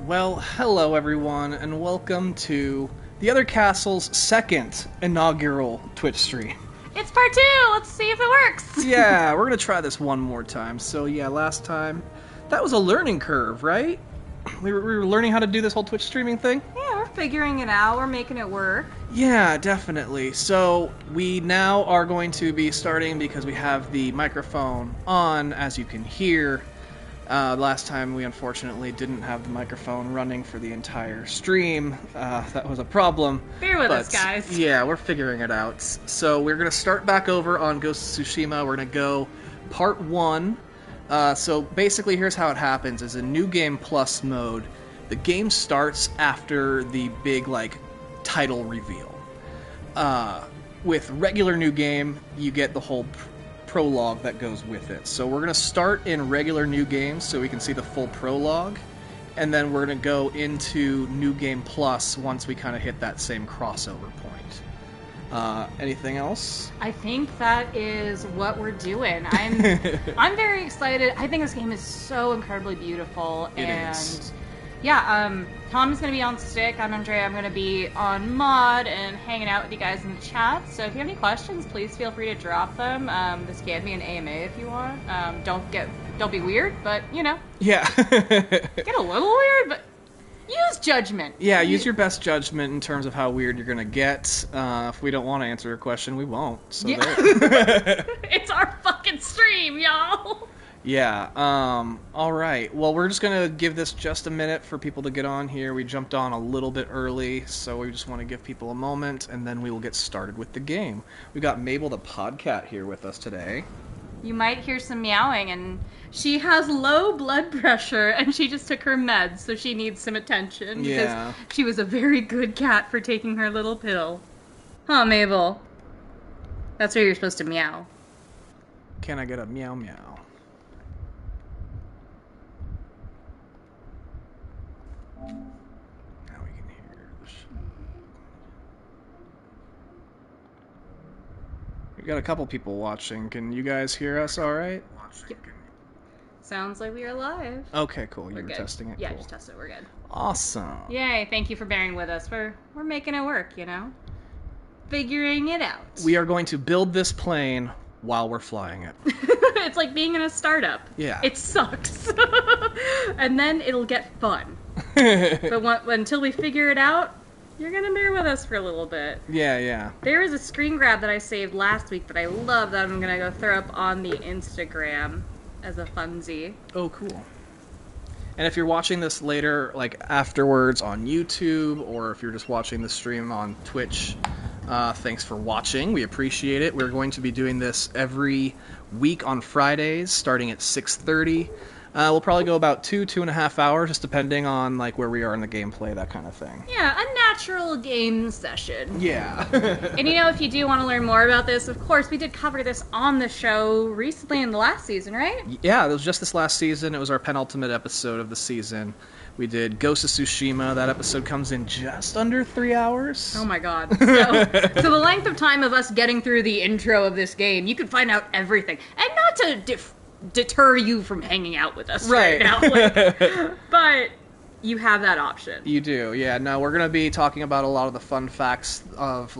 Well, hello everyone, and welcome to the Other Castle's second inaugural Twitch stream. It's part 2! Let's see if it works! Yeah, we're gonna try this one more time. So yeah, last time, that was a learning curve, right? We were learning how to do this whole Twitch streaming thing? Yeah, we're figuring it out. We're making it work. Yeah, definitely. So we now are going to be starting because we have the microphone on, as you can hear. Last time we unfortunately didn't have the microphone running for the entire stream. That was a problem. Bear with us, guys. Yeah, we're figuring it out. So we're going to start back over on Ghost of Tsushima. We're going to go part 1. So basically here's how it happens. Is in New Game Plus mode, the game starts after the big, title reveal. With regular New Game, you get the whole prologue that goes with it. So we're going to start in regular New Game so we can see the full prologue, and then we're going to go into New Game Plus once we kind of hit that same crossover point. Anything else? I think that is what we're doing. I'm very excited. I think this game is so incredibly beautiful. It is. Yeah, Tom is going to be on Stick. I'm Andrea. I'm going to be on Mod and hanging out with you guys in the chat. So if you have any questions, please feel free to drop them. This can be an AMA if you want. Don't be weird, but Yeah. get a little weird, but use judgment. Yeah, use your best judgment in terms of how weird you're going to get. If we don't want to answer your question, we won't. So yeah. It's our fucking stream, y'all. Yeah, alright. Well, we're just gonna give this just a minute for people to get on here. We jumped on a little bit early, so we just want to give people a moment, and then we will get started with the game. We got Mabel the Podcat here with us today. You might hear some meowing, and she has low blood pressure, and she just took her meds, so she needs some attention. Because she was a very good cat for taking her little pill. Huh, Mabel? That's where you're supposed to meow. Can I get a meow meow? Now we can hear the We got a couple people watching. Can you guys hear us all right? Yep. Sounds like we are live. Okay, cool. You We're were good. testing it? Yeah, Cool. just test it. We're good. Awesome. Yay, thank you for bearing with us. We're making it work, Figuring it out. We are going to build this plane while we're flying it. It's like being in a startup. Yeah. It sucks. And then it'll get fun. But until we figure it out, you're going to bear with us for a little bit. Yeah. There is a screen grab that I saved last week that I love that I'm going to go throw up on the Instagram as a funsy. Oh, cool. And if you're watching this later, afterwards on YouTube, or if you're just watching the stream on Twitch, thanks for watching. We appreciate it. We're going to be doing this every week on Fridays, starting at 6:30. We'll probably go about 2.5 hours, just depending on where we are in the gameplay, that kind of thing. Yeah, a natural game session. Yeah. And if you do want to learn more about this, of course, we did cover this on the show recently in the last season, right? Yeah, it was just this last season. It was our penultimate episode of the season. We did Ghost of Tsushima. That episode comes in just under 3 hours. Oh my god. So the length of time of us getting through the intro of this game, you could find out everything. And not to deter you from hanging out with us right now. But you have that option. You do, yeah. No, we're going to be talking about a lot of the fun facts of,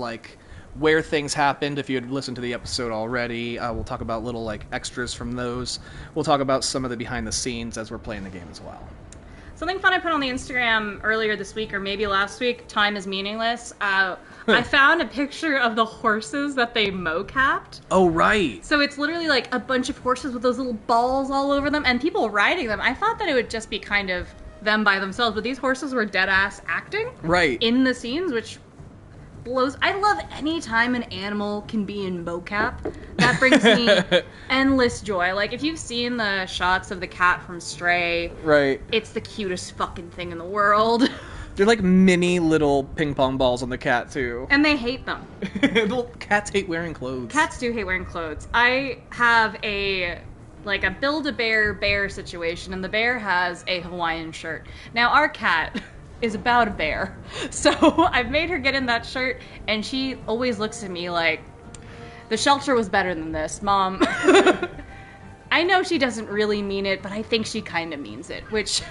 where things happened. If you had listened to the episode already, we'll talk about little, extras from those. We'll talk about some of the behind the scenes as we're playing the game as well. Something fun I put on the Instagram earlier this week, or maybe last week, time is meaningless. I found a picture of the horses that they mocapped. Oh, right. So it's literally a bunch of horses with those little balls all over them, and people riding them. I thought that it would just be kind of them by themselves, but these horses were dead-ass acting. Right. In the scenes, which blows. I love any time an animal can be in mocap. That brings me endless joy. If you've seen the shots of the cat from Stray, right, it's the cutest fucking thing in the world. They're like mini little ping pong balls on the cat too. And they hate them. Little cats hate wearing clothes. Cats do hate wearing clothes. I have a Build-A-Bear bear situation, and the bear has a Hawaiian shirt. Now, our cat is about a bear. So I've made her get in that shirt, and she always looks at me like, the shelter was better than this, Mom. I know she doesn't really mean it, but I think she kind of means it, which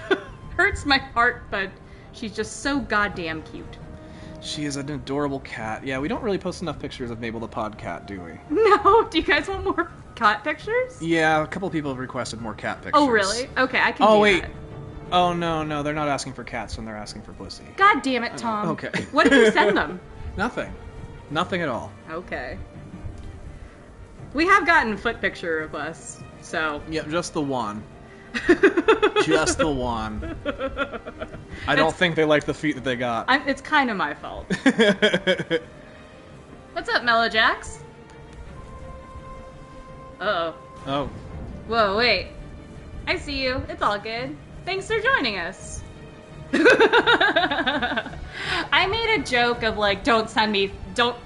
hurts my heart, but she's just so goddamn cute. She is an adorable cat. Yeah, we don't really post enough pictures of Mabel the Podcat, do we? No, do you guys want more cat pictures? Yeah, a couple people have requested more cat pictures. Oh, really? Okay, I can Oh, do wait. that. Oh, no, they're not asking for cats when they're asking for pussy. God damn it, Tom. Okay. What did you send them? Nothing. Nothing at all. Okay. We have gotten foot picture requests, so... Yep, just the one. Just the one. I don't think they like the feet that they got. It's kind of my fault. What's up, Mellow Jax? Uh-oh. Oh. Whoa, wait. I see you. It's all good. Thanks for joining us. I made a joke of like, don't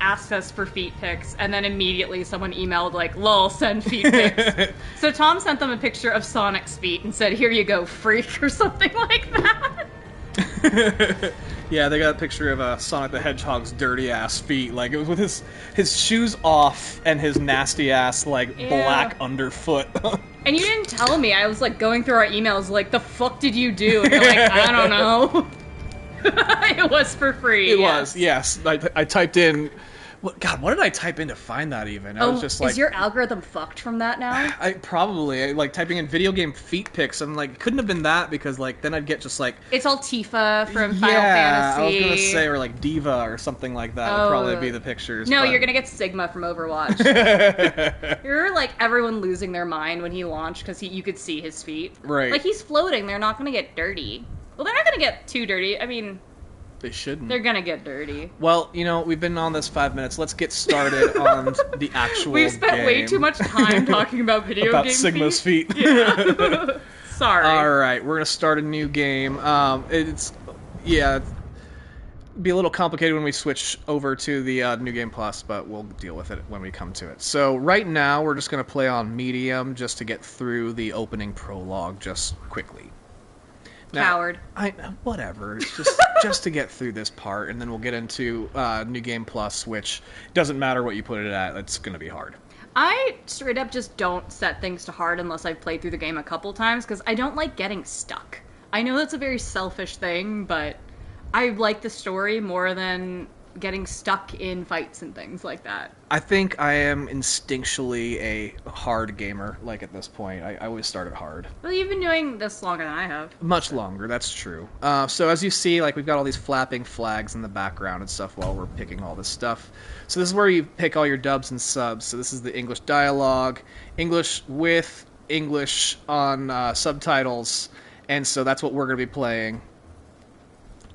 ask us for feet pics, and then immediately someone emailed like, lol, send feet pics. So Tom sent them a picture of Sonic's feet and said, here you go, freak, or something like that. Yeah, they got a picture of Sonic the Hedgehog's dirty ass feet. Like, it was with his shoes off and his nasty ass, like, black underfoot. And you didn't tell me. I was like going through our emails like, the fuck did you do? And you're like, I don't know. It was for free. It was, yes. I typed in... God, what did I type in to find that even? I was just like... Is your algorithm fucked from that now? Like, typing in video game feet pics, I'm like, it couldn't have been that, because, like, then I'd get just, like... It's all Tifa from Final Fantasy. Yeah, I was gonna say, or, like, Diva or something like that would probably be the pictures. No, but... you're gonna get Sigma from Overwatch. You're, like, everyone losing their mind when he launched, because you could see his feet. Right. Like, he's floating, they're not gonna get dirty. Well, they're not gonna get too dirty, I mean... They shouldn't. They're gonna get dirty. Well, we've been on this 5 minutes. Let's get started on the actual We've spent way too much time talking about video about game Sigma's feet. Yeah. Sorry. All right, we're gonna start a new game. It'd be a little complicated when we switch over to the New Game Plus, but we'll deal with it when we come to it. So right now, we're just gonna play on medium just to get through the opening prologue just quickly. Now, Coward. Whatever. It's just to get through this part, and then we'll get into New Game Plus, which doesn't matter what you put it at. It's going to be hard. I straight up just don't set things to hard unless I've played through the game a couple times, because I don't like getting stuck. I know that's a very selfish thing, but I like the story more than getting stuck in fights and things like that. I think I am instinctually a hard gamer, like, at this point. I always start at hard. Well, you've been doing this longer than I have. Much longer, that's true. So as you see, like, we've got all these flapping flags in the background and stuff while we're picking all this stuff. So this is where you pick all your dubs and subs. So this is the English dialogue, English with English on subtitles, and so that's what we're going to be playing.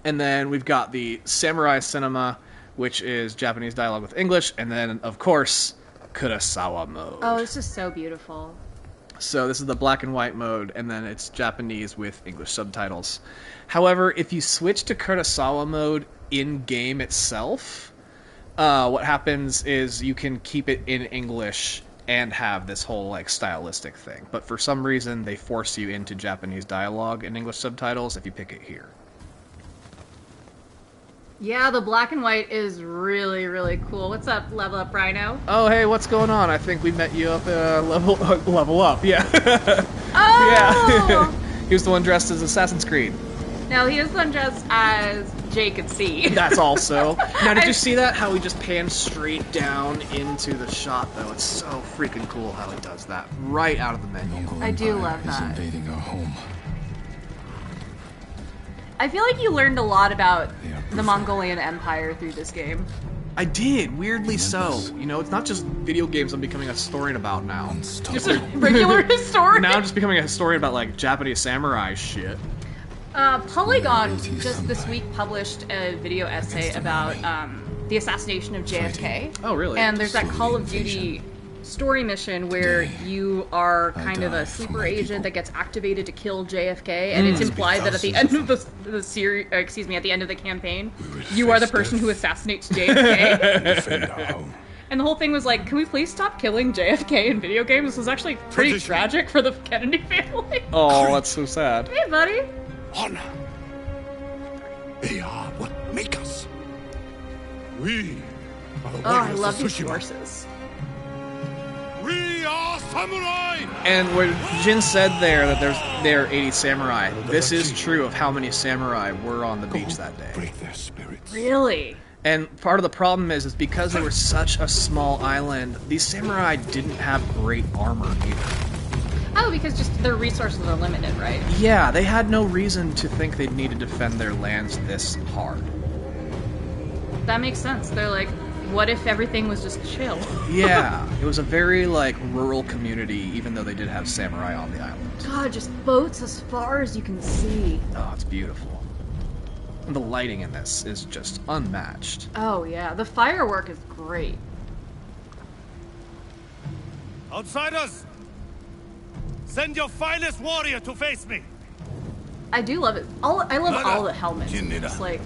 And then we've got the Samurai Cinema, which is Japanese dialogue with English, and then, of course, Kurosawa mode. Oh, it's just so beautiful. So this is the black and white mode, and then it's Japanese with English subtitles. However, if you switch to Kurosawa mode in-game itself, what happens is you can keep it in English and have this whole, like, stylistic thing. But for some reason, they force you into Japanese dialogue and English subtitles if you pick it here. Yeah, the black and white is really, really cool. What's up, Level Up Rhino? Oh, hey, what's going on? I think we met you up level up, yeah. Oh! Yeah. He was the one dressed as Assassin's Creed. No, he was the one dressed as Jay could see. That's also. Now, did you see that? How he just pans straight down into the shot, though? It's so freaking cool how he does that right out of the menu. I do love that. Invading our home. I feel like you learned a lot about the Mongolian Empire through this game. I did, weirdly so. It's not just video games I'm becoming a historian about now. Just a regular historian? Now I'm just becoming a historian about, like, Japanese samurai shit. Polygon just this week published a video essay about the assassination of JFK. Oh, really? And there's that Call of Duty story mission where you are kind of a sleeper agent that gets activated to kill JFK, and it's implied that at the end of the series, at the end of the campaign, you are the person who assassinates JFK. And the whole thing was like, can we please stop killing JFK in video games? This was actually pretty tragic for the Kennedy family. Oh, that's so sad. Hey, buddy. Honor. They are what make us. We are the warriors I love of these Tsushima. horses. We are samurai! And where Jin said there that there are 80 samurai, this is true of how many samurai were on the beach that day. Break their spirits. Really? And part of the problem is because they were such a small island, these samurai didn't have great armor either. Oh, because just their resources are limited, right? Yeah, they had no reason to think they'd need to defend their lands this hard. That makes sense. They're like, what if everything was just chill? Yeah, it was a very, like, rural community, even though they did have samurai on the island. God, just boats as far as you can see. Oh, it's beautiful. And the lighting in this is just unmatched. Oh, yeah. The firework is great. Outsiders! Send your finest warrior to face me! I do love it. I love Nada. all the helmets. Jinnida. It's like,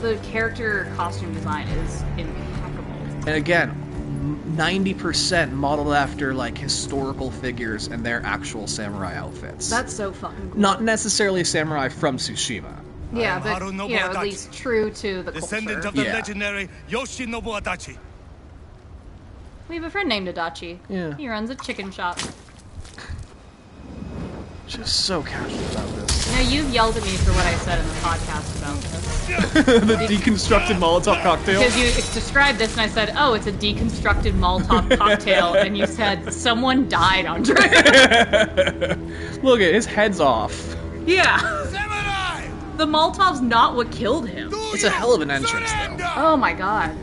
the character costume design is impeccable. And again, 90% modeled after, like, historical figures and their actual samurai outfits. That's so fucking cool. Not necessarily samurai from Tsushima. Yeah, I am but, Harunobu you know, at Adachi, least true to the descendant culture. of the Yeah. legendary Yoshinobu Adachi. We have a friend named Adachi. Yeah. He runs a chicken shop. Just so casual about this. You know, you've yelled at me for what I said in the podcast about this. The deconstructed Molotov cocktail. Because you described this and I said, oh, it's a deconstructed Molotov cocktail. And you said, someone died, Andre. Look at his head's off. Yeah. Samurai! The Molotov's not what killed him. It's a hell of an entrance, though. Oh my god.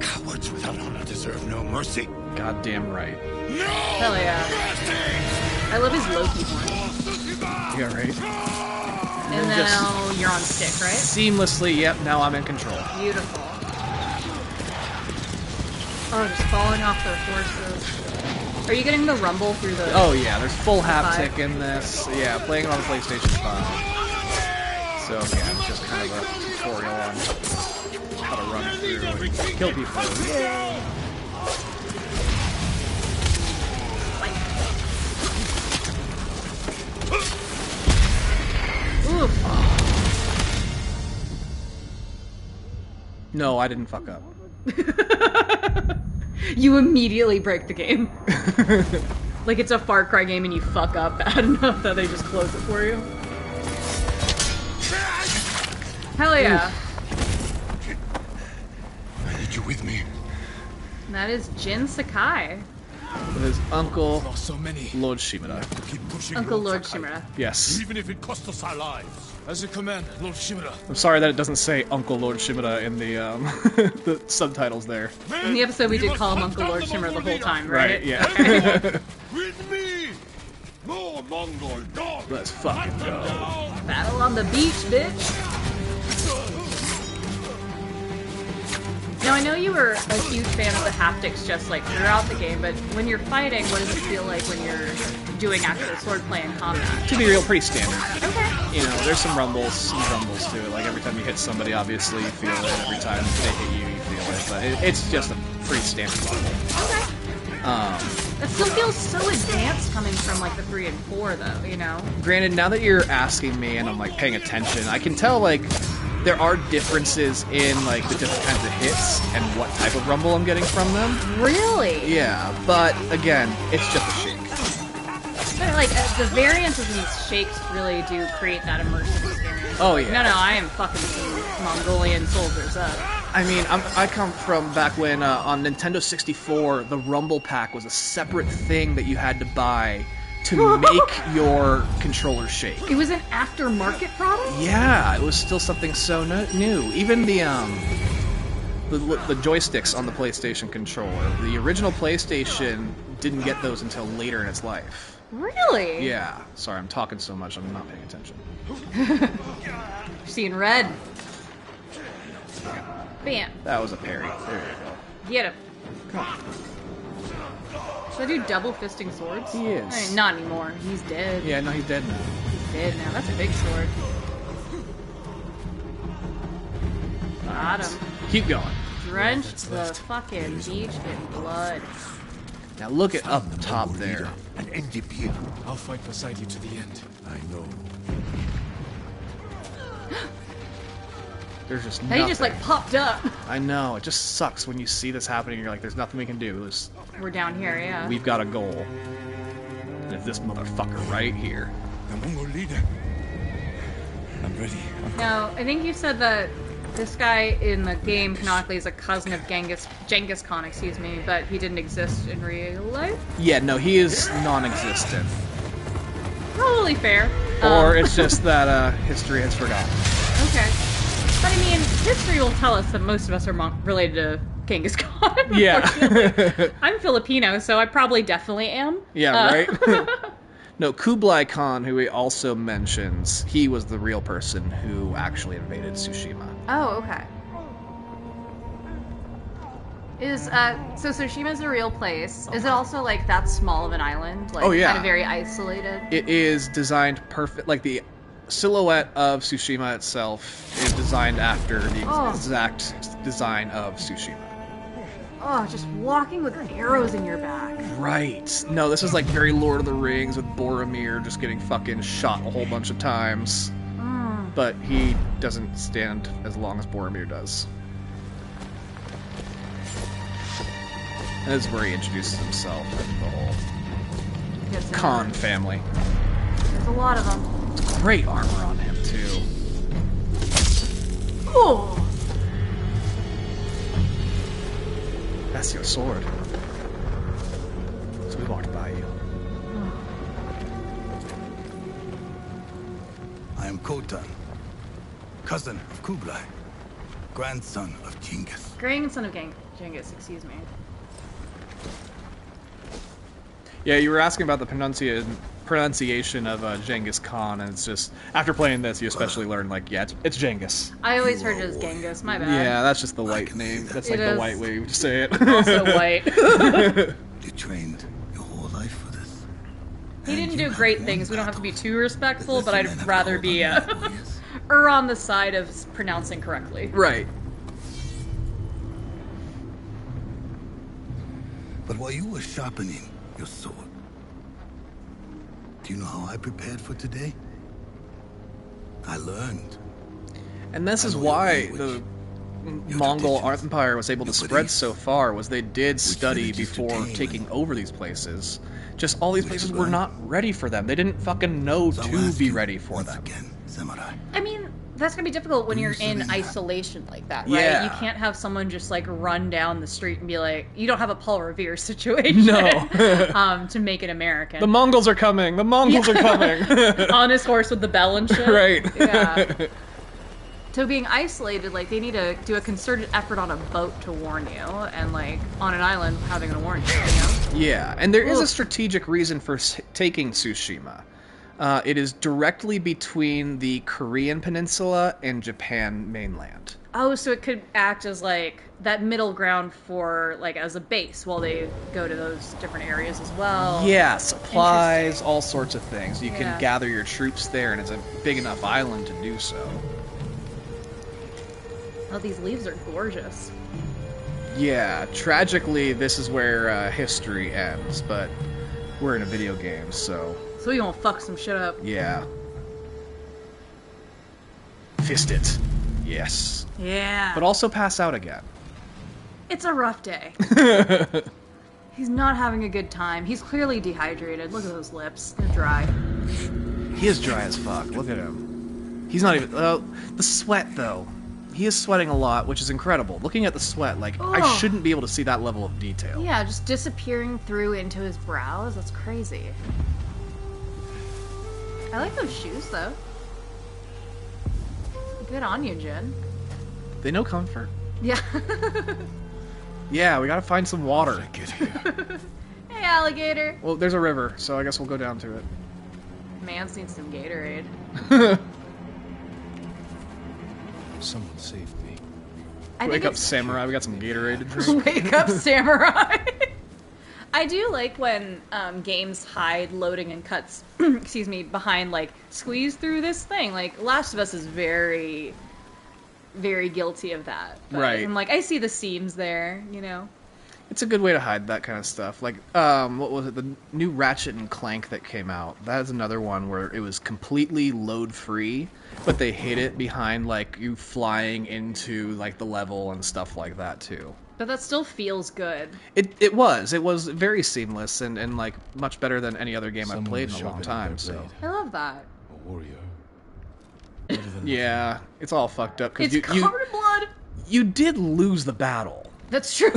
Cowards without honor deserve no mercy. Goddamn right. No! Hell yeah. I love his Loki one. Yeah, right. And just- now you're on stick, right? Seamlessly, yep, now I'm in control. Beautiful. Oh, just falling off their horses. Are you getting the rumble through the... Oh yeah, there's full haptic Five. in this. Yeah, playing it on the PlayStation 5. So yeah, it's just kind of a tutorial on how to run through and kill people. Yay! Oof. No, I didn't fuck up. You immediately break the game. Like it's a Far Cry game and you fuck up bad enough that they just close it for you. Hell yeah. I need you with me. And that is Jin Sakai. With his uncle, Lost so many. Lord Shimada. Keep pushing. Uncle Lord Shimura. Yes. Even if it costs us our lives. As you command, Lord Shimura. I'm sorry that it doesn't say Uncle Lord Shimada in the the subtitles there. In the episode we did call him Uncle Lord Shimura the whole time, right? yeah. With me! No Mongol dog! Let's fucking go. Battle on the beach, bitch. Now I know you were a huge fan of the haptics just like throughout the game, but when you're fighting, what does it feel like when you're doing actual swordplay and combat? To be real, pretty standard. Okay. You know, there's some rumbles to it. Like every time you hit somebody, obviously you feel it. Every time they hit you, you feel it. But it's just a pretty standard rumble. Okay. It still feels so advanced coming from like the 3 and 4 though, you know? Granted, now that you're asking me and I'm like paying attention, I can tell like there are differences in like the different kinds of hits and what type of rumble I'm getting from them. Really? Yeah, but again, it's just a shake. But like the variances in these shakes really do create that immersive experience. Oh, yeah. No, I am fucking some Mongolian soldiers up. I mean, I come from back when on Nintendo 64, the Rumble Pack was a separate thing that you had to buy to make your controller shake. It was an aftermarket product? Yeah, it was still something so new. Even the joysticks on the PlayStation controller, the original PlayStation didn't get those until later in its life. Really? Yeah. Sorry, I'm talking so much, I'm not paying attention. You're seeing red. Bam. That was a parry. There you Get him. Should I do double fisting swords? He is. I mean, not anymore. He's dead. go. Yeah, no, he's dead now. He's dead now. That's a big sword. Got him. Keep going. Drenched the fucking beach in blood. Now look at up top there. An NDP. I'll fight beside you to the end. I know. There's just Now nothing. he just like popped up. I know, it just sucks when you see this happening and you're like, there's nothing we can do. Just We're down here, yeah. We've got a goal. And it's this motherfucker right here. The Mongol leader. I'm ready. Now, I think you said that this guy in the game canonically is a cousin of Genghis Khan, excuse me, but he didn't exist in real life? Yeah, no, he is non-existent. Probably fair. Or it's just that history has forgotten. Okay. But I mean, history will tell us that most of us are related to Genghis Khan. Yeah. I'm Filipino, so I probably definitely am. Yeah, right? No, Kublai Khan, who he also mentions, he was the real person who actually invaded Tsushima. Oh, okay. So Tsushima's a real place. Is it also, like, that small of an island? Like, Oh, yeah. kind of very isolated? It is designed perfect, like the silhouette of Tsushima itself is designed after the exact design of Tsushima. Oh, just walking with arrows in your back. Right. No, this is like very Lord of the Rings with Boromir just getting fucking shot a whole bunch of times. But he doesn't stand as long as Boromir does. And this is where he introduces himself and the whole Khan family. There's a lot of them. Great armor on him, too. Oh! That's your sword. So we walked by you. I am Khotan, cousin of Kublai, grandson of Genghis. Grandson of Genghis, excuse me. Yeah, you were asking about the pronunciation of Genghis Khan, and it's just, after playing this, you especially learn, like, yeah, it's Genghis. I always heard it as Genghis, my bad. Yeah, that's just the white name. That's like the white way to say it. Also white. You trained your whole life for this. He didn't do great things. We don't have to be too respectful, but I'd rather be on the side of pronouncing correctly. Right. But while you were sharpening your sword, do you know how I prepared for today? I learned. And this is why the Mongol Empire was able to spread so far, was they did study before taking over these places. Just all these places were not ready for them. They didn't fucking know to be ready for them. I mean, that's gonna be difficult when you're in isolation like that, right? Yeah. You can't have someone just like run down the street and be like, you don't have a Paul Revere situation. No. To make it American. The Mongols are coming! The Mongols are coming! On his horse with the bell and shit. Right. Yeah. So being isolated, like, they need to do a concerted effort on a boat to warn you, and, like, on an island, how they're gonna warn you, you know? Yeah, and there is a strategic reason for taking Tsushima. It is directly between the Korean peninsula and Japan mainland. Oh, so it could act as, like, that middle ground for, like, as a base while they go to those different areas as well. Yeah, supplies, all sorts of things. You can gather your troops there, and it's a big enough island to do so. Oh, these leaves are gorgeous. Yeah, tragically, this is where history ends, but we're in a video game, so... So we gonna fuck some shit up. Yeah. Fist it. Yes. Yeah. But also pass out again. It's a rough day. He's not having a good time. He's clearly dehydrated. Look at those lips. They're dry. He is dry as fuck. Look at him. He's not even... the sweat, though. He is sweating a lot, which is incredible. Looking at the sweat, like, I shouldn't be able to see that level of detail. Yeah, just disappearing through into his brows. That's crazy. I like those shoes, though. Good on you, Jin. They know comfort. Yeah. Yeah, we gotta find some water. Hey, alligator. Well, there's a river, so I guess we'll go down to it. Man's needs some Gatorade. Someone saved me. Wake up, samurai. We got some Gatorade to drink. Wake up, samurai. I do like when games hide loading and cuts, excuse me, behind, like, squeeze through this thing. Like, Last of Us is very, very guilty of that. But, Right. And, like, I see the seams there, you know? It's a good way to hide that kind of stuff. Like, what was it? The new Ratchet and Clank that came out. That is another one where it was completely load free, but they hid it behind like you flying into like the level and stuff like that too. But that still feels good. It was very seamless and like much better than any other game I've Someone played in a long sharpening time. their So blade. I love that. A warrior. Better than yeah, it's all fucked up because It's covered in blood. you did lose the battle. That's true.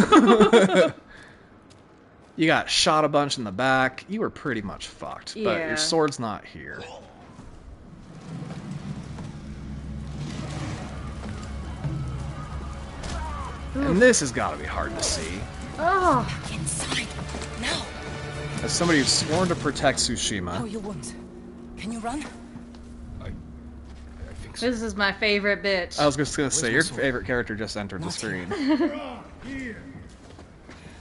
You got shot a bunch in the back. You were pretty much fucked, but Yeah. your sword's not here. And this has got to be hard to see. Oh, Inside. Now. As somebody who's sworn to protect Tsushima. How you want? Can you run? I think so. this is my favorite bitch. I was just gonna say, my your sword? favorite character just entered the Not screen.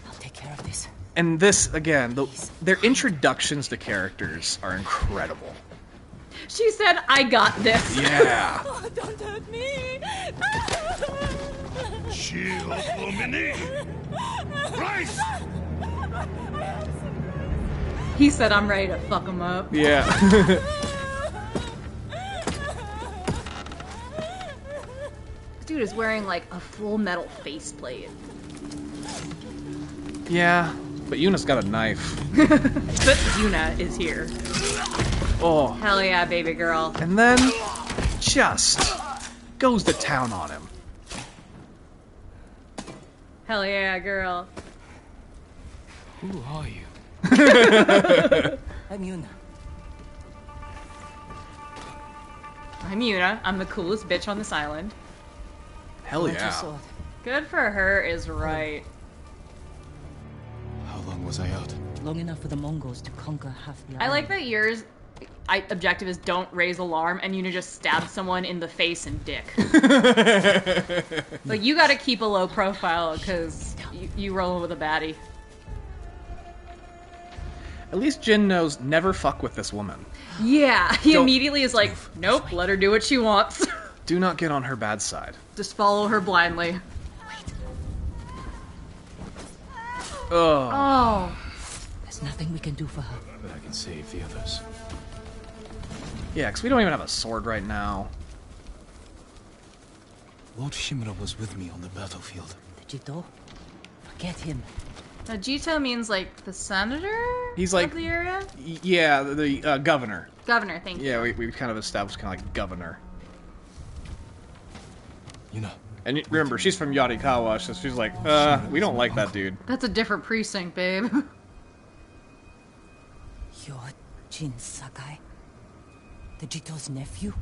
I'll take care of this. And this, again, their introductions to characters are incredible. She said, "I got this." Yeah. Oh, don't hurt me. Shield Lumini! Rise! He said, "I'm ready to fuck him up." Yeah. This dude is wearing like a full metal faceplate. Yeah. But Yuna's got a knife. But Yuna is here. Oh. Hell yeah, baby girl. And then just goes to town on him. Hell yeah, girl. Who are you? I'm Yuna. I'm Yuna. I'm the coolest bitch on this island. Hell Want your yeah. sword? Good for her is right. How long was I out? Long enough for the Mongols to conquer half the island. I like that yours objective is don't raise alarm, and Yuna just stabs someone in the face and dick. Like, you gotta keep a low profile, because you roll with a baddie. At least Jin knows never fuck with this woman. Yeah, he Don't- immediately is like, nope, let her do what she wants. Do not get on her bad side. Just follow her blindly. Ugh. Oh. There's nothing we can do for her. But I can save the others. Yeah, because we don't even have a sword right now. Lord Shimura was with me on the battlefield. The Jito? Forget him. Jito means, like, the senator? He's like- of the area? Yeah, the governor. Governor, thank you. Yeah, we kind of established kind of like governor. Yuna, And remember, she's from Yarikawa, so she's like, we don't like that dude. That's a different precinct, babe. You're Jin Sakai? The Jito's nephew?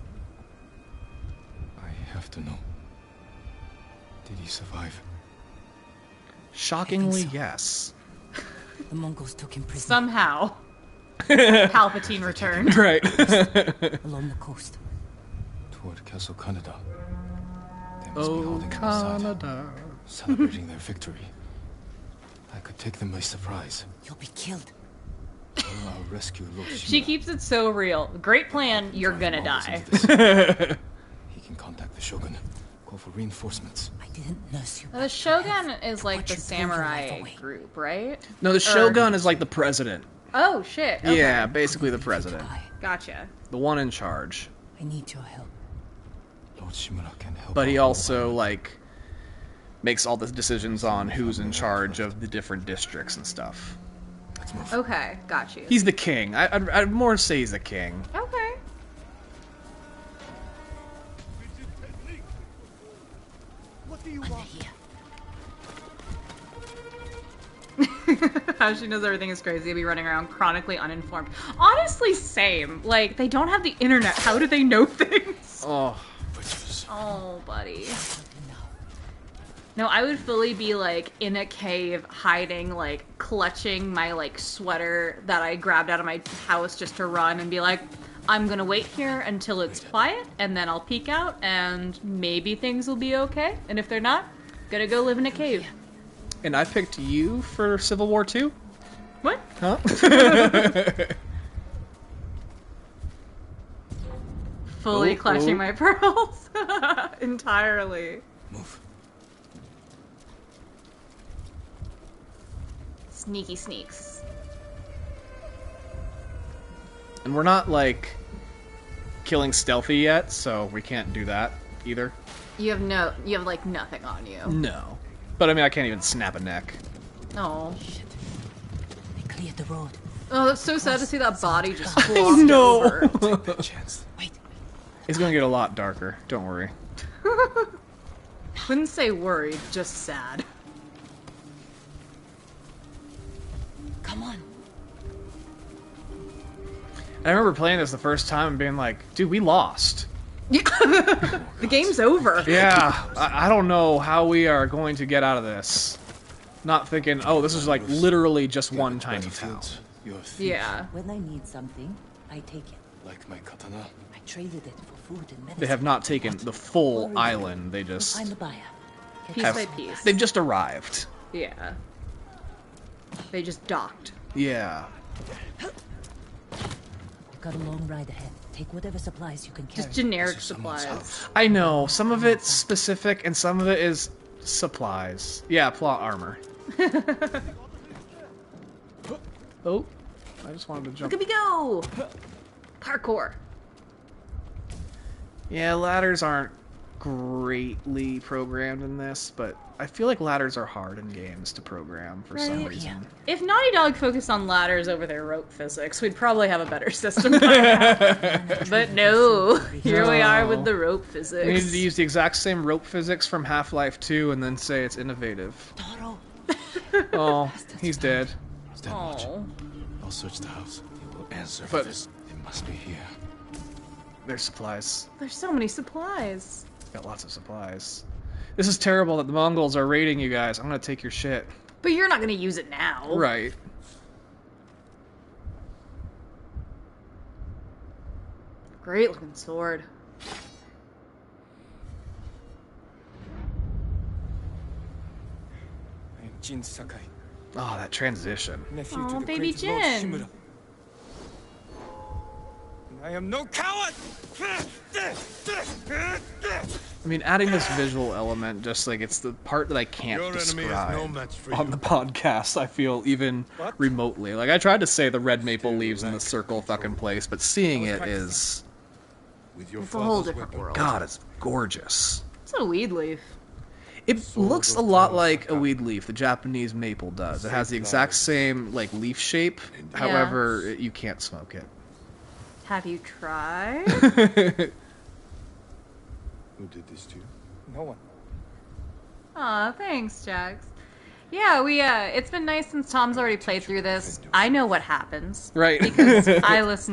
I have to know. Did he survive? Shockingly, so. yes. The Mongols took him prisoner Somehow. Palpatine returned. Right. along the coast. Toward Castle Kaneda. They must be Oh, holding them aside, Canada. celebrating their victory. I could take them by surprise. You'll be killed. Or I'll rescue Lord Shimura. She keeps it so real. Great plan, you're gonna Mongols die. into this. He can contact the Shogun. Call for reinforcements. I didn't nurse you. The back to Shogun health is to like watch the you pull your life samurai away. group, right? No, the Shogun is like the president. Oh, shit. Okay. Yeah, basically the president. I Gotcha. The one in charge. need your help. Lord Shimura can help. But he our also, like, makes all the decisions on who's in charge of the different districts and stuff. Let's move. Okay, got you. He's the king. I'd more say he's the king. Okay. What do you want? Here. How she knows everything is crazy to be running around chronically uninformed. Honestly, same. Like, they don't have the internet. How do they know things? Oh, Witches. Oh, buddy. Now. No, I would fully be, like, in a cave, hiding, like, clutching my, like, sweater that I grabbed out of my house just to run and be like, I'm gonna wait here until it's quiet, and then I'll peek out, and maybe things will be okay. And if they're not, gonna go live in a cave. and I picked you for Civil War 2? What? Huh? Fully Oh, clutching oh. my pearls. Entirely. Move. Sneaky sneaks. And we're not, like, killing stealthy yet, so we can't do that either. You have like nothing on you. No. But I mean, I can't even snap a neck. Oh. Shit. They cleared the road. Oh, that's so sad to see that body just I flopped know. over. That chance. Wait. It's gonna get a lot darker. Don't worry. Wouldn't say worried, just sad. Come on. I remember playing this the first time and being like, dude, we lost. The game's over. Yeah, I don't know how we are going to get out of this. Not thinking, oh, this is like literally just one tiny town. Battlefield, your thief. Yeah. When I need something, I take it. Like my katana. I traded it for food and medicine. They have not taken the full island. They We'll just find the buyer. Piece have, by piece. they've just arrived. Yeah. They just docked. Yeah. You've got a long ride ahead. Take whatever supplies you can carry. Just generic Someone's supplies. house. I know, some of it's specific and some of it is supplies. Yeah, plot armor. Oh, I just wanted to jump. Look at me go! Parkour. Yeah, ladders aren't greatly programmed in this, but I feel like ladders are hard in games to program for some Right. reason. If Naughty Dog focused on ladders over their rope physics, we'd probably have a better system by now. But no, here we are with the rope physics. We needed to use the exact same rope physics from Half-Life 2 and then say it's innovative. Toro. Oh, he's dead. Is that much? Oh. I'll search the house. They will answer But- for this. It must be here. There's supplies. There's so many supplies. Got lots of supplies. This is terrible that the Mongols are raiding you guys. I'm gonna take your shit. But you're not gonna use it now. Right. Great looking sword. I am Jin Sakai, Oh, that transition. nephew Aw, to the baby great Lord Jin. Shimura. And I am no coward! I mean, adding this visual element, just like it's the part that I can't Your enemy is describe no match for on you. the podcast. I feel even remotely like I tried to say the red maple leaves in the circle fucking place, but seeing it is With your It's a whole father's different weapon. world. God, it's gorgeous. It's a weed leaf. It looks a lot like a weed leaf, the Japanese maple does. It has the exact same like leaf shape. However, you can't smoke it. Have you tried? Who did this to you? No one. Aw, thanks, Jax. Yeah, it's been nice since Tom's already played through this. I know what happens. Right. Because I was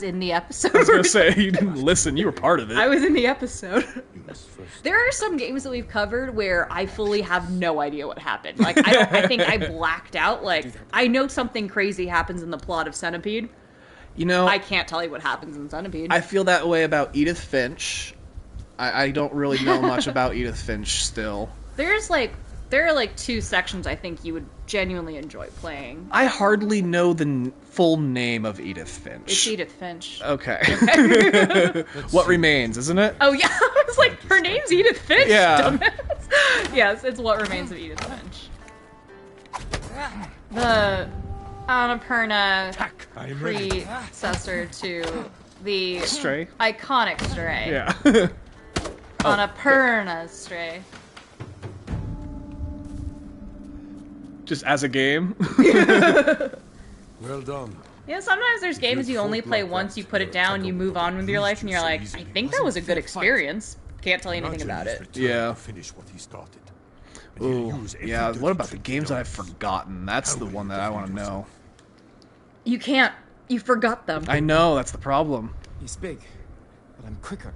in the episode. I was gonna say you didn't listen. You were part of it. I was in the episode. You must first. There are some games that we've covered where I fully have no idea what happened. Like, I think I blacked out. Like, I know something crazy happens in the plot of Centipede. You know, I can't tell you what happens in Centipede. I feel that way about Edith Finch. I don't really know much about Edith Finch still. there are like two sections I think you would genuinely enjoy playing. I hardly know the full name of Edith Finch. It's Edith Finch. Okay. What remains, isn't it? Oh yeah, I was like, her name's Edith Finch. Yeah. dumbass. Yes, it's What Remains of Edith Finch. The Annapurna I am ready. predecessor to the Stray? iconic Stray. Yeah. Annapurna Stray. Just as a game. Well done. Yeah, sometimes there's games you only play once, you put it down, you move on with your life, and you're like, I think that was a good experience. Can't tell you anything about it. Yeah. Finish what he started. And he'll Ooh, use every yeah. dirty What about the trick games he that I've knows. forgotten? That's the one that I want to know. You can't. You forgot them. I know, that's the problem. He's big, but I'm quicker.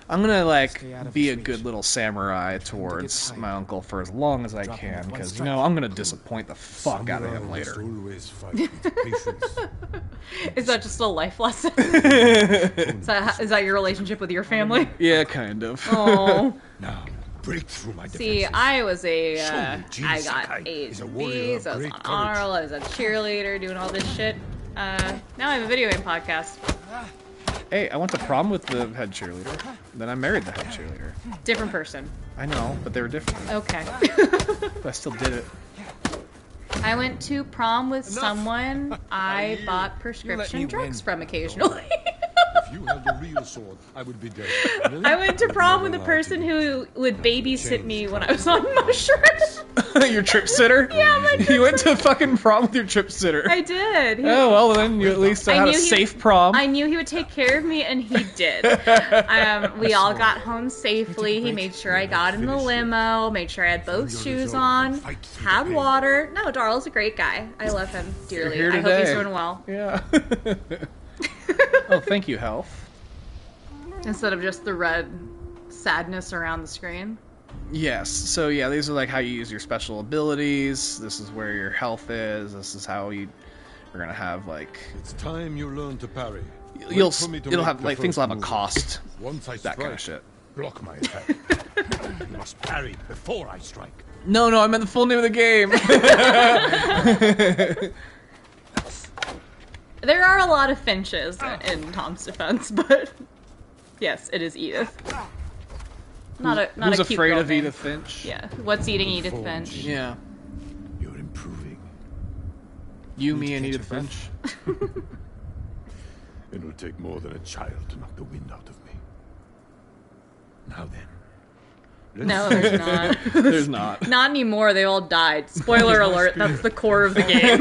I'm gonna, like, Stay out of be his a reach. good little samurai towards tired. my uncle for as long as I Drop him can, with one because, you strike. know, I'm gonna disappoint the fuck out of him Samurai later. must always fight with patience. Is that just a life lesson? Is that your relationship with your family? Yeah, kind of. Oh. Now, break through my See, defenses. I was a, Show me Jin I got Sakai A's is a and warrior B's, of I was great on courage. honor roll, I was a cheerleader, doing all this shit. Now I have a video game podcast. Hey, I went to prom with the head cheerleader. Then I married the head cheerleader. Different person. I know, but they were different. Okay. But I still did it. I went to prom with Enough. someone I bought me prescription drugs win. from occasionally. If you had the real sword, I would be dead. I went to prom with a person who would babysit me when I was on mushrooms. Your trip sitter? Yeah, my trip You went to fucking prom with your trip sitter. I did. Oh, well, then you at least had a safe prom. I knew he would take care of me, and he did. We all got home safely. He made sure I got in the limo, made sure I had both shoes on, had water. No, Darl's a great guy. I love him dearly. You're here I hope he's today. doing well. Yeah. Oh, thank you, Health. Instead of just the red sadness around the screen. Yes. So yeah, these are like how you use your special abilities. This is where your health is. This is how you are gonna have like It's time you learn to parry. you'll Wait for me to it'll make have the like things first will have a move. cost. Once I That strike, kind of shit. block my attack. You must parry before I strike. No, I meant the full name of the game. There are a lot of Finches in Tom's defense, but yes, it is Edith. Not a Who's cute afraid girl of name. Edith Finch? Yeah, what's eating Edith Forge. Finch? Yeah. You're improving. You, me, and Edith catch your Finch. It will take more than a child to knock the wind out of me. Now then. Let's No, see. there's not. There's not. Not anymore. They all died. Spoiler alert. That's the core of the game.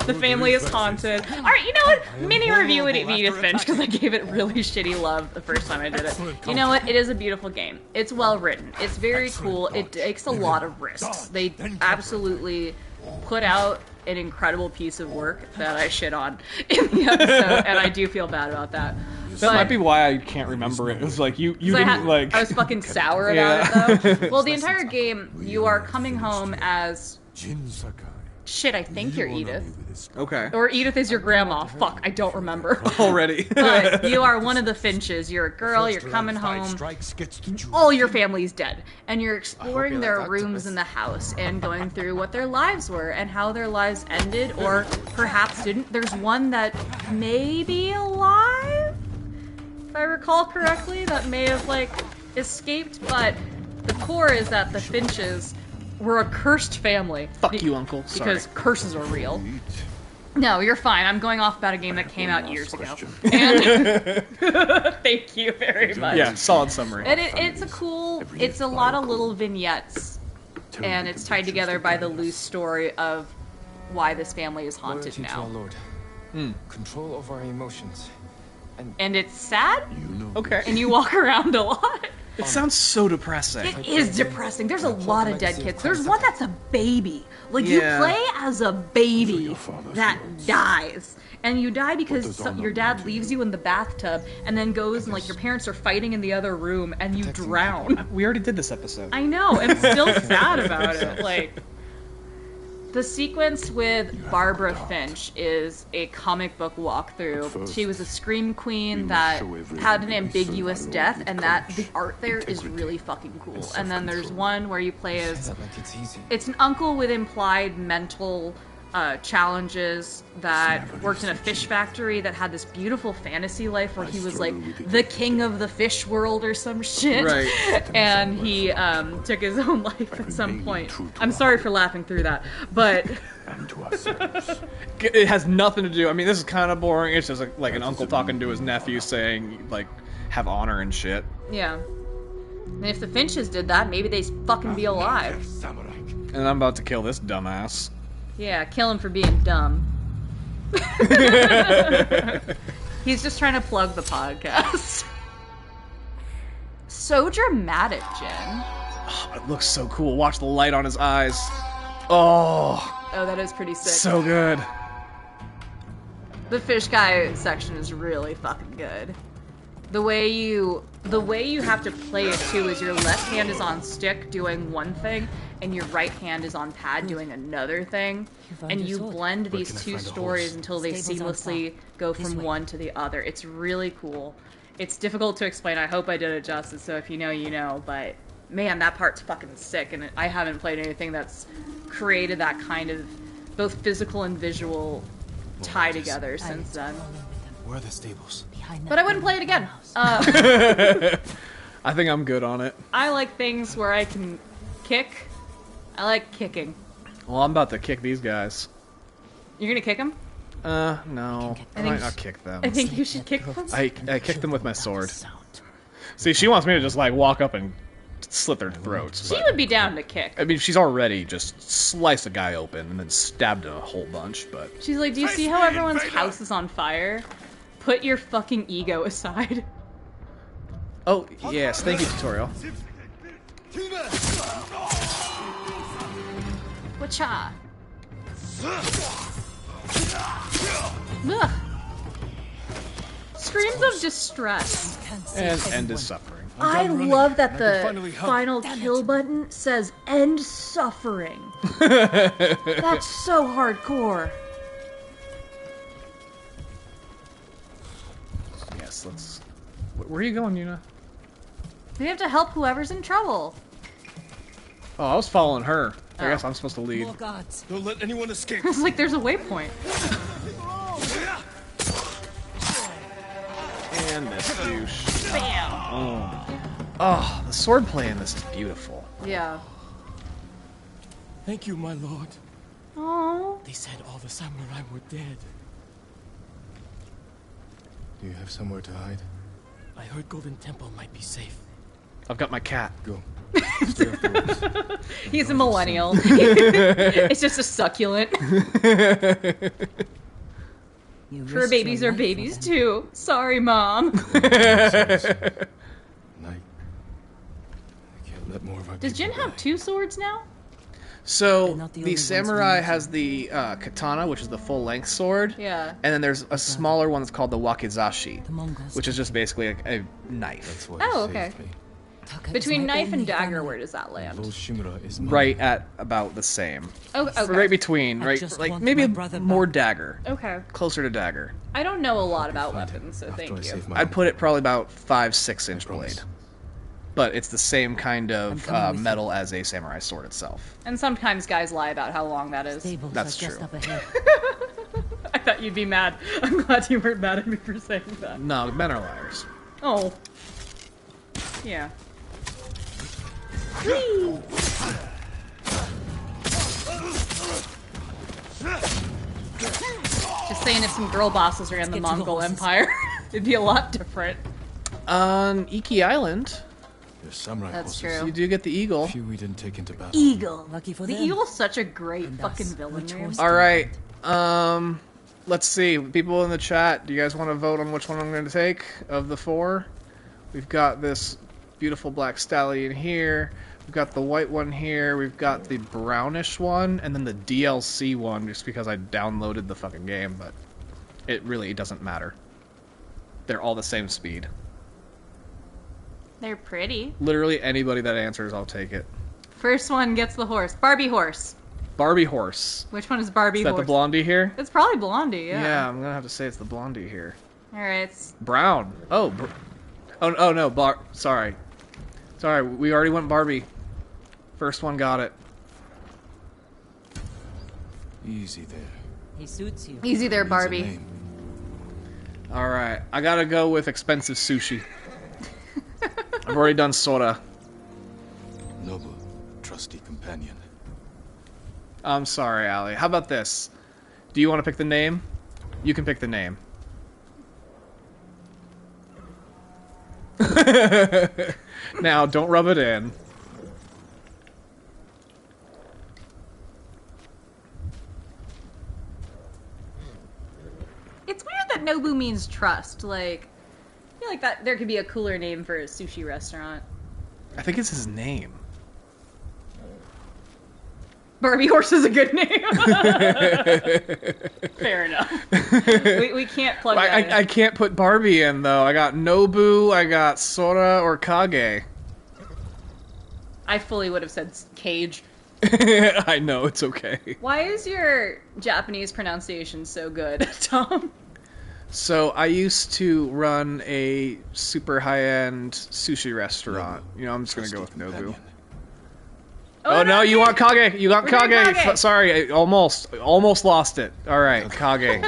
The family is haunted. All right, you know what? Mini review of Edith Finch because I gave it really shitty love the first time I did it. You know what? It is a beautiful game. It's well written. It's very cool. It takes a lot of risks. They absolutely put out an incredible piece of work that I shit on in the episode, and I do feel bad about that. That might be why I can't remember it. It was like you didn't like. I was fucking sour about it though. Well, the entire game, you are coming home as Jin Sakai. shit. I think you're You honor Edith, me with this Okay. or Edith is your grandma. Fuck, I don't remember. Already. But you are one of the Finches. You're a girl. You're coming Five home. strikes gets to choose. All your family's dead, and you're exploring you their like rooms in the house and going through what their lives were and how their lives ended or perhaps didn't. There's one that may be alive, if I recall correctly, that may have like escaped, but the core is that the Finches were a cursed family. Fuck you, Uncle. Sorry. Because curses are real. No, you're fine. I'm going off about a game that came out years ago. And thank you very much. Yeah, solid summary. And it's a lot of little vignettes, and it's tied together by the loose story of why this family is haunted Loyalty to our now. Lord. Control of our emotions. And it's sad, Okay. and you walk around a lot. It sounds so depressing. It is depressing. There's a lot of dead kids. There's one that's a baby. Like, you Yeah. play as a baby that dies. And you die because your dad leaves you in the bathtub and then goes and, like, your parents are fighting in the other room and you drown. We already did this episode. I know, and still sad about it. Like, the sequence with Barbara Finch is a comic book walkthrough. She was a scream queen that had an ambiguous death, and that the art there is really fucking cool. And then there's one where you play Say as that like it's easy. it's an uncle with implied mental challenges that worked in a fish factory that had this beautiful fantasy life where he was like the king of the fish world or some shit. Right. And he took his own life at some point. I'm sorry for laughing through that, but And to ourselves. It has nothing to do. I mean, this is kind of boring. It's just like an uncle talking to his nephew saying, like, have honor and shit. yeah. And if the Finches did that, maybe they'd fucking be alive. Samurai. And I'm about to kill this dumbass. Yeah, kill him for being dumb. He's just trying to plug the podcast. So dramatic, Jen. Oh, it looks so cool. Watch the light on his eyes. Oh, Oh, that is pretty sick. so good. The fish guy section is really fucking good. The way you have to play it too is your left hand is on stick doing one thing and your right hand is on pad doing another thing, found and your you sword. blend Where these can I two find a stories horse? until they Stables on seamlessly top. go This from way. one to the other. It's really cool. It's difficult to explain. I hope I did it justice, so if you know, you know, but man, that part's fucking sick, and I haven't played anything that's created that kind of both physical and visual tie together since then. Where are the stables? Behind But I wouldn't play it again. I think I'm good on it. I like things where I can kick. I like kicking. Well, I'm about to kick these guys. You're gonna kick him? No. I might not kick them. I think you should kick them. I kicked them with my sword. See, she wants me to just, like, walk up and slit their throats. She would be down to kick. I mean, she's already just sliced a guy open and then stabbed him a whole bunch, but... She's like, do you see how everyone's house is on fire? Put your fucking ego aside. Oh, yes, thank you, tutorial. Wacha. Ugh. Screams of distress. And end is suffering. I love that the final kill button says end suffering. That's so hardcore. Yes, let's... Where are you going, Yuna? We have to help whoever's in trouble. Oh, I was following her. I Oh. guess I'm supposed to lead. More guards. Don't let anyone escape. It's like there's a waypoint. And this douche. Bam. Oh, the swordplay in this is beautiful. Yeah. Thank you, my lord. Oh. They said all the samurai were dead. Do you have somewhere to hide? I heard Golden Temple might be safe. I've got my cat. Go. Stay off the roads. He's a millennial. It's just a succulent. You Fur risked babies your are life for babies them. too. Sorry, Mom. Night. I can't let more of our Does Jin people have die. 2 swords now? So, They're not the the only ones samurai we has the katana, which is the full-length sword. Yeah. And then there's a smaller one that's called the wakizashi, The Mongols. which is just basically a knife. That's why Oh, you saved okay. me. Taka is Between my knife and only dagger, family. where does that land? Lord Shimura is mine. Right at about the same. Oh, okay. Right between, I right? just Like, want maybe my brother more back. dagger. Okay. Closer to dagger. I don't know a lot about Find him weapons, so after thank I you. save my I'd uncle. put it probably about 5-6 inch promise. blade. But it's the same kind I'm of coming with you. metal as a samurai sword itself. And sometimes guys lie about how long that is. Stables That's are just true. up ahead. I thought you'd be mad. I'm glad you weren't mad at me for saying that. No, men are liars. Oh. Yeah. Whee! Just saying, if some girl bosses ran the get to the Mongol horses. Empire, it'd be a lot different. On Iki Island, There's samurai That's horses. true. you do get the eagle. Few we didn't take into battle. Eagle. Lucky for The them. Eagle's such a great And fucking us. villain Which name. horse? All right. Let's see. People in the chat, do you guys want to vote on which one I'm going to take of the 4? We've got this beautiful black stallion here. We've got the white one here. We've got the brownish one, and then the DLC one, just because I downloaded the fucking game, but it really doesn't matter. They're all the same speed. They're pretty. Literally anybody that answers, I'll take it. First one gets the horse. Barbie horse. Barbie horse. Which one is Barbie Is that horse? the blondie here? It's probably Blondie, yeah. Yeah, I'm gonna have to say it's the blondie here. Alright. Brown. Oh, oh no, sorry. Sorry, we already went Barbie. First one got it. Easy there. He suits you. Easy there, Needs a Barbie. name. Alright, I gotta go with expensive sushi. I've already done Sora. Noble, trusty companion. I'm sorry, Allie. How about this? Do you want to pick the name? You can pick the name. Now, don't rub it in. It's weird that Nobu means trust. Like, I feel like that there could be a cooler name for a sushi restaurant. I think it's his name. Barbie horse is a good name. Fair enough. We can't plug that in. I can't put Barbie in, though. I got Nobu, I got Sora, or Kage. I fully would have said cage. I know, it's okay. Why is your Japanese pronunciation so good, Tom? So, I used to run a super high-end sushi restaurant. You know, I'm just gonna go with Trusty Nobu. companion. Oh, no, you want Kage! You got We're doing Kage! Kage. Sorry, I almost lost it. Alright, Kage.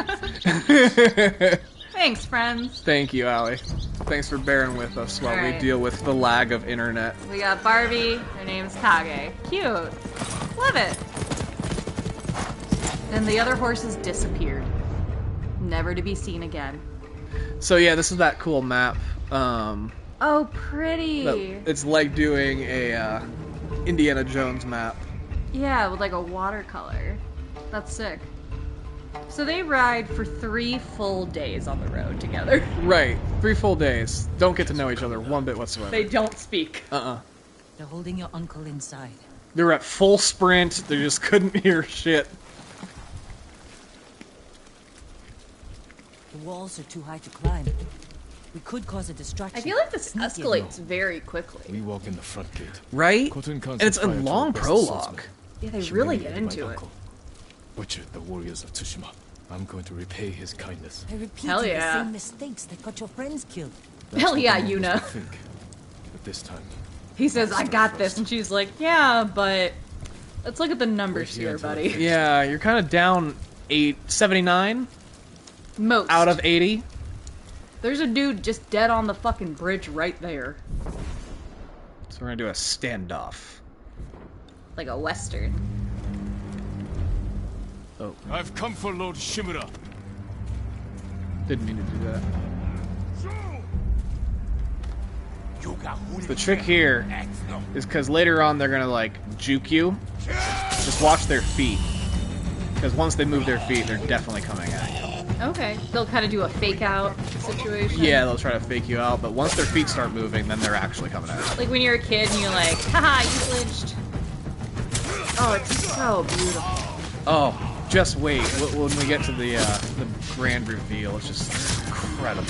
Thanks, friends. Thank you, Allie. Thanks for bearing with us while we Alright. deal with the lag of internet. We got Barbie. Her name's Kage. Cute. Love it. Then the other horses disappeared, never to be seen again. So yeah, this is that cool map. Oh, pretty. It's like doing a Indiana Jones map. Yeah, with like a watercolor. That's sick. So they ride for 3 full days on the road together. Right, 3 full days. Don't get to know each other one bit whatsoever. They don't speak. They're holding your uncle inside. They were at full sprint. They just couldn't hear shit. The walls are too high to climb. We could cause a distraction. I feel like this Sneak in. escalates very quickly. We walk in the front gate. Right? Cotton And it's a concentrated long to the best prologue. swordsman. Yeah, they really get Humiliated into my it. uncle. Butchered the warriors of Tsushima. I'm going to repay his kindness. I repeated Hell yeah. the same mistakes that got your friends killed. That's Hell what yeah, the Mongols Yuna. would think. But this time, He says, I got this. And she's like, yeah, but let's look at the numbers We're here here, to buddy. avenge. Yeah, you're kind of down 79 Most. out of 80. There's a dude just dead on the fucking bridge right there. So we're gonna do a standoff. Like a western. Oh, I've come for Lord Shimura. didn't mean to do that. The trick here is because later on they're gonna like juke you. Just watch their feet. Because once they move their feet, they're definitely coming at you. Okay. They'll kind of do a fake out situation. Yeah, they'll try to fake you out, but once their feet start moving, then they're actually coming at you. Like when you're a kid and you're like, haha, you flinched. Oh, it's so beautiful. Oh, just wait. When we get to the grand reveal, it's just incredible.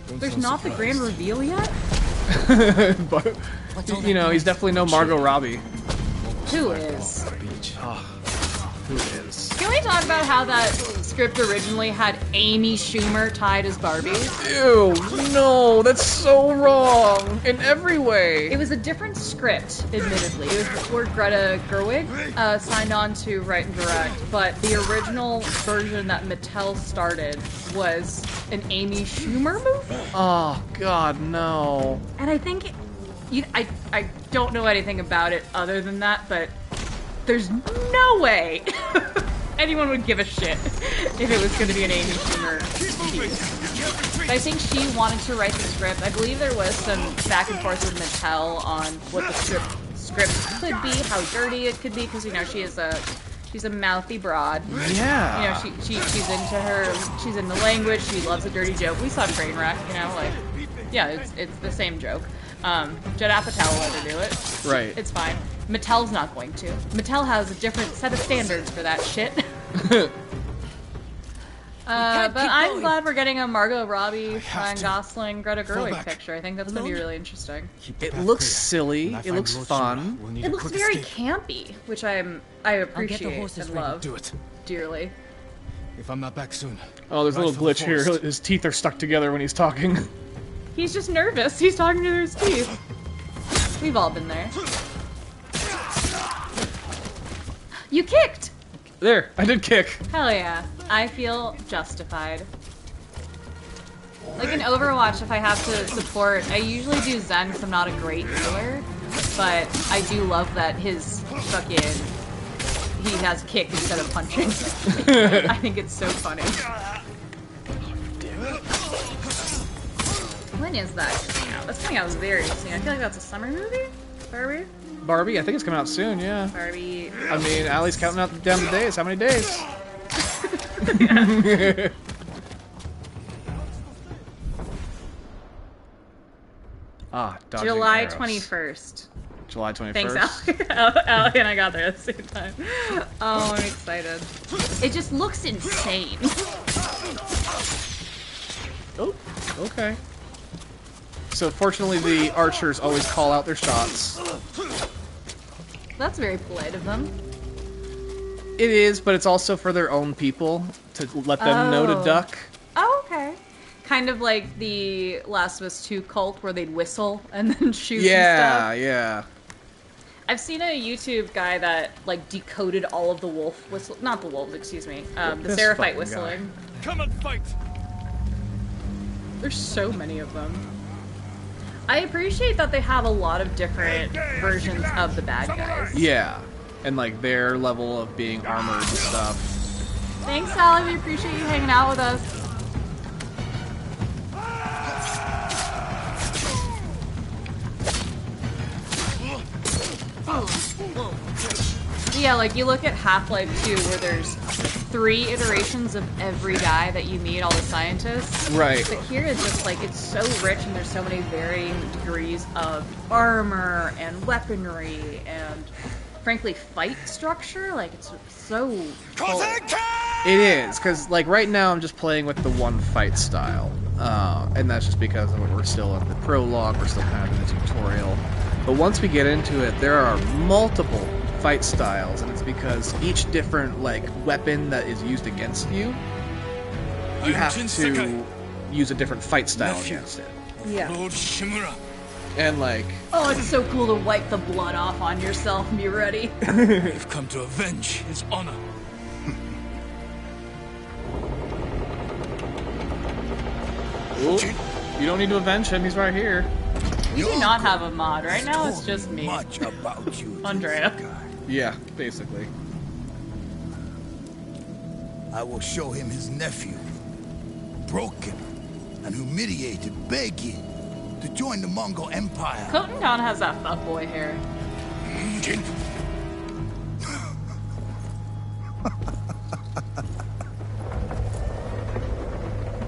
don't There's sound not the grand surprised. reveal yet? But, What's all you know, that he's noise? definitely no Margot Robbie. Who is? Beach. Who is? Can we talk about how that script originally had Amy Schumer tied as Barbie? Ew, no, that's so wrong in every way. It was a different script, admittedly. It was before Greta Gerwig signed on to write and direct, but the original version that Mattel started was an Amy Schumer movie. Oh God, no. And I think, I don't know anything about it other than that, but there's no way anyone would give a shit if it was going to be an Amy Schumer piece. But I think she wanted to write the script. I believe there was some back and forth with Mattel on what the script could be, how dirty it could be, because you know she's a mouthy broad. Yeah. You know, she's into language, she loves a dirty joke. We saw Trainwreck, you know, like, yeah, it's the same joke. Judd Apatow will let her do it. Right. It's fine. Mattel's not going to. Mattel has a different set of standards for that shit. But I'm glad we're getting a Margot Robbie, Ryan Gosling, Greta Gerwig back. picture. I think that's going to be really interesting. It looks silly. It looks fun. We'll need It a looks quick very escape. campy, which I appreciate horses and ready. love Do it. dearly. If I'm not back soon, Oh, there's a Right little for the glitch here. forest. His teeth are stuck together when he's talking. He's just nervous. He's talking to his teeth. We've all been there. You kicked! There, I did kick. Hell yeah. I feel justified. Like in Overwatch, if I have to support, I usually do Zen because I'm not a great healer, but I do love that his he has kick instead of punching. I think it's so funny. When is that coming out? That's coming out very soon. I feel like that's a summer movie? Barbie? Barbie, I think it's coming out soon, yeah. Barbie. I mean, Allie's counting out down the days. How many days? Dodging July arrows. 21st. July 21st. Thanks, Allie and I got there at the same time. Oh, I'm excited. It just looks insane. Oh, okay. So fortunately, the archers always call out their shots. That's very polite of them. It is, but it's also for their own people to let them know to Oh. duck. Oh, okay. Kind of like the Last of Us 2 cult where they'd whistle and then shoot Yeah, and stuff. yeah. I've seen a YouTube guy that like decoded all of the wolf whistle, not the wolves, excuse me, the This Seraphite fucking whistling. Come and fight! There's so many of them. I appreciate that they have a lot of different versions of the bad guys. Yeah. and like their level of being armored and stuff. Thanks, Sally. We appreciate you hanging out with us. Yeah, like you look at Half-Life 2 where there's 3 iterations of every guy that you meet, all the scientists. Right. But here it's just like, it's so rich and there's so many varying degrees of armor and weaponry and, frankly, fight structure. Like, it's so full. It is, because like right now I'm just playing with the one fight style. And that's just because we're still in the prologue, we're still kind of in the tutorial. But once we get into it, there are multiple fight styles, and it's because each different like weapon that is used against you, you have to use a different fight style against it. Yeah. Lord Shimura. And like, Oh, it's so cool to wipe the blood off on yourself and be ready. We've come to avenge his honor. you don't need to avenge him, he's right here. We do not have a mod. Right now it's just me. Much about you, Andrea. Yeah, basically. I will show him his nephew, broken and humiliated, begging to join the Mongol Empire. Khotan has that fuckboy hair.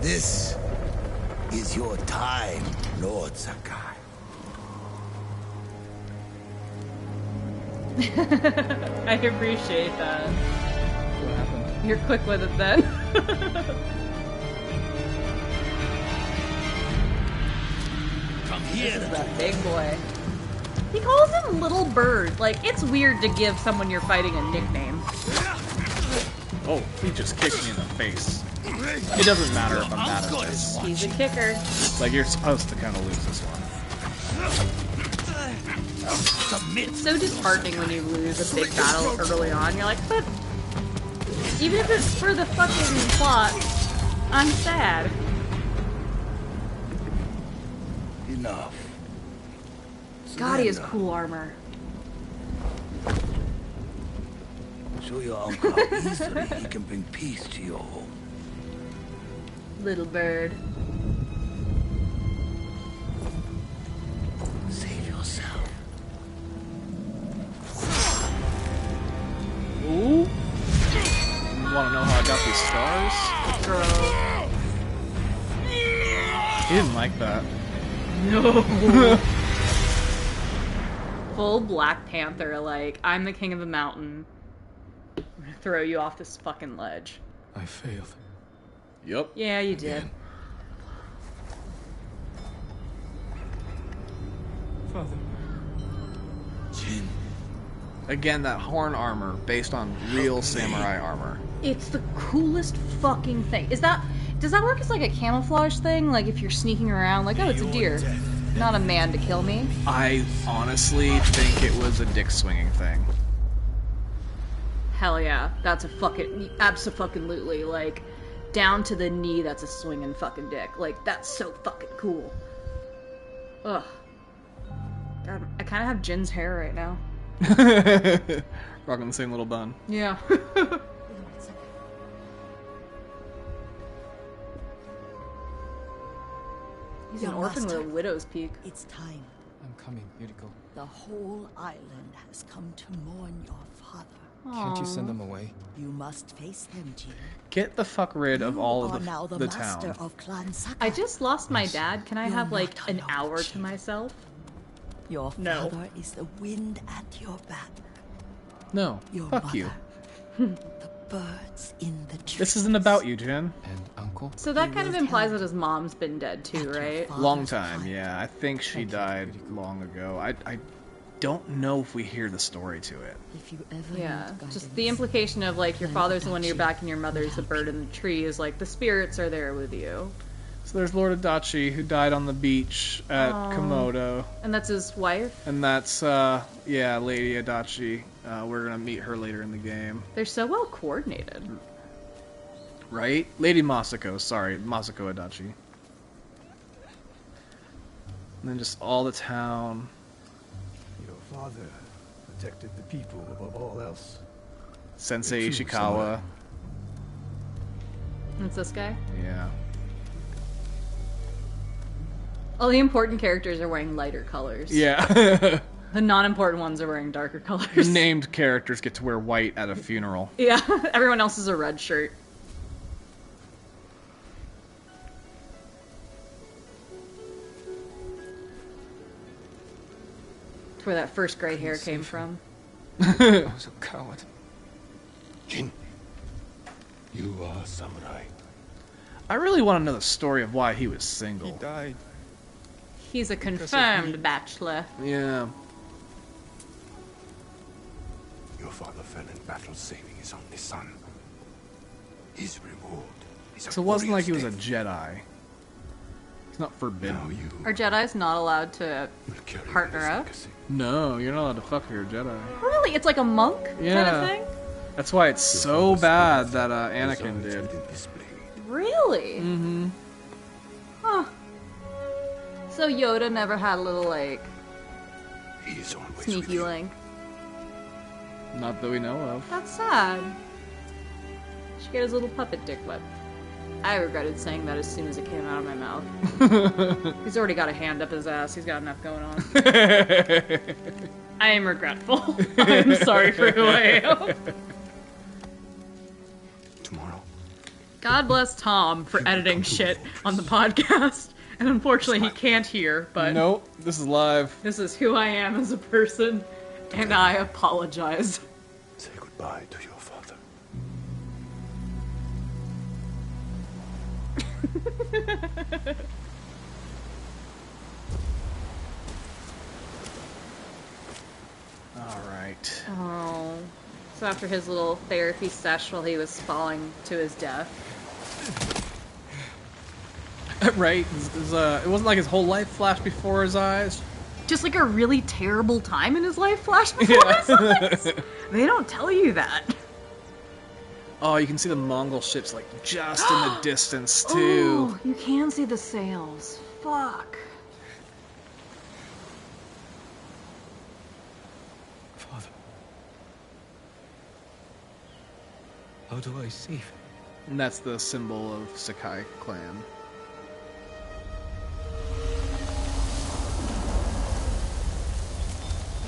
This is your time, Lord Sakai. I appreciate that. What happened? You're quick with it then. Come here. That big boy. He calls him Little Bird. Like, it's weird to give someone you're fighting a nickname. Oh, he just kicked me in the face. It doesn't matter if I'm bad at this. He's a kicker. Like, you're supposed to kind of lose this one. It's so disheartening when you lose a big battle early on. You're like, but even if it's for the fucking plot, I'm sad. Enough. God, he has cool armor. Show your uncle how easily he can bring peace to your home. Little bird. Save yourself. Ooh. You want to know how I got these stars? Girl. He didn't like that. No. Full Black Panther, like, I'm the king of the mountain. I'm gonna throw you off this fucking ledge. I failed. Yup. Yeah, you did. Father. Jin. Again, that horn armor based on real samurai armor. It's the coolest fucking thing. Does that work as like a camouflage thing? Like if you're sneaking around, like, oh, it's a deer, not a man to kill me. I honestly think it was a dick swinging thing. Hell yeah, that's a fucking abso-fucking-lutely, like, down to the knee, that's a swinging fucking dick. Like, that's so fucking cool. Ugh. God, I kind of have Jin's hair right now. Rocking the same little bun. Yeah. He's an Your orphan with a master. widow's peak. It's time. I'm coming, Yuriko. The whole island has come to mourn your father. Can't you send them away? You must face them, Jin. Get the fuck rid of You all are of now the master town. of Clan Sakai. I just lost my dad. Can I You're have, like, not an alone, hour to Jin. myself? Your No. father is the wind at your back. No, Your fuck mother, you. the birds in the trees. This isn't about you, Jen. And uncle? So that He kind of will implies tell that his mom's been dead too, at your right? father's Long time, fire. yeah. I think she died long ago. I don't know if we hear the story to it. If you ever Yeah, need guidance, just the implication of like your father's the one in your back and your mother's the bird in the tree is like the spirits are there with you, So there's Lord Adachi, who died on the beach at Komodo. and that's his wife. And that's, yeah, Lady Adachi. We're gonna meet her later in the game. They're so well coordinated. Right? Lady Masako, sorry. Masako Adachi. And then just all the town. Your father protected the people above all else. Sensei True Ishikawa. samurai. It's this guy. Yeah. All the important characters are wearing lighter colors. Yeah. The non-important ones are wearing darker colors. Named characters get to wear white at a funeral. Yeah, everyone else is a red shirt. It's where that first gray hair came from. I was a coward. Jin, you are a samurai. I really want to know the story of why he was single. He died. He's a Because of confirmed me. bachelor. Yeah. Your father fell in battle saving his only son. His reward is a So it wasn't like he was a warrior's Jedi. It's not death. forbidden. Now you Are Jedis not allowed to will carry partner this up? legacy. No, you're not allowed to fuck your Jedi. Really? It's like a monk kind Yeah. of thing? That's why it's so bad that Anakin Resided did. in this blade. Really? Mm-hmm. Huh. So Yoda never had a little, like, He is always with sneaky you. link. Not that we know of. That's sad. Should get his little puppet dick wet. I regretted saying that as soon as it came out of my mouth. He's already got a hand up his ass. He's got enough going on. I am regretful. I'm sorry for who I am. Tomorrow, God bless Tom for editing shit on the podcast. And unfortunately, he can't hear, but Nope, this is live. this is who I am as a person, and I apologize. say goodbye to your father. Alright. Oh. So after his little therapy sesh while he was falling to his death. Right? It wasn't like his whole life flashed before his eyes. Just like a really terrible time in his life flashed before his eyes. They don't tell you that. Oh, you can see the Mongol ships like just in the distance too. Oh, you can see the sails. Fuck. Father. How do I save him? And that's the symbol of Sakai clan.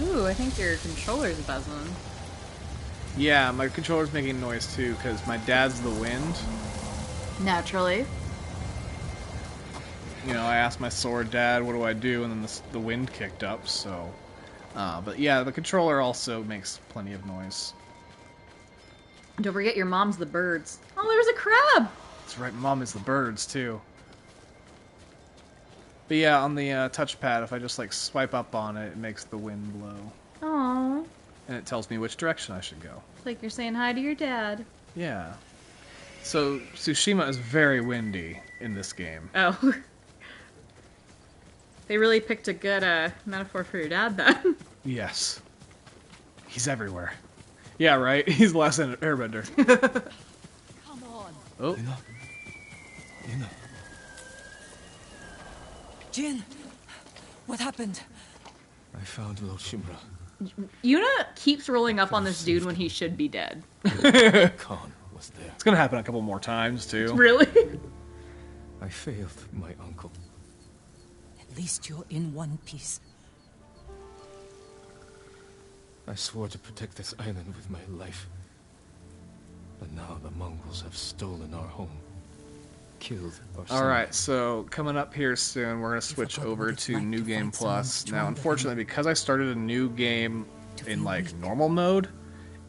Ooh, I think your controller's buzzing. Yeah, my controller's making noise too because my dad's the wind. Naturally. You know, I asked my sword, Dad, what do I do? And then the wind kicked up, so... but yeah, the controller also makes plenty of noise. Don't forget your mom's the birds. Oh, there's a crab! That's right, Mom is the birds, too. But yeah, on the touchpad, if I just, like, swipe up on it, it makes the wind blow. Aww. And it tells me which direction I should go. It's like you're saying hi to your dad. Yeah. So, Tsushima is very windy in this game. Oh. They really picked a good metaphor for your dad, then. Yes. He's everywhere. Yeah, right? He's the last airbender. Come on. Oh. Yuna. Jin, what happened? I found Lord Shimura. Yuna keeps rolling up on this dude when he should be dead. Khan was there. It's gonna happen a couple more times, too. Really? I failed my uncle. At least you're in one piece. I swore to protect this island with my life. But now the Mongols have stolen our home. Killed our son. Alright, so coming up here soon, we're going to switch forgot over what it's to like New to Game find someone Plus. strong Now, than unfortunately, you. because I started a new game To in, feel like, weak. normal mode,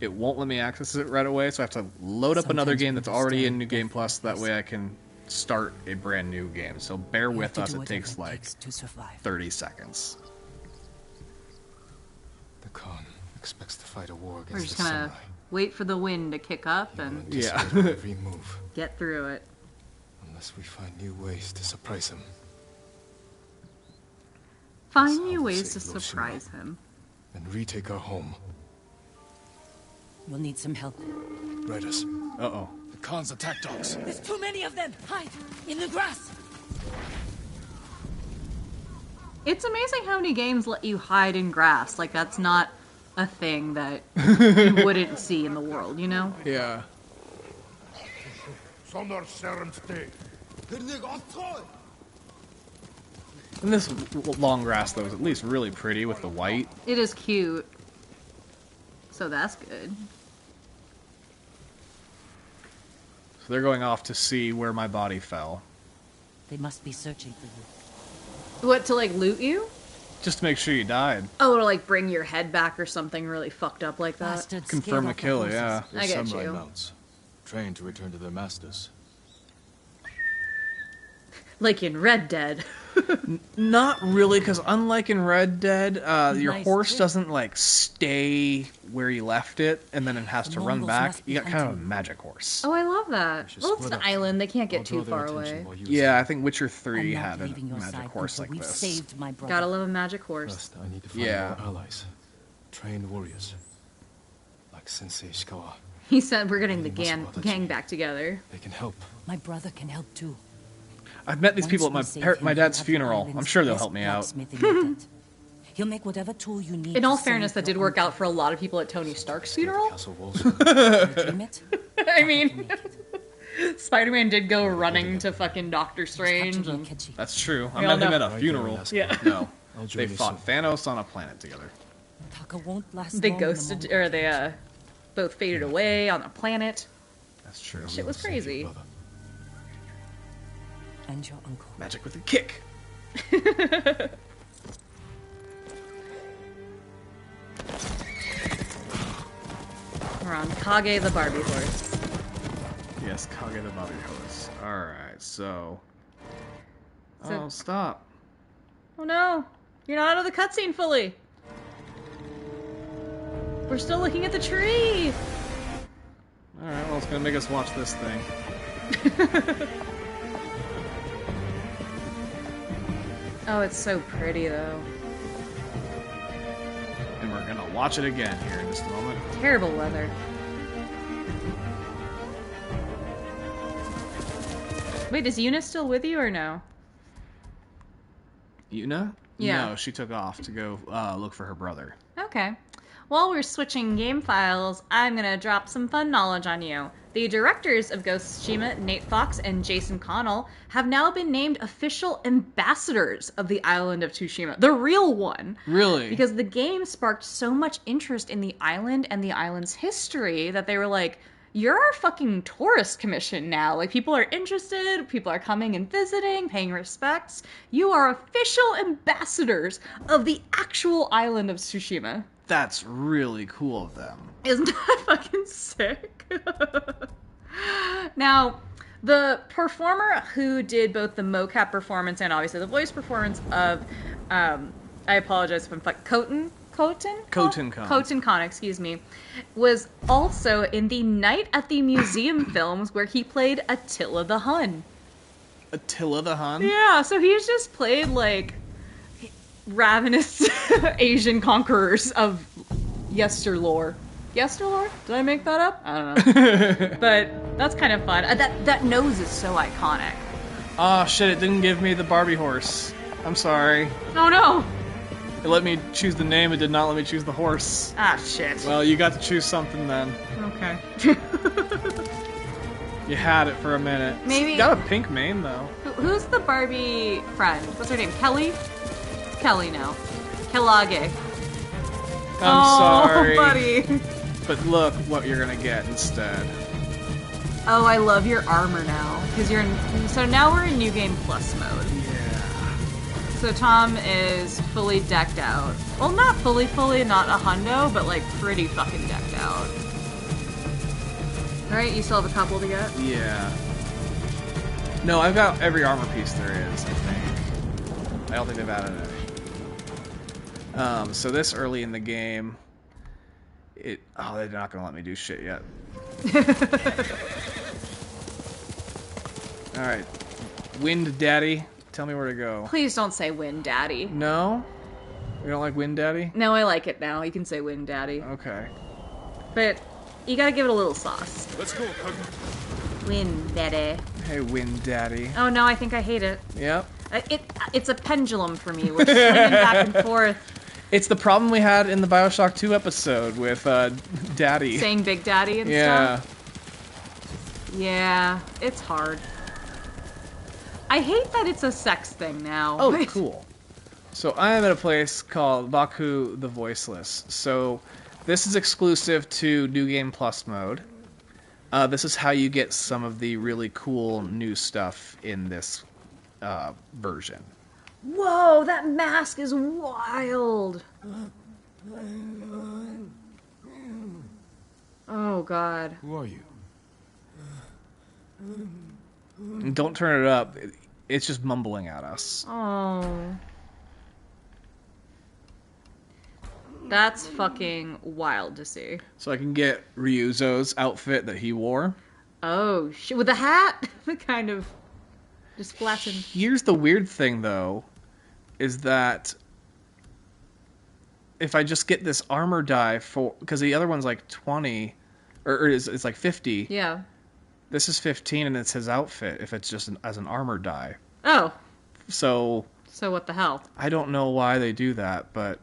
it won't let me access it right away, so I have to load up another Sometimes game that's already in understand New Game death Plus, that is- way I can start a brand new game. So bear You have with to us, do it whatever takes, like, to survive. 30 seconds. The Khan expects to fight a war against We're just the gonna samurai. wait for the wind to kick up He will and Yeah. anticipate our every move, get through it. unless we find new ways to surprise him. Find That's new how we ways to save Hiroshima. surprise him. And retake our home. We'll need some help. Riders. Uh-oh. The Khan's attack dogs. There's too many of them! Hide! In the grass! It's amazing how many games let you hide in grass. Like, that's not a thing that you wouldn't see in the world, you know? Yeah. And this long grass, though, is at least really pretty with the white. It is cute. So that's good. So they're going off to see where my body fell. They must be searching for you. What, to, like, loot you? Just to make sure you died. Oh, to, like, bring your head back or something really fucked up like that? Bastards Confirm scared the off kill, horses. yeah. I get samurai you. mounts, trained to return to their masters. Like in Red Dead. Not really, because unlike in Red Dead, your Nice horse trick. doesn't, like, stay where you left it, and then it has to run Mongols back. must be You got kind of a hunting. magic horse. Oh, I love that. should Well, it's split an up. island. They can't I'll get draw too their far attention away. while you Yeah, I think Witcher 3 I'm not had a leaving your magic side horse until like we've this. saved my brother. Gotta love a magic horse. First, I need to find Yeah. more allies. Trained warriors. Like Sensei Ishikawa. He said we're getting the You must gang, protect gang me. back together. They can help. My brother can help too. I've met these Once people at we my save him, my he'll dad's have the funeral. I'm island's sure they'll best help me out. blacksmithing equipment. He'll make whatever tool you need. In to all save fairness, that your did work uncle. out for a lot of people at Tony Stark's Escape the funeral. castle walls. You dream it? I mean, Spider-Man did go running to fucking Doctor Strange. Captain And... Akechi. That's true. I We all met him know. at a Right funeral. there in Asgard. Yeah. No, I'll they join you fought soon. Thanos on a planet together. Taka won't last They long in the ghosted, Mongol or they both faded away on a planet. That's true. Shit was Save your crazy. brother. And your uncle. Magic with a kick. We're on Kage the Barbie horse. Yes, Kage the Bobby Horse. Alright, so... So- Oh, stop. Oh no, you're not out of the cutscene fully. We're still looking at the tree. Alright, well, it's gonna make us watch this thing. Oh, it's so pretty though. And we're gonna watch it again here in just a moment. Terrible weather. Wait, is Yuna still with you or no? Yuna? Yeah. No, she took off to go look for her brother. Okay. While we're switching game files, I'm gonna drop some fun knowledge on you. The directors of Ghost of Tsushima, Nate Fox and Jason Connell, have now been named official ambassadors of the island of Tsushima. The real one. Really? Because the game sparked so much interest in the island and the island's history that they were like, you're our fucking tourist commission now. Like, people are interested, people are coming and visiting, paying respects. You are official ambassadors of the actual island of Tsushima. That's really cool of them. Isn't that fucking sick? Now, the performer who did both the mocap performance and obviously the voice performance of, I apologize if I'm Khotin Khan, excuse me, was also in the Night at the Museum films where he played Attila the Hun. Attila the Hun? Yeah, so he's just played like ravenous Asian conquerors of yesterlore. Yesterlore? Did I make that up? I don't know. But that's kind of fun. That nose is so iconic. Oh shit, it didn't give me the Barbie horse. I'm sorry. Oh no! It let me choose the name, it did not let me choose the horse. Ah, shit. Well, you got to choose something then. Okay. You had it for a minute. Maybe- It's got a pink mane though. Who's the Barbie friend? What's her name? Kelly? Kelly now. Kellage. I'm sorry. Buddy. But look what you're gonna get instead. Oh, I love your armor now. Because you're in. So now we're in New Game Plus mode. Yeah. So Tom is fully decked out. Well, not fully, not a hundo, but like pretty fucking decked out. Alright, you still have a couple to get? Yeah. No, I've got every armor piece there is, I think. I don't think they've added any. So this early in the game, they're not gonna let me do shit yet. Alright. Wind Daddy, tell me where to go. Please don't say Wind Daddy. No? You don't like Wind Daddy? No, I like it now. You can say Wind Daddy. Okay. But you gotta give it a little sauce. Let's go, cousin. Wind Daddy. Hey, Wind Daddy. Oh no, I think I hate it. Yep. It's a pendulum for me. We're swinging back and forth. It's the problem we had in the Bioshock 2 episode with Daddy. Saying Big Daddy and Yeah. stuff. Yeah, it's hard. I hate that it's a sex thing now. Oh, cool. So I am at a place called Baku the Voiceless. So this is exclusive to New Game Plus mode. This is how you get some of the really cool new stuff in this version. Whoa, that mask is wild. Oh, God. Who are you? And don't turn it up. It's just mumbling at us. Oh. That's fucking wild to see. So I can get Ryuzo's outfit that he wore. Oh, shit. With the hat? Kind of just flattened. Here's the weird thing, though, is that if I just get this armor die for... Because the other one's like 20, or it's like 50. Yeah. This is 15, and it's his outfit if it's just as an armor die. Oh. So what the hell? I don't know why they do that, but...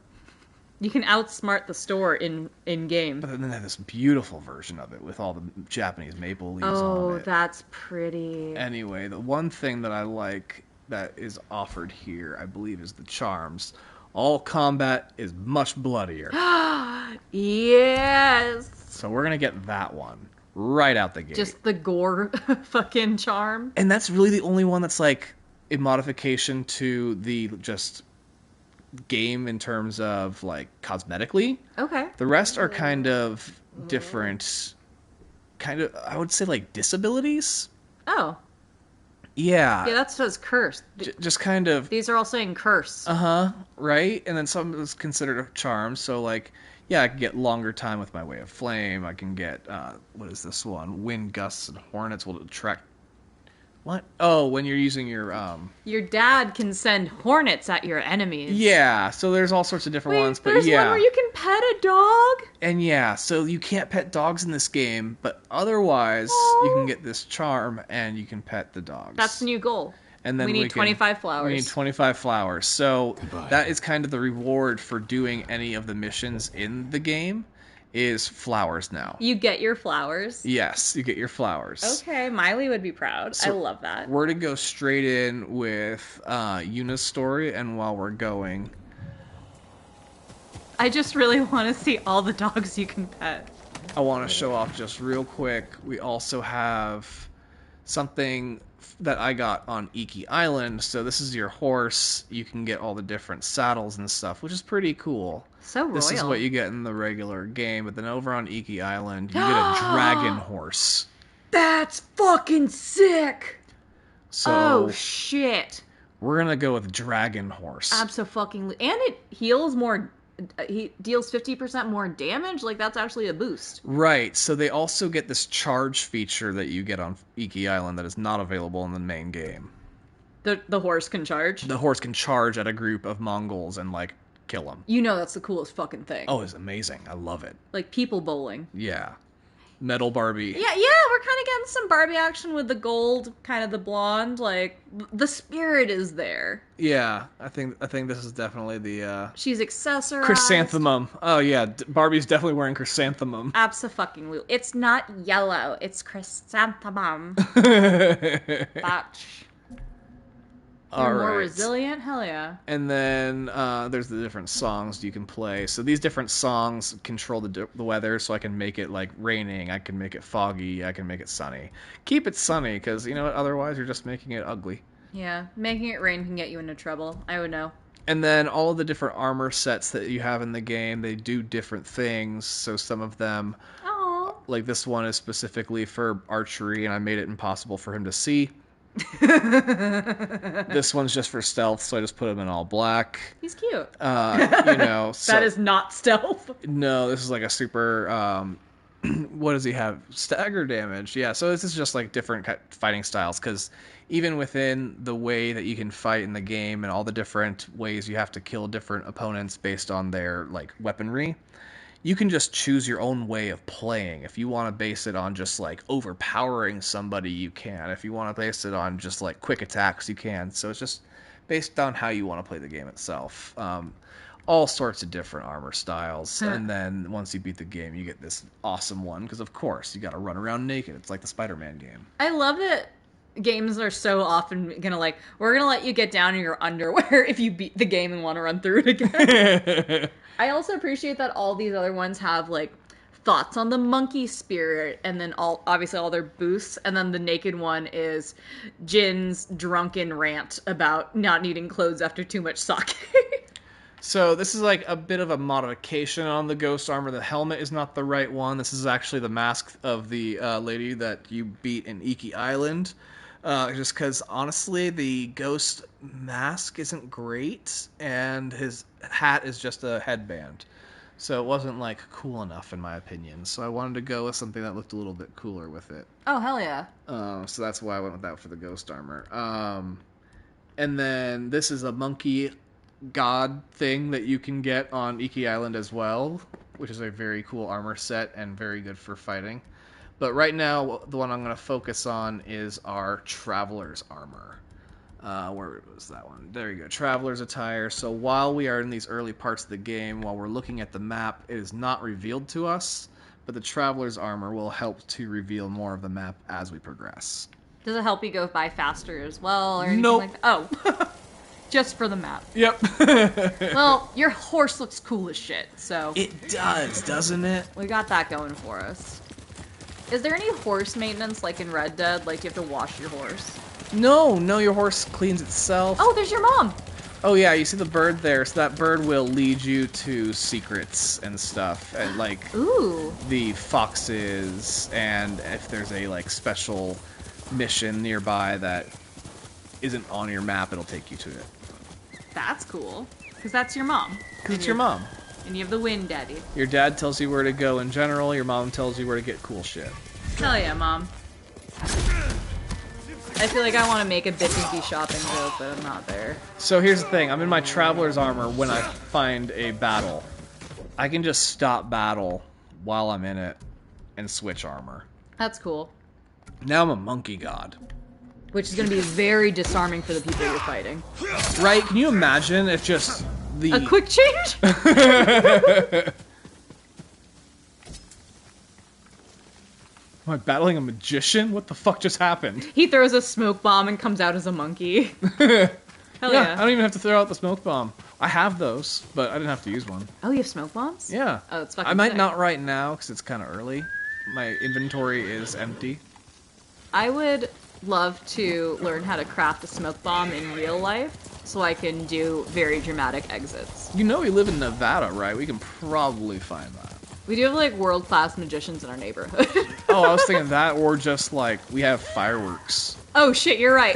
You can outsmart the store in game. But then they have this beautiful version of it with all the Japanese maple leaves on Oh, it. that's pretty. Anyway, the one thing that I like that is offered here, I believe, is the charms. All combat is much bloodier. Yes! So we're going to get that one right out the gate. Just the gore fucking charm. And that's really the only one that's like a modification to the just game in terms of like cosmetically. Okay. The rest are kind of different, I would say like disabilities. Oh. Yeah. Yeah, that says curse. Just kind of. These are all saying curse. Right? And then some is considered a charm. So like, yeah, I can get longer time with my Way of Flame. I can get, what is this one? Wind gusts and hornets will attract. What? Oh, when you're using your, Your dad can send hornets at your enemies. Yeah, so there's all sorts of different ones, but there's yeah. one where you can pet a dog? And yeah, so you can't pet dogs in this game, but otherwise you can get this charm and you can pet the dogs. That's the new goal. And then we need 25 flowers. We need 25 flowers. So Goodbye. that is kind of the reward for doing any of the missions in the game is flowers now. You get your flowers. Yes, you get your flowers. Okay, Miley would be proud. So I love that. We're to go straight in with Yuna's story, and while we're going... I just really want to see all the dogs you can pet. I want to show off just real quick. We also have something that I got on Iki Island. So this is your horse. You can get all the different saddles and stuff, which is pretty cool. So royal. This is what you get in the regular game, but then over on Iki Island, you get a dragon horse. That's fucking sick! So Oh, shit. we're gonna go with dragon horse. Abso-fucking-lutely. And it heals more... He deals 50% more damage? Like, that's actually a boost. Right, so they also get this charge feature that you get on Iki Island that is not available in the main game. The horse can charge? The horse can charge at a group of Mongols and, like, kill them. You know that's the coolest fucking thing. Oh, it's amazing. I love it. Like, people bowling. Yeah. Metal Barbie. Yeah, we're kind of getting some Barbie action with the gold, kind of the blonde. Like, the spirit is there. Yeah, I think this is definitely the She's accessorized. chrysanthemum. Oh yeah, Barbie's definitely wearing chrysanthemum. Abso-fucking-lutely. It's not yellow. It's chrysanthemum. Botch. You're more resilient? Hell yeah. And then there's the different songs you can play. So these different songs control the weather, so I can make it like raining, I can make it foggy, I can make it sunny. Keep it sunny, because you know what? Otherwise you're just making it ugly. Yeah, making it rain can get you into trouble. I would know. And then all of the different armor sets that you have in the game, they do different things. So some of them, Aww. like this one is specifically for archery, and I made it impossible for him to see. This one's just for stealth, so I just put him in all black. He's cute. You know, so, That is not stealth. no. This is like a super. What does he have? Stagger damage. Yeah. So this is just like different fighting styles, because even within the way that you can fight in the game and all the different ways you have to kill different opponents based on their like weaponry, you can just choose your own way of playing. If you want to base it on just like overpowering somebody, you can. If you want to base it on just like quick attacks, you can. So it's just based on how you want to play the game itself. all sorts of different armor styles. And then once you beat the game, you get this awesome one because of course you got to run around naked. It's like the Spider-Man game. I love that games are so often gonna we're gonna let you get down in your underwear if you beat the game and want to run through it again. I also appreciate that all these other ones have like thoughts on the monkey spirit, and then obviously all their boosts, and then the naked one is Jin's drunken rant about not needing clothes after too much sake. So this is like a bit of a modification on the ghost armor. The helmet is not the right one. This is actually the mask of the lady that you beat in Iki Island. Just because, honestly, the ghost mask isn't great, and his hat is just a headband. So it wasn't, like, cool enough, in my opinion. So I wanted to go with something that looked a little bit cooler with it. Oh, hell yeah. So that's why I went with that for the ghost armor. And then this is a monkey god thing that you can get on Iki Island as well, which is a very cool armor set and very good for fighting. But right now, the one I'm going to focus on is our Traveler's armor. Where was that one? There you go, Traveler's attire. So while we are in these early parts of the game, while we're looking at the map, it is not revealed to us, but the Traveler's armor will help to reveal more of the map as we progress. Does it help you go by faster as well? Or anything Nope. like that? Oh. Just for the map. Yep. Well, your horse looks cool as shit, so... It does, doesn't it? We got that going for us. Is there any horse maintenance like in Red Dead? Like you have to wash your horse? No, your horse cleans itself. Oh, there's your mom! Oh yeah, you see the bird there, so that bird will lead you to secrets and stuff, and like Ooh. the foxes, and if there's a like special mission nearby that isn't on your map, it'll take you to it. That's cool. Because that's your mom. Because it's your mom. And you have the wind daddy. Your dad tells you where to go in general, your mom tells you where to get cool shit. Hell yeah, mom. I feel like I want to make a bitchy shopping joke, but I'm not there. So here's the thing, I'm in my Traveler's armor when I find a battle. I can just stop battle while I'm in it and switch armor. That's cool. Now I'm a monkey god. Which is going to be very disarming for the people you're fighting. Right? Can you imagine if just the... A quick change? Am I battling a magician? What the fuck just happened? He throws a smoke bomb and comes out as a monkey. Hell Yeah, yeah. I don't even have to throw out the smoke bomb. I have those, but I didn't have to use one. Oh, you have smoke bombs? Yeah. Oh, it's fucking I might sick. not right now, because it's kind of early. My inventory is empty. I would love to learn how to craft a smoke bomb in real life so I can do very dramatic exits. You know we live in Nevada, right? We can probably find that. We do have like world-class magicians in our neighborhood. Oh, I was thinking that, or just like, we have fireworks. Oh shit, you're right.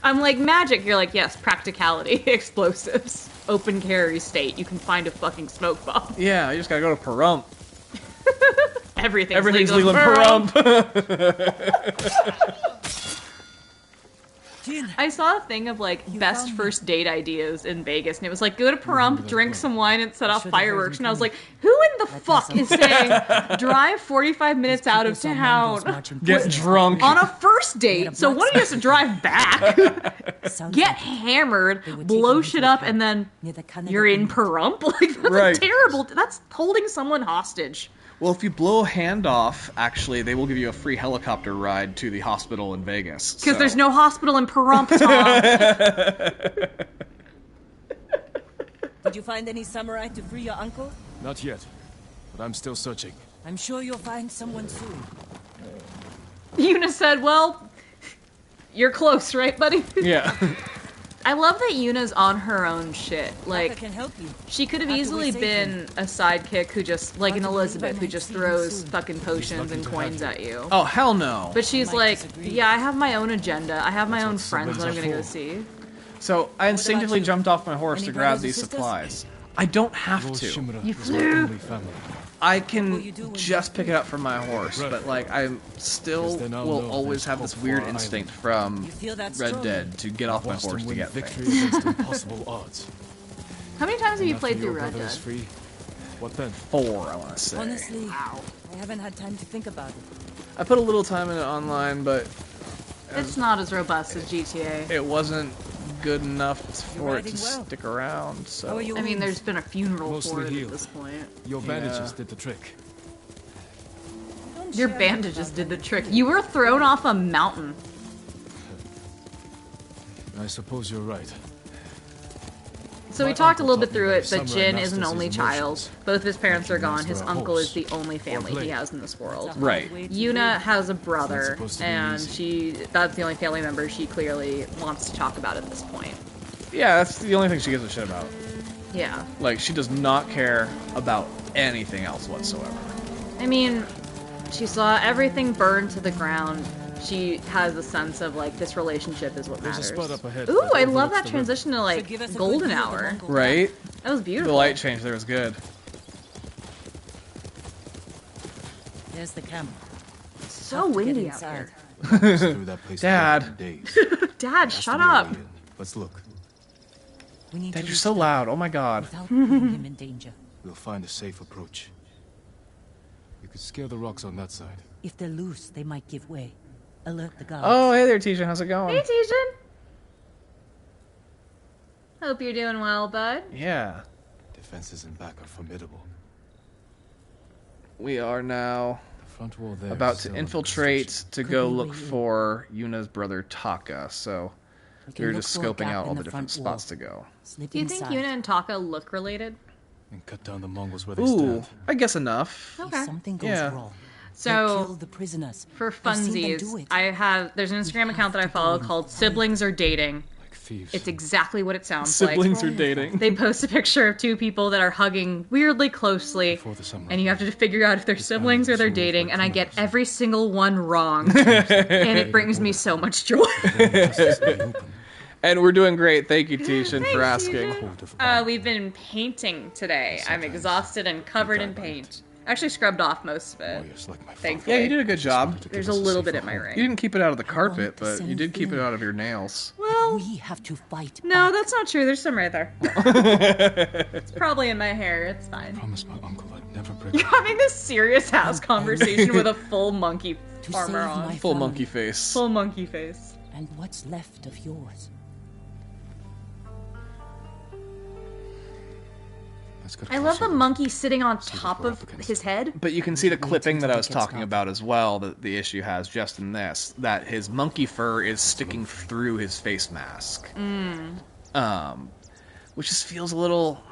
I'm like, magic. You're like, yes, practicality, explosives, open carry state. You can find a fucking smoke bomb. Yeah, you just gotta go to Pahrump. Everything's legal in Pahrump. Pahrump. I saw a thing of like best first date ideas in Vegas, and it was like, go to Pahrump, drink some wine, and set off fireworks. And I was like, who in the fuck is saying drive 45 minutes out of town Get drunk. on a first date? So one of you has to drive back, get hammered, blow shit up, and then you're in Pahrump? Like, that's Right. terrible. That's holding someone hostage. Well, if you blow a hand off, actually, they will give you a free helicopter ride to the hospital in Vegas. Because there's no hospital in Pahrump, Tom. Did you find any samurai to free your uncle? Not yet, but I'm still searching. I'm sure you'll find someone soon. Yuna said, well, you're close, right, buddy? Yeah. I love that Yuna's on her own shit. I Like, can help you. she could have How do we easily save been him? a sidekick who just, like an How do we Elizabeth, who prevent just him throws soon? fucking potions and lucky to coins have at you. Oh, hell no. But she's Might like, disagree. yeah, I have my own agenda. I have my own what friends that I'm siblings gonna are go for. see. So, I instinctively you? jumped off my horse Any to grab brothers or these sisters? supplies. I don't have Lord to. Shimura You is my flew. only family. I will can you do when just you- pick it up from my horse, Right. but like I still Because then I'll will know always there's have this hope weird for our instinct from You feel that Red strong? Dead to get off my Watch them horse to win get victory things. against impossible odds. How many times have you After played your through Red brother is Dead? free, what then? 4, I want to say. Honestly, I haven't had time to think about it. I put a little time in it online, but It's not as robust as GTA. it wasn't good enough for it to riding well. stick around. So How are you? I mean, there's been a funeral Mostly for it healed. at this point. Your bandages did the trick. Your bandages did the trick. You were thrown off a mountain. I suppose you're right. So we My talked a uncle little bit taught me through that it, but samurai Jin is an masters only his child. emotions. Both of his parents are Like you gone. His master a uncle is horse the only family he blade. has in this world. Right. Yuna has a brother, supposed to be and easy. that's the only family member she clearly wants to talk about at this point. yeah, that's the only thing she gives a shit about. Yeah. Like, she does not care about anything else whatsoever. I mean, she saw everything burn to the ground. She has a sense of, like, this relationship is what There's a matters. spot up ahead Ooh, that I love overlooks that the transition to, So like, give us a good golden view of the hour. Mongol Right? That was The beautiful. light change there was good. There's the camp. So Have to get windy out inside. here. through that place Dad. for days. Dad, Has to shut be a up. way in. Let's look. We need Dad, to you're reach so them loud. Oh my god. without putting him in danger. We'll find a safe approach. You could scale the rocks on that side. If they're loose, they might give way. Alert the guards. Oh, hey there, Tisha. How's it going? Hey, Tijin. Hope you're doing well, bud. Yeah. Defenses in back are formidable. We are now The front wall there about is to still under infiltrate construction. to Could go be look way in. for Yuna's brother Taka. So We can we're look just for a scoping gap out in all the front different wall. spots to go. Slip Do you think inside. Yuna and Taka look related? And cut down the Mongols where they Ooh, stand. I guess enough. If Okay. something goes Yeah. wrong, So, they'll kill the prisoners. For I've seen them funsies, do it. there's an Instagram We account that I have to follow go in called quiet. Siblings Are Dating. Like thieves. It's exactly what it sounds Siblings like. are dating. They post a picture of two people that are hugging weirdly closely, Before the summer. and you have to figure out if they're siblings or they're dating, and I get criminals. every single one wrong, and it brings me so much joy. Justice in the open. And we're doing great. Thank you, Tishan, for Thanks, asking. Tishan. Code of honor. We've been painting today. I'm Sometimes exhausted and covered in die by it. paint. Actually scrubbed off most of it. Warriors like my Thankfully. Yeah, you did a good job. father to There's give a us little bit safer at my home. ring. You didn't keep it out of the want carpet, the but same you did keep it thing. out of your nails. Well, We have to fight. no, back. that's not true. There's some right there. It's probably in my hair. It's fine. Promised my uncle I'd never break You're having this serious house conversation with a full monkey To farmer save on. my Full family monkey face. Full monkey face. and what's left of yours. Let's get I love the closer. monkey sitting on See what top we're of up against. his head. But you can see the clipping that I was until it gets talking dark. about as well, that the issue has just in this, that his monkey fur is sticking through his face mask. Which just feels a little...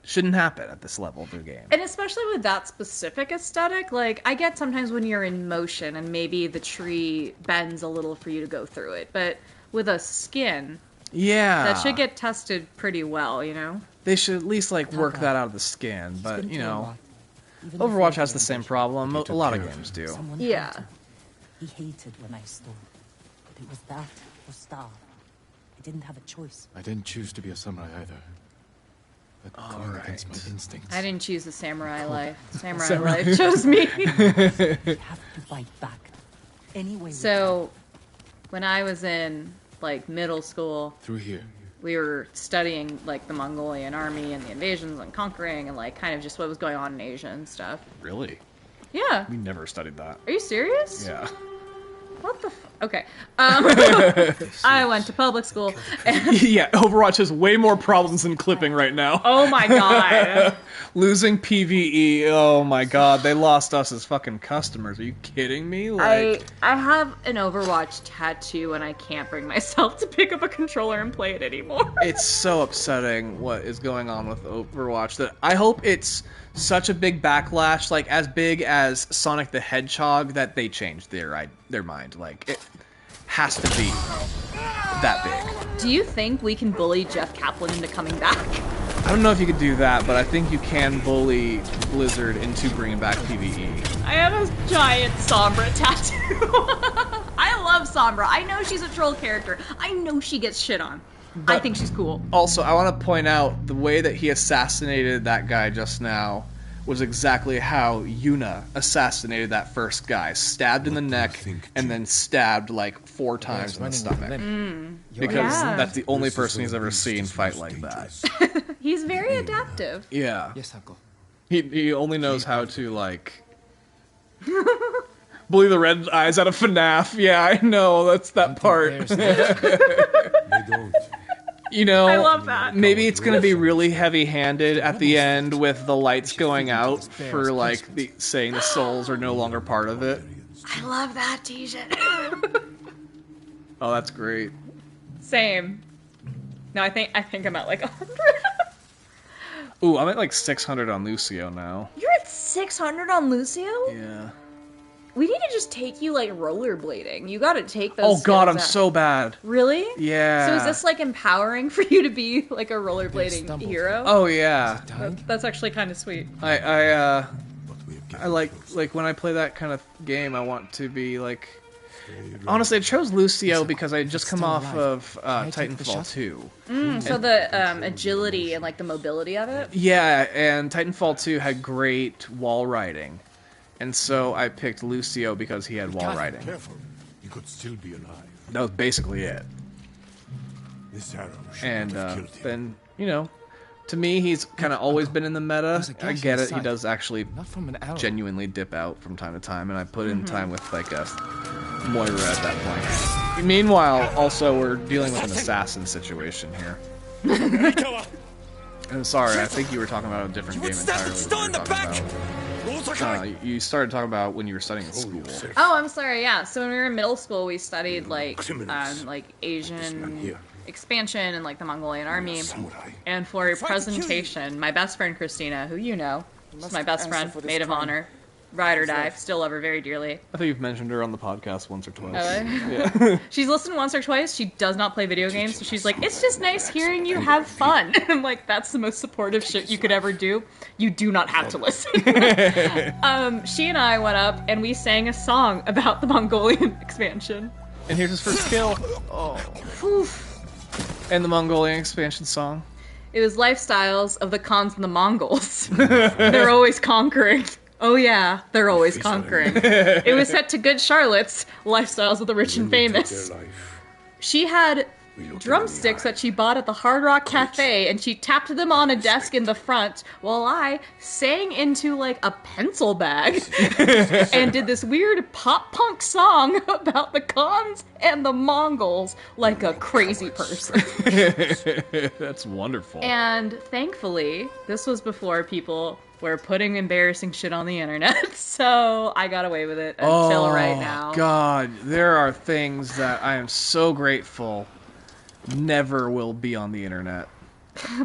shouldn't happen at this level of the game. And especially with that specific aesthetic, like, I get sometimes when you're in motion and maybe the tree bends a little for you to go through it, but with a skin, Yeah. that should get tested pretty well, you know? They should at least, like, work Taka. that out of the skin, It's but, been you through a know... lot. Even Overwatch before has the same problem. He A took lot of care of games it. do. Someone Yeah. had to. He hated when I stole. But it was that or starve. I didn't have a choice. I didn't choose to be a samurai either. But going against my instincts. I didn't choose the samurai life. Samurai life chose me. We have to fight back. Anyway. we So, when I was in, like, middle school, Through here. we were studying, like, the Mongolian army and the invasions and conquering and, like, kind of just what was going on in Asia and stuff. Really? Yeah. We never studied that. Are you serious? Yeah. What the Okay. I went to public school. And, Yeah, Overwatch has way more problems than clipping right now. oh my god. Losing PvE, oh my god, they lost us as fucking customers. Are you kidding me? Like, I have an Overwatch tattoo and I can't bring myself to pick up a controller and play it anymore. it's so upsetting what is going on with Overwatch that I hope it's such a big backlash, like as big as Sonic the Hedgehog, that they changed their mind. Like, it has to be that big. Do you think we can bully Jeff Kaplan into coming back? I don't know if you could do that, but I think you can bully Blizzard into bringing back PvE. I have a giant Sombra tattoo. I love Sombra. I know she's a troll character. I know she gets shit on. I think she's cool. Also, I want to point out the way that he assassinated that guy just now was exactly how Yuna assassinated that first guy. Stabbed in the do you neck think, and then stabbed like 4 times in the stomach. Because Yeah. that's the only This is person where he's the ever beast seen is fight most like that. dangerous. He's very adaptive. Yeah. Yes, uncle. He only knows how to, like... bully the red eyes out of FNAF. Yeah, I know. That's that part. They don't. You know, I love that. maybe it's going to be really heavy-handed at the end with the lights going out for, like, saying the souls are no longer part of it. I love that t-shirt. Oh, that's great. Same. No, I think I'm at like 100. Ooh, I'm at like 600 on Lucio now. You're at 600 on Lucio? Yeah. We need to just take you like rollerblading. You gotta take those. Oh god, skills I'm out. so bad. Really? Yeah. So is this like empowering for you to be like a rollerblading hero? Oh yeah. That's actually kind of sweet. I like when I play that kind of game, I want to be like. Honestly, I chose Lucio because I had just come off of Titanfall 2. So the agility and like the mobility of it. Yeah, and Titanfall 2 had great wall riding. And so I picked Lucio because he had wall riding. Careful. You could still be alive. That was basically it. This arrow should And not have killed him. then, you know, to me, he's kind of always been in the meta. I get it, he does actually Not from an arrow. genuinely dip out from time to time, and I put in time with, like, a Moira at that point. Meanwhile, also, we're dealing with an assassin situation here. I'm sorry, I think you were talking about a different game entirely. You started talking about when you were studying at school. Oh, I'm sorry. Yeah. So when we were in middle school, we studied like Asian expansion and like the Mongolian army. And for a presentation, my best friend Christina, who you know, is my best friend, maid of honor, ride or die, still love her very dearly. I think you've mentioned her on the podcast once or twice. Yeah. She's listened once or twice. She does not play video games, so she's like, it's just nice hearing you have fun. I'm like, that's the most supportive shit you could ever do. You do not have to listen. She and I went up and we sang a song about the Mongolian expansion. And here's his first kill. Oh. And the Mongolian expansion song. It was Lifestyles of the Khans and the Mongols. They're always conquering. Oh yeah, they're always conquering. It was set to Good Charlotte's Lifestyles of the Rich and Famous. She had drumsticks that she bought at the Hard Rock Cafe, and she tapped them on a desk in the front while I sang into like a pencil bag and did this weird pop punk song about the Khans and the Mongols like a crazy person. That's wonderful. And thankfully, this was before people were putting embarrassing shit on the internet, so I got away with it until right now. God, there are things that I am so grateful never will be on the internet.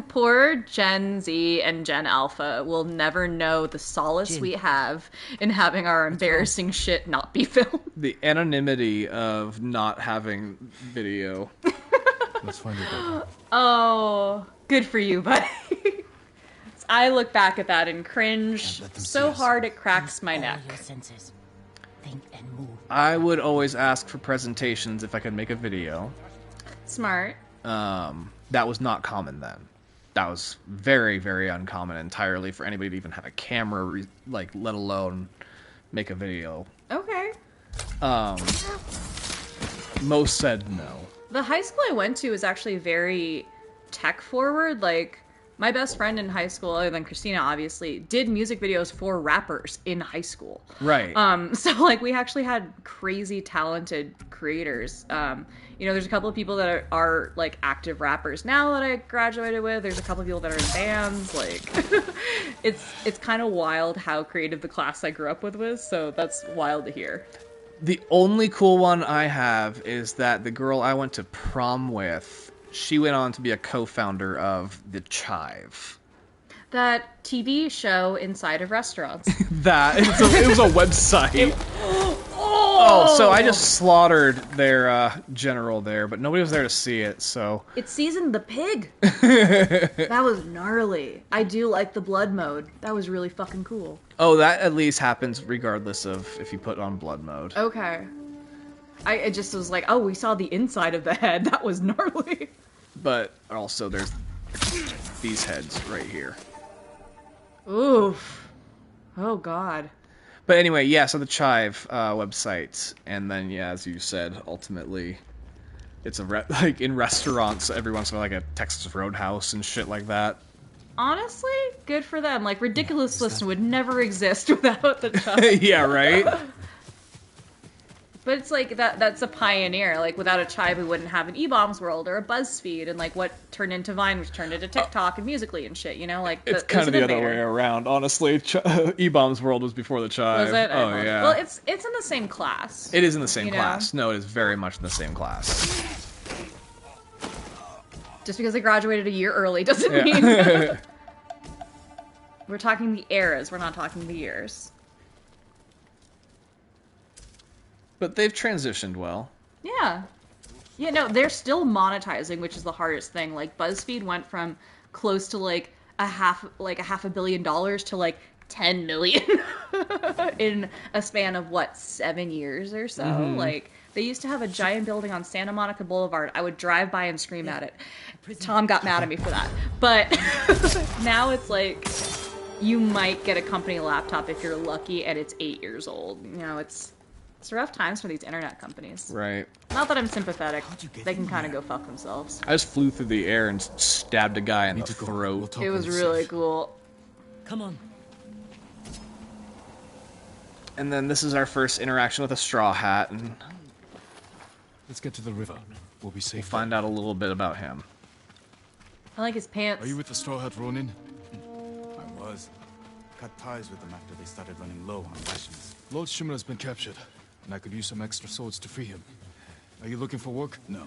Poor Gen Z and Gen Alpha will never know the solace we have in having our embarrassing shit not be filmed. The anonymity of not having video. Let's find it. Oh, good for you, buddy. I look back at that and cringe so hard it cracks my neck. Your senses. Think and move. I would always ask for presentations if I could make a video. Smart. That was not common then. That was very, very uncommon entirely for anybody to even have a camera, like, let alone make a video. Okay. Most said no. The high school I went to was actually very tech forward. Like, my best friend in high school, other than Christina, obviously, did music videos for rappers in high school. Right. So, like, we actually had crazy talented creators. You know, there's a couple of people that are like, active rappers now that I graduated with. There's a couple of people that are in bands. Like, it's kind of wild how creative the class I grew up with was, so that's wild to hear. The only cool one I have is that the girl I went to prom with, she went on to be a co-founder of The Chive. That TV show inside of restaurants. It was a website. So I just slaughtered their general there, but nobody was there to see it, so... It seasoned the pig. That was gnarly. I do like the blood mode. That was really fucking cool. Oh, that at least happens regardless of if you put on blood mode. Okay. I just was like, oh, we saw the inside of the head. That was gnarly. But also there's these heads right here. Oof. Oh, God. But anyway, yeah, so the Chive website, and then, yeah, as you said, ultimately, it's like in restaurants every once in a while, like a Texas Roadhouse and shit like that. Honestly, good for them. Like, Ridiculous Listen would never exist without the Chive. Yeah, right? But it's like that's a pioneer. Like without a Chive, we wouldn't have an E-Bombs World or a BuzzFeed, and like what turned into Vine, which turned into TikTok and Musical.ly and shit. You know, like It's kind of the other way around, honestly. E-Bombs World was before the Chive. Was it? Oh yeah. Well, it's in the same class. It is in the same you know? class. No, it is very much in the same class. Just because I graduated a year early doesn't mean we're talking the eras. We're not talking the years. But they've transitioned well. Yeah. Yeah, no, they're still monetizing, which is the hardest thing. Like BuzzFeed went from close to like a half $1 billion to like 10 million in a span of what, 7 years or so. Like they used to have a giant building on Santa Monica Boulevard. I would drive by and scream at it. Tom got mad at me for that. But now it's like you might get a company laptop if you're lucky and it's 8 years old. You know, it's rough times for these internet companies. Right. Not that I'm sympathetic. They can kind of go fuck themselves. I just flew through the air and stabbed a guy in the throat. It was really cool. Come on. And then this is our first interaction with a Straw Hat, and Let's get to the river. We'll be we'll safe. find out a little bit about him. I like his pants. Are you with the Straw Hat Ronin? I was. Cut ties with them after they started running low on rations. Lord Shimura's been captured, and I could use some extra swords to free him. Are you looking for work? No.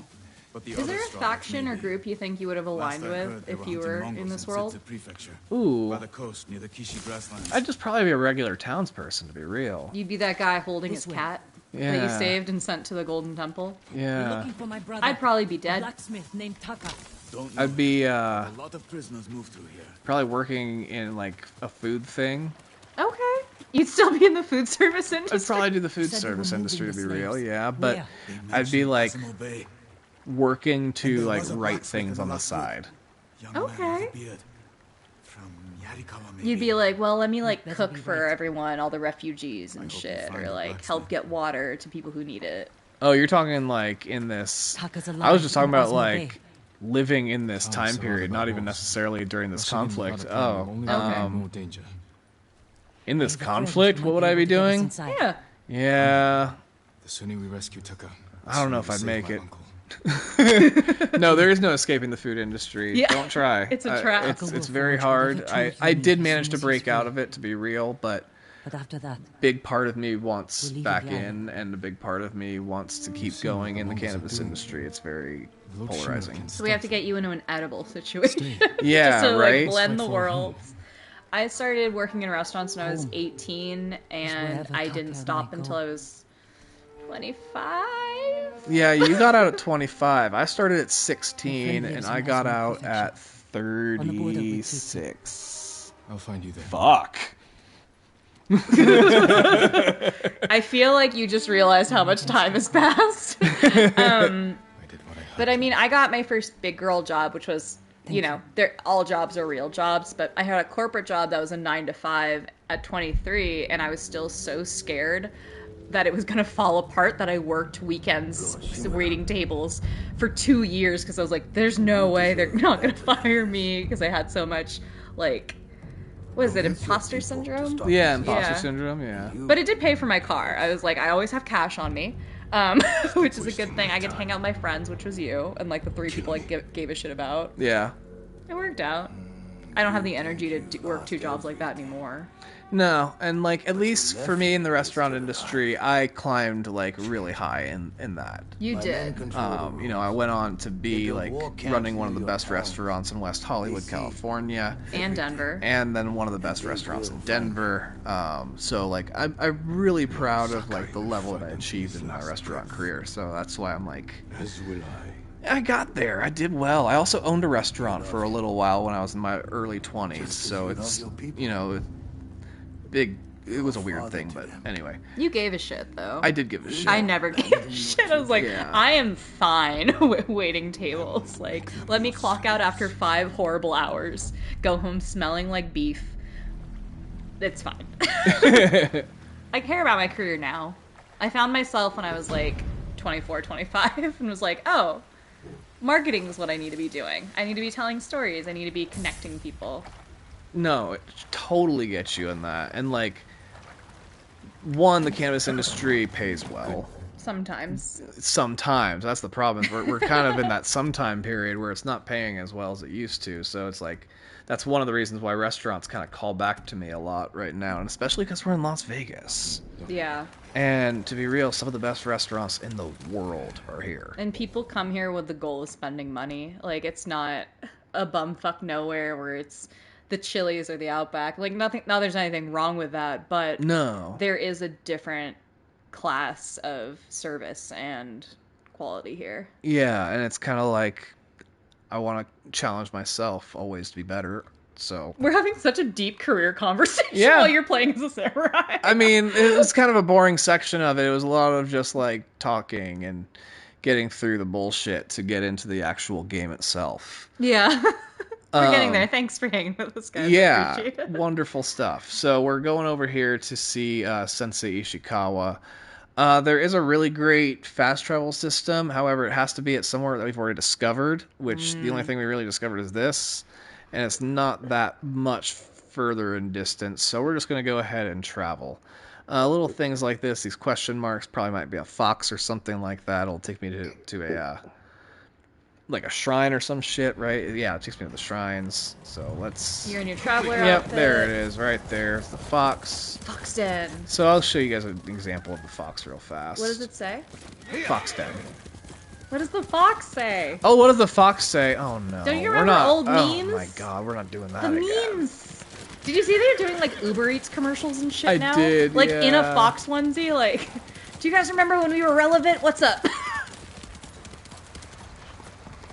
But the Is other there a Straw Hats faction need or me. group you think you would have aligned Last I heard, with they if you hunting were Mongols in this in world? Sidza Prefecture. Ooh. By the coast near the Kishi grasslands. I'd just probably be a regular townsperson, to be real. You'd be that guy holding This his way. cat that you Yeah. saved and sent to the Golden Temple. We're Yeah. looking for my brother. I'd probably be a dead. blacksmith named Taka. Don't know. I'd be A lot of prisoners move through here. probably working in like a food thing. Okay. You'd still be in the food service industry. I'd probably do the food Said they were service moving industry, to the be real, slaves. yeah. But Where? They I'd be mentioned like Asimo Bay. working And to there like was a write blacksmith things in on the Lockwood. side. Young man with Okay. a beard. From Yarikawa, maybe. You'd be like, well, let me like better cook be for right. everyone, all the refugees and hope you shit, find or a like help blacksmith. get water to people who need it. Oh, you're talking like in this. Taka's I was alive just talking in about Osmo like Bay. living in this Oh, time surrounded period, by not even walls. necessarily during this Proceeding conflict. without a plan, Oh, only Okay. more danger. in this They have a friend conflict, who what might would I able be to get us doing? inside. Yeah. Yeah. The sooner we rescue Taka, the I don't know sooner if we I'd save make my it. uncle. No, there is no escaping the food industry. Yeah. Don't try. It's a trap. It's very hard. I did manage to break out of it, to be real, but But after that, big part of me wants We're leaving back the island. in, and a big part of me wants to keep see what going the in the Mongols are cannabis doing. industry. It's very Lord Shimura polarizing. can So we have to stop get you into an edible situation. Yeah, Just to right? like blend the Fight for our worlds. I started working in restaurants when I was Home 18, and wherever I Taka didn't and stop I until go. I was 25. Yeah, you got out at 25. I started at 16, lives and in I got Osmo out Prefecture. at On the border with 36. I'll find you there. Fuck. I feel like you just realized how much time has passed. I did what I had. But I mean, I got my first big girl job, which was, you know, all jobs are real jobs, but I had a corporate job that was a 9 to 5 at 23, and I was still so scared that it was going to fall apart that I worked weekends waiting tables for 2 years because I was like, there's no way they're not going to fire me because I had so much, like, what is it, imposter syndrome? Yeah, imposter Yeah. syndrome, yeah. But it did pay for my car. I was like, I always have cash on me, which is a good thing. I get to hang out with my friends, which was you, and like the 3 people I gave a shit about. Yeah. It worked out. I don't have the energy to work 2 jobs like that anymore. No, and like at least for me in the restaurant industry, I climbed like really high in that. You did. You know, I went on to be like running one of the best restaurants in West Hollywood, California, And Denver. and then one of the best restaurants in Denver. So like I'm really proud of like the level that I achieved in my restaurant career. So that's why I'm like, As will I. I got there. I did well. I also owned a restaurant for a little while when I was in my early 20s. So it's, you know, big. It was a weird thing, but anyway, You gave a shit, though. I did give a shit. I never gave a shit. I was like, Yeah. I am fine with waiting tables. Like, let me clock out after 5 horrible hours. Go home smelling like beef. It's fine. I care about my career now. I found myself when I was like 24, 25 and was like, oh, marketing is what I need to be doing. I need to be telling stories. I need to be connecting people. No, it totally gets you in that. And like, one, the cannabis industry pays well. Sometimes. Sometimes. That's the problem. Is we're kind of in that sometime period where it's not paying as well as it used to. So it's like, that's one of the reasons why restaurants kind of call back to me a lot right now, and especially because we're in Las Vegas. Yeah. And to be real, some of the best restaurants in the world are here. And people come here with the goal of spending money. Like, it's not a bumfuck nowhere where it's the Chili's or the Outback. Like, nothing. Now, there's anything wrong with that, but No. there is a different class of service and quality here. Yeah, and it's kind of like, I want to challenge myself always to be better. So We're having such a deep career conversation Yeah. while you're playing as a samurai. I mean, it was kind of a boring section of it. It was a lot of just like talking and getting through the bullshit to get into the actual game itself. Yeah. We're getting there. Thanks for hanging with us, guys. I Yeah, appreciate it. wonderful stuff. So we're going over here to see Sensei Ishikawa. There is a really great fast travel system. However, it has to be at somewhere that we've already discovered, which the only thing we really discovered is this. And it's not that much further in distance, so we're just going to go ahead and travel. Little things like this, these question marks, probably might be a fox or something like that. It'll take me to a like a shrine or some shit, right? Yeah, it takes me to the shrines. So let's... You're in your traveler Yep, outfit. there it is, right there. It's the fox. Fox Den. So I'll show you guys an example of the fox real fast. What does it say? Fox den. What does the fox say? Oh, what does the fox say? Oh no. Don't you we're remember not, old Oh memes? my god, we're not doing that The again. memes. Did you see they're doing like Uber Eats commercials and shit I now? did, Like in a yeah. fox onesie. Like, do you guys remember when we were relevant? What's up?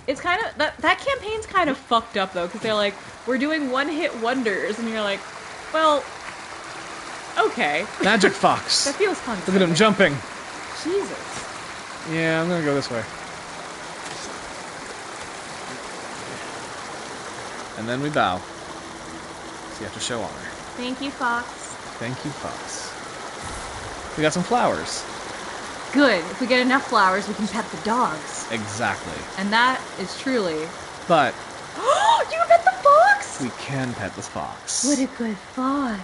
It's kind of that campaign's kind of fucked up though, because they're like, we're doing one-hit wonders, and you're like, well, okay. Magic fox. That feels fun. Look at him jumping. Jesus. Yeah, I'm gonna go this way. And then we bow. So you have to show honor. Thank you, Fox. Thank you, fox. We got some flowers. Good. If we get enough flowers, we can pet the dogs. Exactly. And that is truly... But Oh, you pet the fox? we can pet the fox. What a good fox.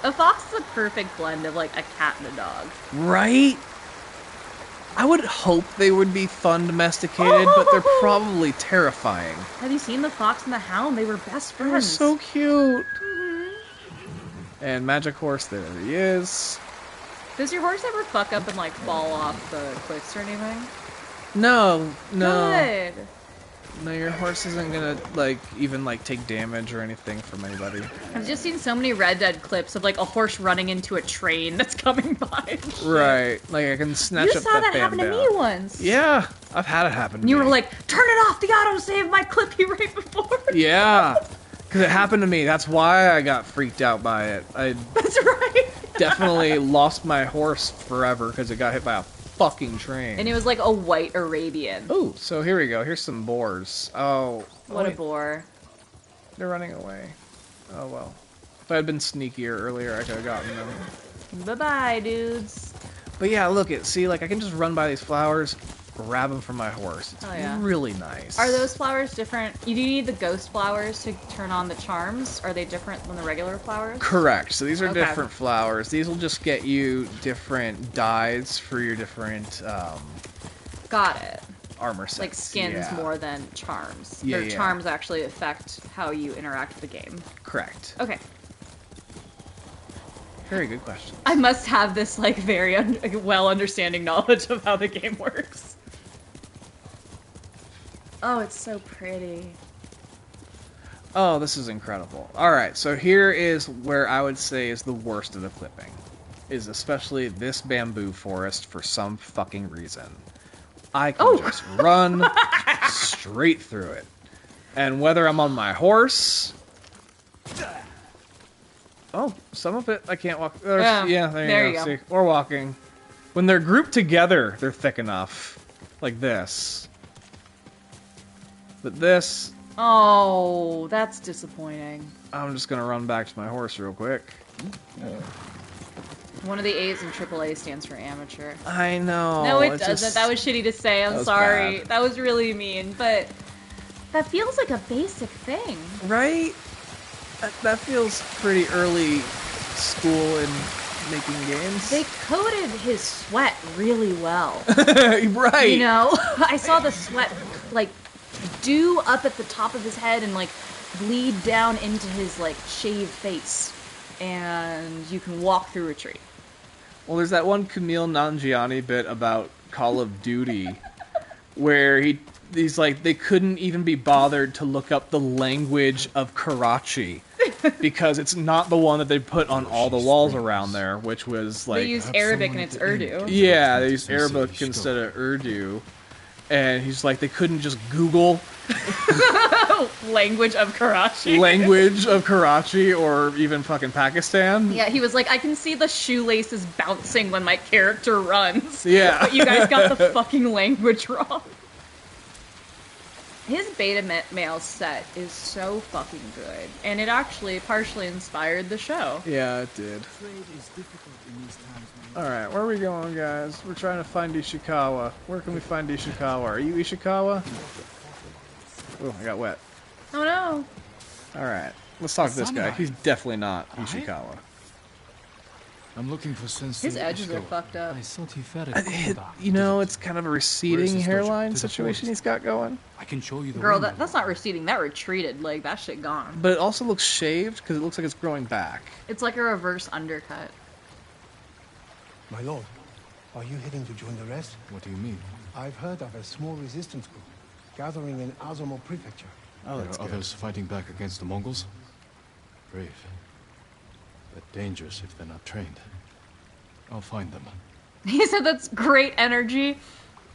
A fox is a perfect blend of like a cat and a dog. Right? I would hope they would be fun domesticated, but they're probably terrifying. Have you seen the fox and the hound? They were best They're friends. so cute. And Magic Horse, there he is. Does your horse ever fuck up and like fall off the cliffs or anything? No. Good. No, your horse isn't gonna, like, even, like, take damage or anything from anybody. I've just seen so many Red Dead clips of like a horse running into a train that's coming by. Right. Like, I can snatch You up saw that damn happen to me down. once. Yeah, I've had it happen to You me. were like, turn it off, the autosave might clip you right before. Yeah, because it happened to me. That's why I got freaked out by it. I That's right. definitely lost my horse forever because it got hit by a fucking train. And it was like a white Arabian. Oh, so here we go. Here's some boars. Oh, What a wait, bore. they're running away. Oh well. If I had been sneakier earlier, I could have gotten them. Bye-bye, dudes. But yeah, look it. See, like I can just run by these flowers, grab them from my horse. It's Oh, yeah. really nice. Are those flowers different? You do need the ghost flowers to turn on the charms? Are they different than the regular flowers? Correct. So these are Okay. different flowers. These will just get you different dyes for your different Got it. armor sets. Like skins Yeah. more than charms. Yeah, Or yeah. charms actually affect how you interact with the game. Correct. Okay. Very good question. I must have this like very well understanding knowledge of how the game works. Oh, it's so pretty. Oh, this is incredible. All right, so here is where I would say is the worst of the clipping. Is especially this bamboo forest for some fucking reason. I can just run straight through it. And whether I'm on my horse... Oh, some of it I can't walk. Yeah, there you go. See, or walking. When they're grouped together, they're thick enough. Like this. But this... Oh, that's disappointing. I'm just gonna run back to my horse real quick. One of the A's in AAA stands for amateur. I know. No, it it's doesn't. just- That was shitty to say. I'm was sorry. bad. That was really mean. But that feels like a basic thing. Right? That feels pretty early school in making games. They coated his sweat really well. Right. You know, I saw the sweat like dew up at the top of his head and like bleed down into his like shaved face, and you can walk through a tree. Well, there's that one Camille Nanjiani bit about Call of Duty where he's like, they couldn't even be bothered to look up the language of Karachi because it's not the one that they put on all the walls around there, which was like... They used Arabic and it's Urdu. Yeah, they used Arabic instead of Urdu. And he's like, they couldn't just Google... Language of Karachi. Language of Karachi or even fucking Pakistan. Yeah, he was like, I can see the shoelaces bouncing when my character runs. Yeah. But you guys got the fucking language wrong. His beta male set is so fucking good. And it actually partially inspired the show. Yeah, it did. Alright, where are we going, guys? We're trying to find Ishikawa. Where can we find Ishikawa? Are you Ishikawa? Oh, I got wet. Oh no. Alright, let's talk to this guy. He's definitely not Ishikawa. I'm looking for Sensei. His edges are fucked up. I thought he fed it. You know, it's kind of a receding hairline situation he's got going. I can show you the Girl, that's not receding. That retreated. Like, that shit gone. But it also looks shaved because it looks like it's growing back. It's like a reverse undercut. My lord, are you heading to join the rest? What do you mean? I've heard of a small resistance group gathering in Azamo Prefecture. Oh, There are others fighting back against the Mongols? Brave. But dangerous if they're not trained. I'll find them. He said that's great energy,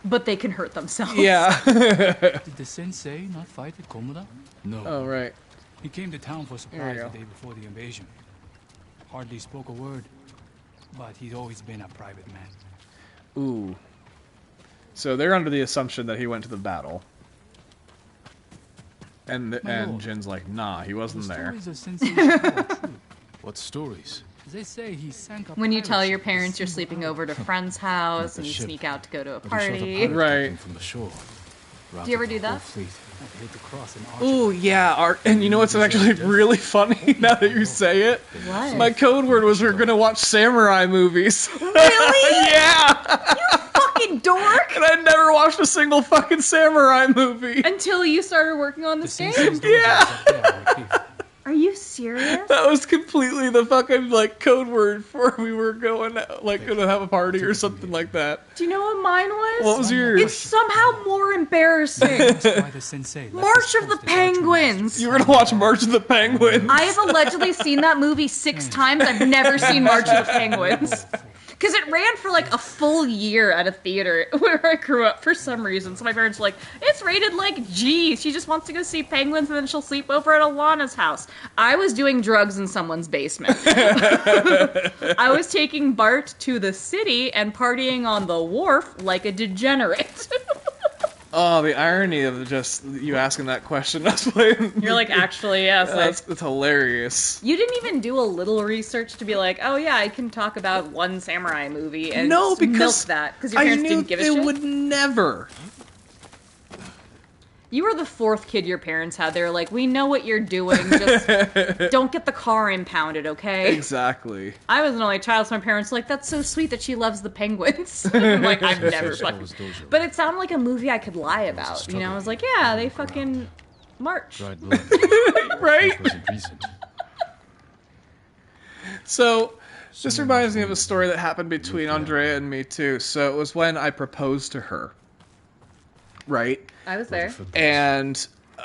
but they can hurt themselves. Yeah. Did the sensei not fight at Komoda? No. Oh, right. He came to town for There supplies you the go. day before the invasion. Hardly spoke a word, but he's always been a private man. Ooh. So they're under the assumption that he went to the battle. And lord. Jin's like, nah, he wasn't The there. stories of Sensei Ishikawa are true. What stories? They say he sank a When you pirate tell your ship parents you're single sleeping out. over to a friend's house the and you ship. sneak out to go to a But he shot a party. pirate Right. captain from the shore. Do you ever do Routed the whole that? fleet. I hit the cross in Archer. Ooh, yeah, and you know what's actually really funny now that you say it? What? My code word was we're gonna watch samurai movies. Really? Yeah! Fucking dork! And I never watched a single fucking samurai movie. Until you started working on this game? Sensei's doors Yeah. is up there on the cliff. Are you serious? That was completely the fucking, like, code word for we were going, like, gonna have a party or something like that. Do you know what mine was? What was yours? It's somehow more embarrassing. That's why the sensei left March his of the post as Archer Penguins. You were gonna watch March of the Penguins. I have allegedly seen that movie 6 times. I've never seen March of the Penguins. Because it ran for like a full year at a theater where I grew up for some reason. So my parents were like, it's rated like G. She just wants to go see penguins and then she'll sleep over at Alana's house. I was doing drugs in someone's basement. I was taking Bart to the city and partying on the wharf like a degenerate. Oh, the irony of just you asking that question. That's playing. You're like, actually, yes. That's hilarious. You didn't even do a little research to be like, oh yeah, I can talk about one samurai movie and No, just because milk that because your I parents knew didn't give a they shit. would never. You were the 4th kid your parents had. They were like, we know what you're doing. Just don't get the car impounded, okay? Exactly. I was an only child, so my parents were like, that's so sweet that she loves the penguins. I'm like, I've never fucking... But it sounded like a movie I could lie about. You know, I was like, yeah, they fucking march. Dried blood. Right? Was it recent? So, this reminds me of a story that happened between Andrea and me, too. So, it was when I proposed to her. Right? I was there. And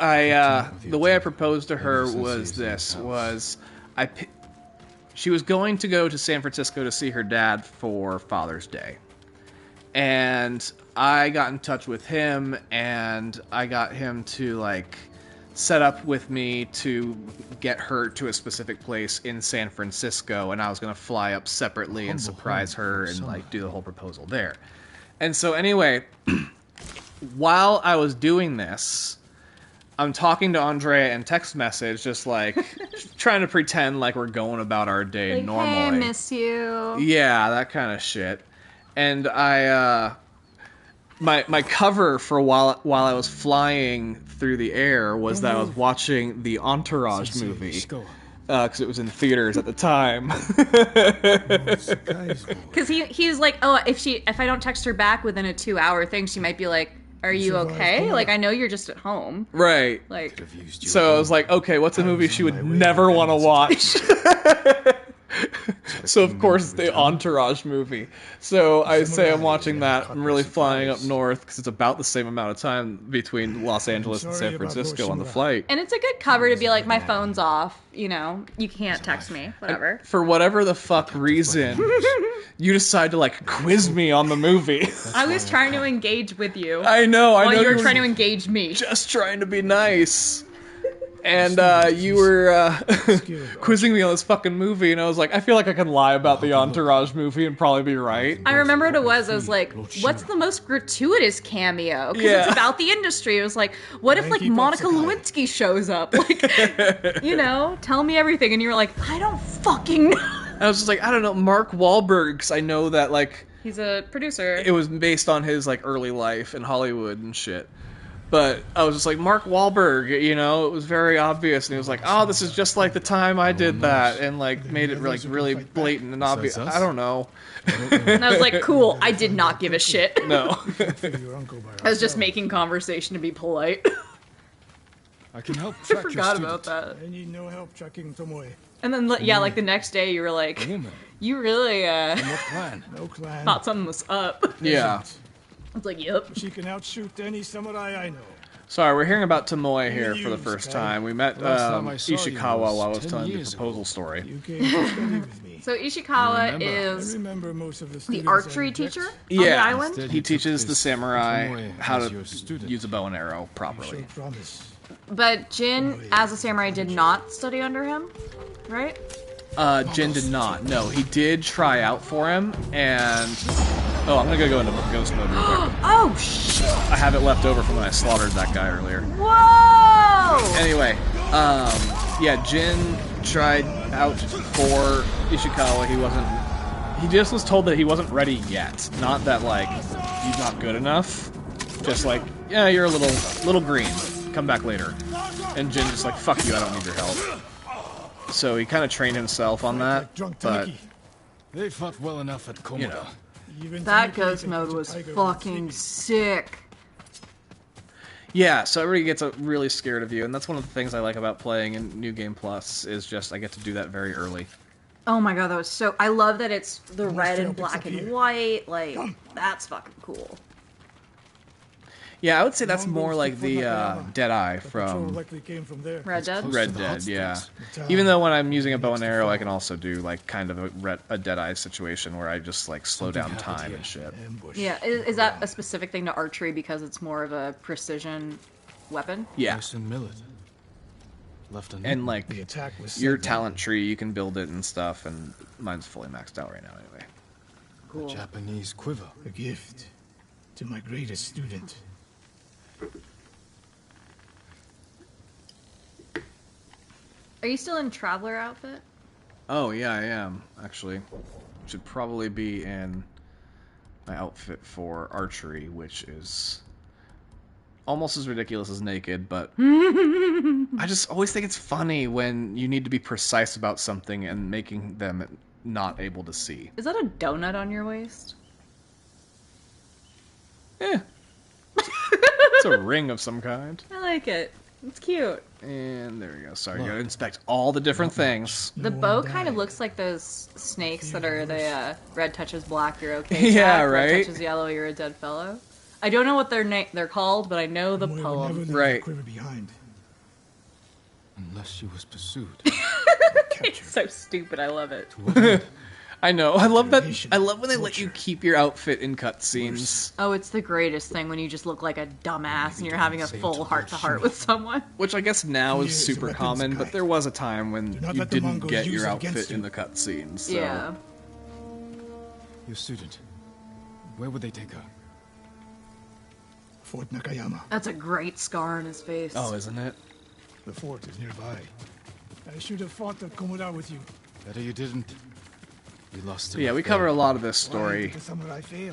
the way I proposed to her was this, she was going to go to San Francisco to see her dad for Father's Day. And I got in touch with him, and I got him to, like, set up with me to get her to a specific place in San Francisco, and I was going to fly up separately and surprise her and, like, do the whole proposal there. And so, anyway... While I was doing this, I'm talking to Andrea in text message, just like trying to pretend like we're going about our day Like, normally. hey, I miss you. Yeah, that kind of shit. And my cover for while I was flying through the air was that I was watching the Entourage movie. because it was in theaters at the time. Because he was like, oh, if I don't text her back within a 2-hour thing, she might be like, are you okay? Like, I know you're just at home. Right. Like, so I was like, okay, what's a movie she would never want to watch? So of course it's the Entourage movie. So I say I'm watching that. I'm really flying up north because it's about the same amount of time between Los Angeles and San Francisco on the flight. and it's a good cover to be like, my phone's off. You know, you can't text me. Whatever. For whatever the fuck reason, you decide to like quiz me on the movie. I was trying to engage with you. I know. While you were trying to engage me. Just trying to be nice. And you were quizzing me on this fucking movie, and I was like, I feel like I can lie about the Entourage movie and probably be right. I remember what it was. I was like, what's the most gratuitous cameo? Because it's about the industry. It was like, what if like Monica Lewinsky shows up? Like, you know, tell me everything. And you were like, I don't fucking know. I was just like, I don't know, Mark Wahlberg, because I know that like he's a producer. It was based on his like early life in Hollywood and shit. But I was just like, Mark Wahlberg, you know, it was very obvious, and he was like, oh, this is just like the time I did that, and like made it like really blatant and obvious. I don't know. And I was like, cool, I did not give a shit. No. I was just making conversation to be polite. I can help I track forgot your about that. I need no help tracking Tomoe. And then, yeah, like the next day you were like, you really, No clan. thought something was up. Yeah. I was like, yep. She can outshoot any samurai I know. Sorry, we're hearing about Tomoe here for the first time. We met Ishikawa while I was telling the proposal story. You came to study with me. So Ishikawa is I remember most of the archery teacher on the Yeah, island? he teaches the samurai how to use a bow and arrow properly. But Jin, as a samurai, did not study under him, right? Jin did not. No, he did try out for him, and... Oh, I'm gonna go into ghost mode real quick. Oh, shit! I have it left over from when I slaughtered that guy earlier. Whoa! Anyway, yeah, Jin tried out for Ishikawa. He just was told that he wasn't ready yet. Not that, like, he's not good enough. Just like, yeah, you're a little green. Come back later. And Jin just like, fuck you, I don't need your help. So he kind of trained himself on that, but... They fought well enough at Komoda. You know. That ghost mode was fucking sick. Yeah, so everybody gets really scared of you, and that's one of the things I like about playing in New Game Plus, is just I get to do that very early. Oh my god, that was so... I love that it's the red and black and white, like, that's fucking cool. Yeah, I would say that's more like the Deadeye from Red Dead? Red Dead, yeah. Even though when I'm using a bow and arrow, I can also do like kind of a Deadeye situation where I just like slow down time and shit. Yeah, is that a specific thing to archery because it's more of a precision weapon? Yeah. And like your talent tree, you can build it and stuff, and mine's fully maxed out right now anyway. Cool. A Japanese quiver. A gift to my greatest student. Are you still in Traveler outfit? Oh yeah, I am actually. Should probably be in my outfit for archery, which is almost as ridiculous as naked, but I just always think it's funny when you need to be precise about something and making them not able to see. Is that a donut on your waist? Yeah. It's a ring of some kind. I like it. It's cute. And there we go. Sorry, you gotta inspect all the different things. The bow kind of looks like those snakes that are the red touches black, you're okay. Yeah, Jack. right? Red touches yellow, you're a dead fellow. I don't know what they're called, but I know the poem. Right. Unless she was pursued. It's so stupid. I love it. I know. I love that. I love when they let you keep your outfit in cutscenes. Oh, it's the greatest thing when you just look like a dumbass and you're having a full heart-to-heart with someone. Which I guess now is super common, but there was a time when you didn't get your outfit in the cutscenes. So. Yeah. Your student. Where would they take her? Fort Nakayama. That's a great scar on his face. Oh, isn't it? The fort is nearby. I should have fought at Komoda with you. Better you didn't. We lost yeah, we cover a lot of this story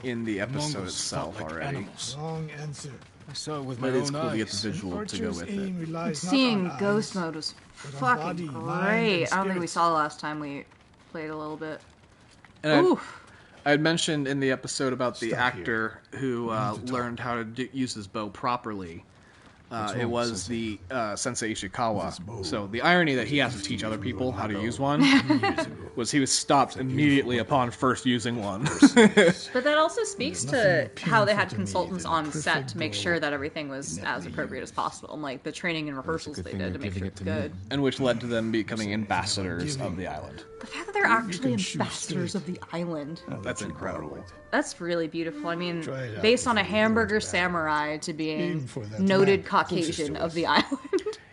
in the episode itself already. Wrong answer. I saw it with my But it's own cool to get the eyes. visual to go with it. Seeing ghost mode was fucking great. I don't think we saw the last time we played a little bit. And I had mentioned in the episode about the actor who learned how to use his bow properly. It was the Sensei Ishikawa. So the irony that he has to teach other people how to use one was he was stopped immediately upon first using one. But that also speaks to how they had consultants on set to make sure that everything was as appropriate as possible, and like the training and rehearsals they did to make sure it was good. And which led to them becoming ambassadors of the island. The fact that they're actually ambassadors of the island. That's incredible. That's really beautiful. I mean, based on a hamburger samurai to being noted Caucasian of the island.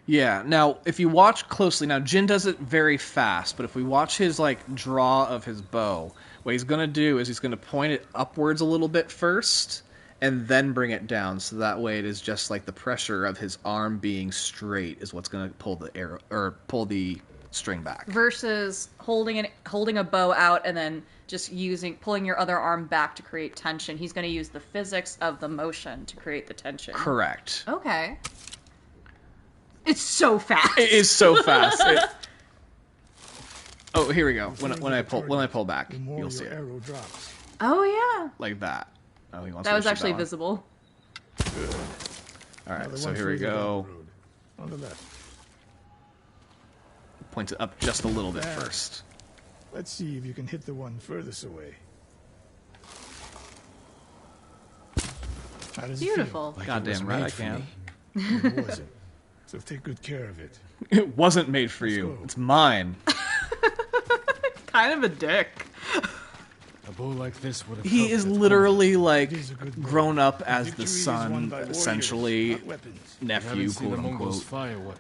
Yeah, now, if you watch closely, now, Jin does it very fast, but if we watch his, like, draw of his bow, what he's going to do is he's going to point it upwards a little bit first, and then bring it down, so that way it is just, like, the pressure of his arm being straight is what's going to pull the arrow, or pull the string back. Versus holding a bow out and then just pulling your other arm back to create tension. He's going to use the physics of the motion to create the tension. Correct. Okay. It's so fast. It is so fast. Oh, here we go. When I pull back, you'll see it. Oh yeah. Like that. Oh, he wants that to was actually that visible. Good. All right, so here we go. On the left. Points it up just a little bit first. Let's see if you can hit the one furthest away. How does Beautiful. It feel? Goddamn right I can. It wasn't. So take good care of it. It wasn't made for you. It's mine. Kind of a dick. A bow like this would have. He is literally like grown up as the son, essentially nephew, quote unquote,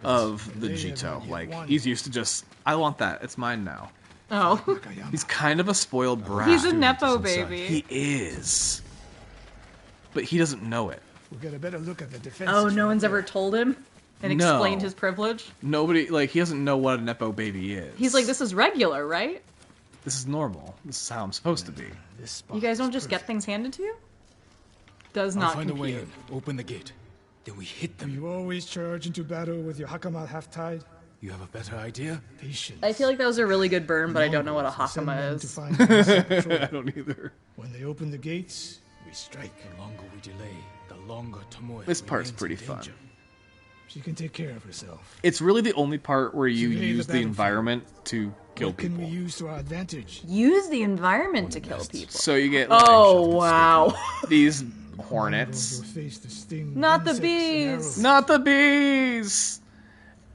of the Jito. Like he's used to just, I want that. It's mine now. Oh. He's kind of a spoiled brat. He's a nepo baby. He is, but he doesn't know it. We'll get a better look at the defense. Oh, no one's ever told him and explained his privilege? Nobody, like, he doesn't know what a nepo baby is. He's like, this is regular, right? This is normal. This is how I'm supposed to be. You guys don't just get things handed to you? Does not find a way compute. in. Open the gate. Then we hit them. You always charge into battle with your hakama half-tied? You have a better idea? Patience. I feel like that was a really good burn, but I don't know what a hakama is. I don't either. When they open the gates, we strike. The longer we delay, the longer Tomoe. This part's pretty fun. She can take care of herself. It's really the only part where you use the environment to kill What can people. we use to our advantage? Use the environment to kill people. So you get like, Oh, wow. these hornets. Not the bees. Not the bees!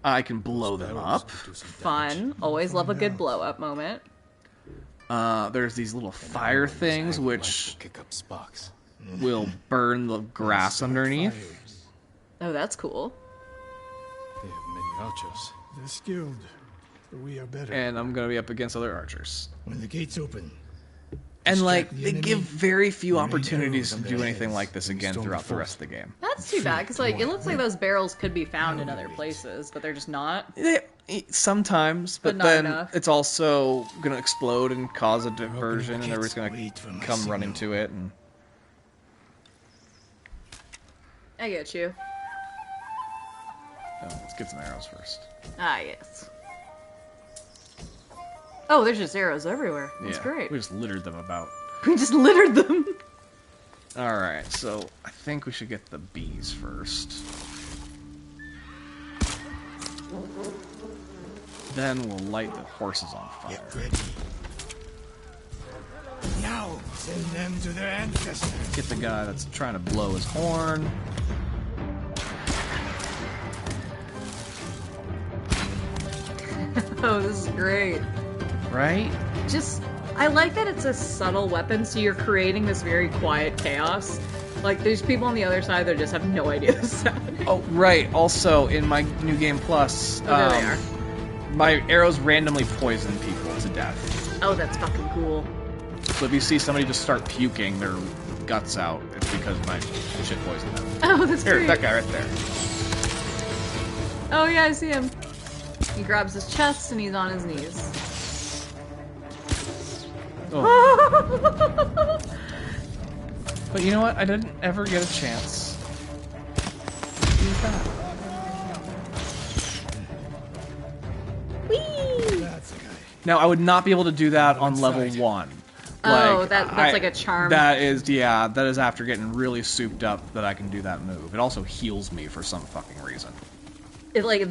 I can blow them up. Fun. Always love a good blow up moment. There's these little fire things which kick up sparks. will burn the grass underneath. Oh, that's cool. They have many archers. They're skilled, but we are better. And I'm gonna be up against other archers. When the gates open, and like they give very few opportunities to do anything like this again throughout the rest of the game. That's too bad, because like it looks like those barrels could be found in other places, but they're just not. Sometimes, but not then enough. it's also gonna explode and cause a diversion, and everybody's gonna come running to it. And I get you. oh, let's get some arrows first. Ah, yes. Oh, there's just arrows everywhere. That's great. We just littered them about. We just littered them. Alright, so I think we should get the bees first. Then we'll light the horses on fire. get ready. Now, send them to their ancestors. Get the guy that's trying to blow his horn. Oh, this is great. Right? Just, I like that it's a subtle weapon, so you're creating this very quiet chaos. Like, there's people on the other side that just have no idea this is happening. Oh, right. Also, in my New Game Plus, there they are. My arrows randomly poison people to death. Oh, that's fucking cool. So if you see somebody just start puking their guts out, it's because my shit poisoned them. Oh, that's Here, great. that guy right there. Oh, yeah, I see him. He grabs his chest and he's on his knees. Oh. But you know what? I didn't ever get a chance is that? Whee! That's the guy. Now, I would not be able to do that on level 1. Oh, that's like a charm. That is, yeah, that is after getting really souped up that I can do that move. It also heals me for some fucking reason. It, like,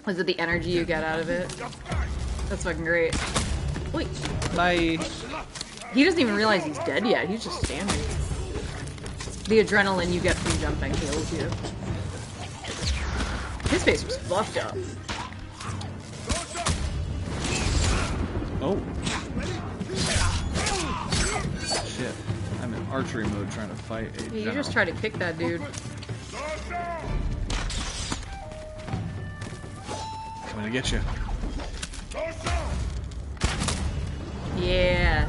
was it the energy you get out of it? That's fucking great. Wait. Bye. He doesn't even realize he's dead yet. He's just standing. The adrenaline you get from jumping heals you. His face was fucked up. Oh. Shit. I'm in archery mode trying to fight a Yeah, you general. just try to kick that dude. I'm gonna get you. Yeah.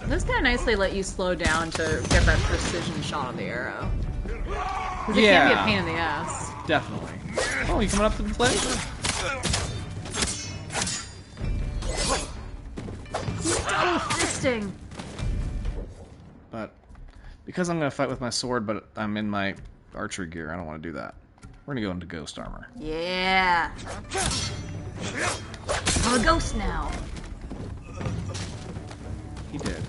This kind of nicely let you slow down to get that precision shot of the arrow. 'Cause it can be a pain in the ass. Definitely. Oh, you coming up to the plate? Oh, fisting! But because I'm gonna fight with my sword, but I'm in my archery gear, I don't want to do that. We're gonna go into ghost armor. Yeah. I'm a ghost now. He did.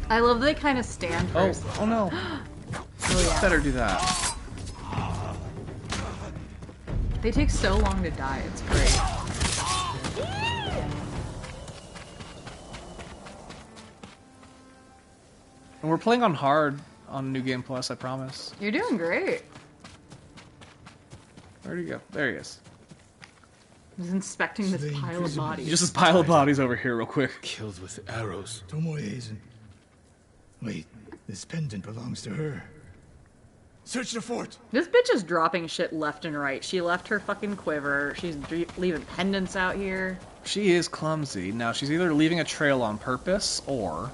I love they kind of stand first. Oh no. Oh, yeah. Better do that. They take so long to die. It's great. And we're playing on hard on New Game Plus, I promise. You're doing great. Where'd he go? There he is. He's inspecting this pile of bodies. Just this pile of bodies over here real quick. Killed with arrows. Tomoe. Wait, this pendant belongs to her. Search the fort! This bitch is dropping shit left and right. She left her fucking quiver. She's leaving pendants out here. She is clumsy. Now, she's either leaving a trail on purpose, or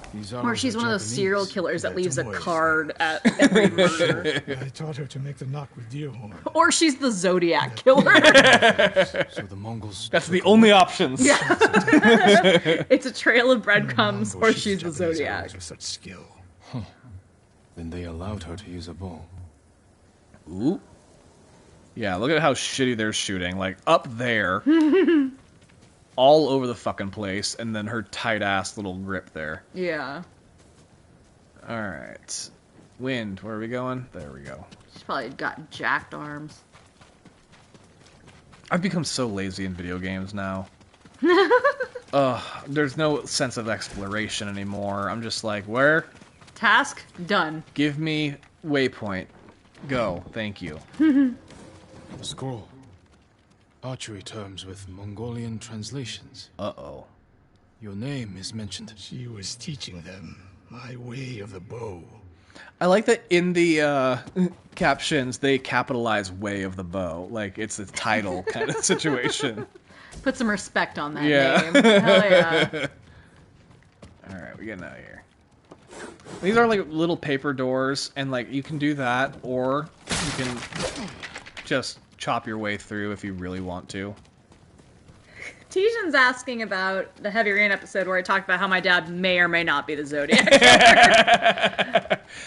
she's one of those serial killers that leaves a card at every murder. I taught her to make the knock with deer horn. Or she's the Zodiac killer. So the Mongols... That's the only options. Yeah. It's a trail of breadcrumbs, or she's the Zodiac. With such skill. Huh. Then they allowed her to use a bow. Ooh. Yeah, look at how shitty they're shooting. Like, up there. All over the fucking place, and then her tight-ass little grip there. Yeah. Alright. Wind, where are we going? There we go. She's probably got jacked arms. I've become so lazy in video games now. There's no sense of exploration anymore. I'm just like, where? Task done. Give me waypoint. Go. Thank you. Scroll. Archery terms with Mongolian translations. Uh-oh. Your name is mentioned. She was teaching them my way of the bow. I like that in the captions, they capitalize way of the bow. Like, it's a title kind of situation. Put some respect on that Yeah. name. Hell yeah. Alright, we're getting out of here. These are like little paper doors, and like you can do that, or you can just chop your way through if you really want to. Tijan's asking about the Heavy Rain episode where I talked about how my dad may or may not be the Zodiac.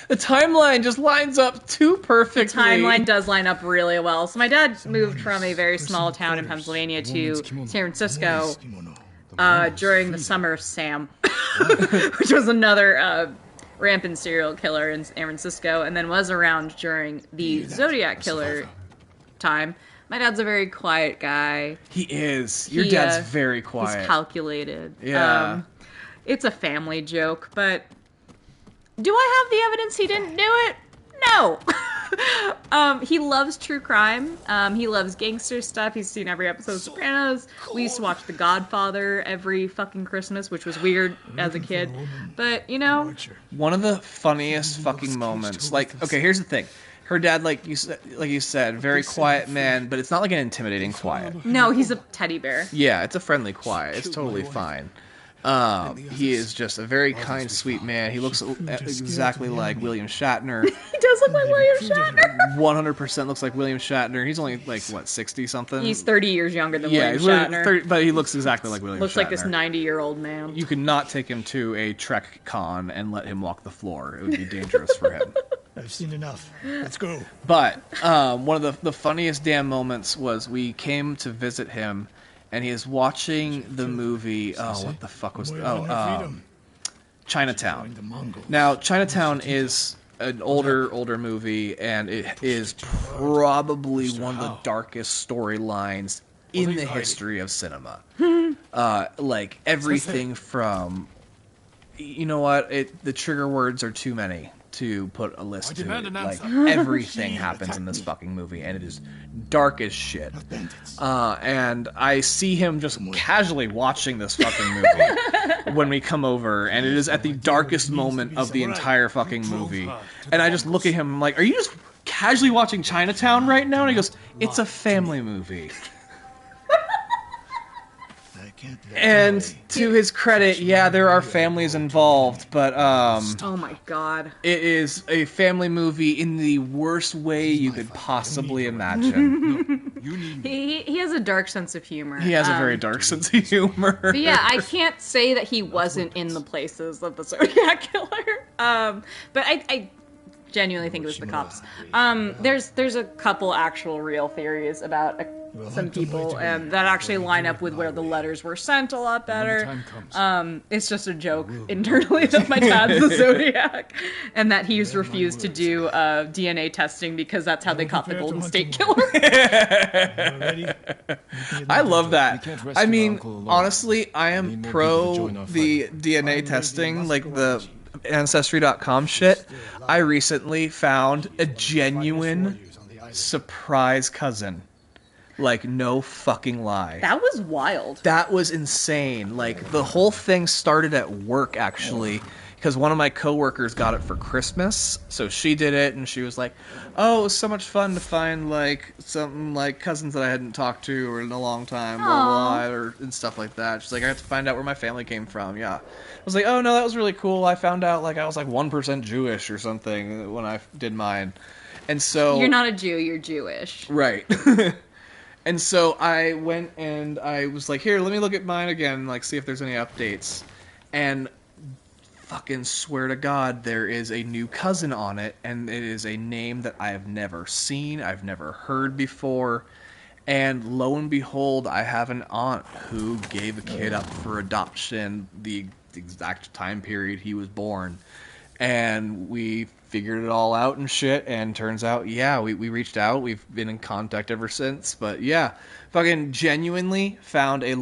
The timeline just lines up too perfectly. The timeline does line up really well. So my dad moved from a very small town in Pennsylvania to San Francisco during the summer of Sam, which was another rampant serial killer in San Francisco, and then was around during the Zodiac killer time. My dad's a very quiet guy. He is. Your dad's very quiet. He's calculated. Yeah. It's a family joke, but do I have the evidence he didn't do it? No. He loves true crime. He loves gangster stuff. He's seen every episode of Sopranos. We used to watch The Godfather every fucking Christmas, which was weird as a kid. But, you know. One of the funniest fucking moments. Like, okay, here's the thing. Her dad, like you said, very quiet man, but it's not like an intimidating quiet. No, he's a teddy bear. Yeah, it's a friendly quiet. It's totally fine. He is just a very kind, sweet man. He looks exactly like William Shatner. He does look like William Shatner. 100% looks like William Shatner. He's only like, what, 60 something? He's 30 years younger than yeah, William Shatner. 30, but he looks exactly like William Looks Shatner. like this 90-year-old man. You could not take him to a Trek con and let him walk the floor. It would be dangerous for him. I've seen enough. Let's go. But one of the funniest damn moments was we came to visit him, and he is watching the movie. Oh, what the fuck was? Chinatown. Now, Chinatown is an older movie, and it is probably one of the darkest storylines in the history of cinema. Like everything from, you know what? The trigger words are too many to put a list to it. Like everything happens in this fucking movie, and it is dark as shit. And I see him just casually watching this fucking movie when we come over, and it is at the darkest moment of the entire fucking movie. And I just look at him, I'm like, "Are you just casually watching Chinatown right now?" And he goes, "It's a family movie." And to his credit, yeah, there are families involved, but oh my god, it is a family movie in the worst way you could possibly imagine. he has a dark sense of humor. He has a very dark sense of humor. But yeah, I can't say that he wasn't in the places of the Zodiac Killer. But I genuinely think it was the cops. There's a couple actual real theories about some people that actually line up with where the letters were sent a lot better. It's just a joke internally that my dad's the Zodiac, and that he's refused to do DNA testing because that's how they caught the Golden State Killer. I love that. I mean, honestly, I am pro the DNA testing, like the Ancestry.com shit. I recently found a genuine surprise cousin. Like, no fucking lie. That was wild. That was insane. Like, the whole thing started at work, actually, because one of my coworkers got it for Christmas. So she did it, and she was like, "Oh, it was so much fun to find, like, something like cousins that I hadn't talked to in a long time, blah, blah, and stuff like that." She's like, "I have to find out where my family came from." Yeah. I was like, "Oh, no, that was really cool. I found out, like, I was, like, 1% Jewish or something when I did mine." And so... You're not a Jew, you're Jewish. Right. And so I went and I was like, "Here, let me look at mine again, like, see if there's any updates." And fucking swear to God, there is a new cousin on it, and it is a name that I have never seen, I've never heard before. And lo and behold, I have an aunt who gave a kid up for adoption the exact time period he was born. And we figured it all out and shit, and turns out, yeah, we reached out. We've been in contact ever since. But yeah, fucking genuinely found a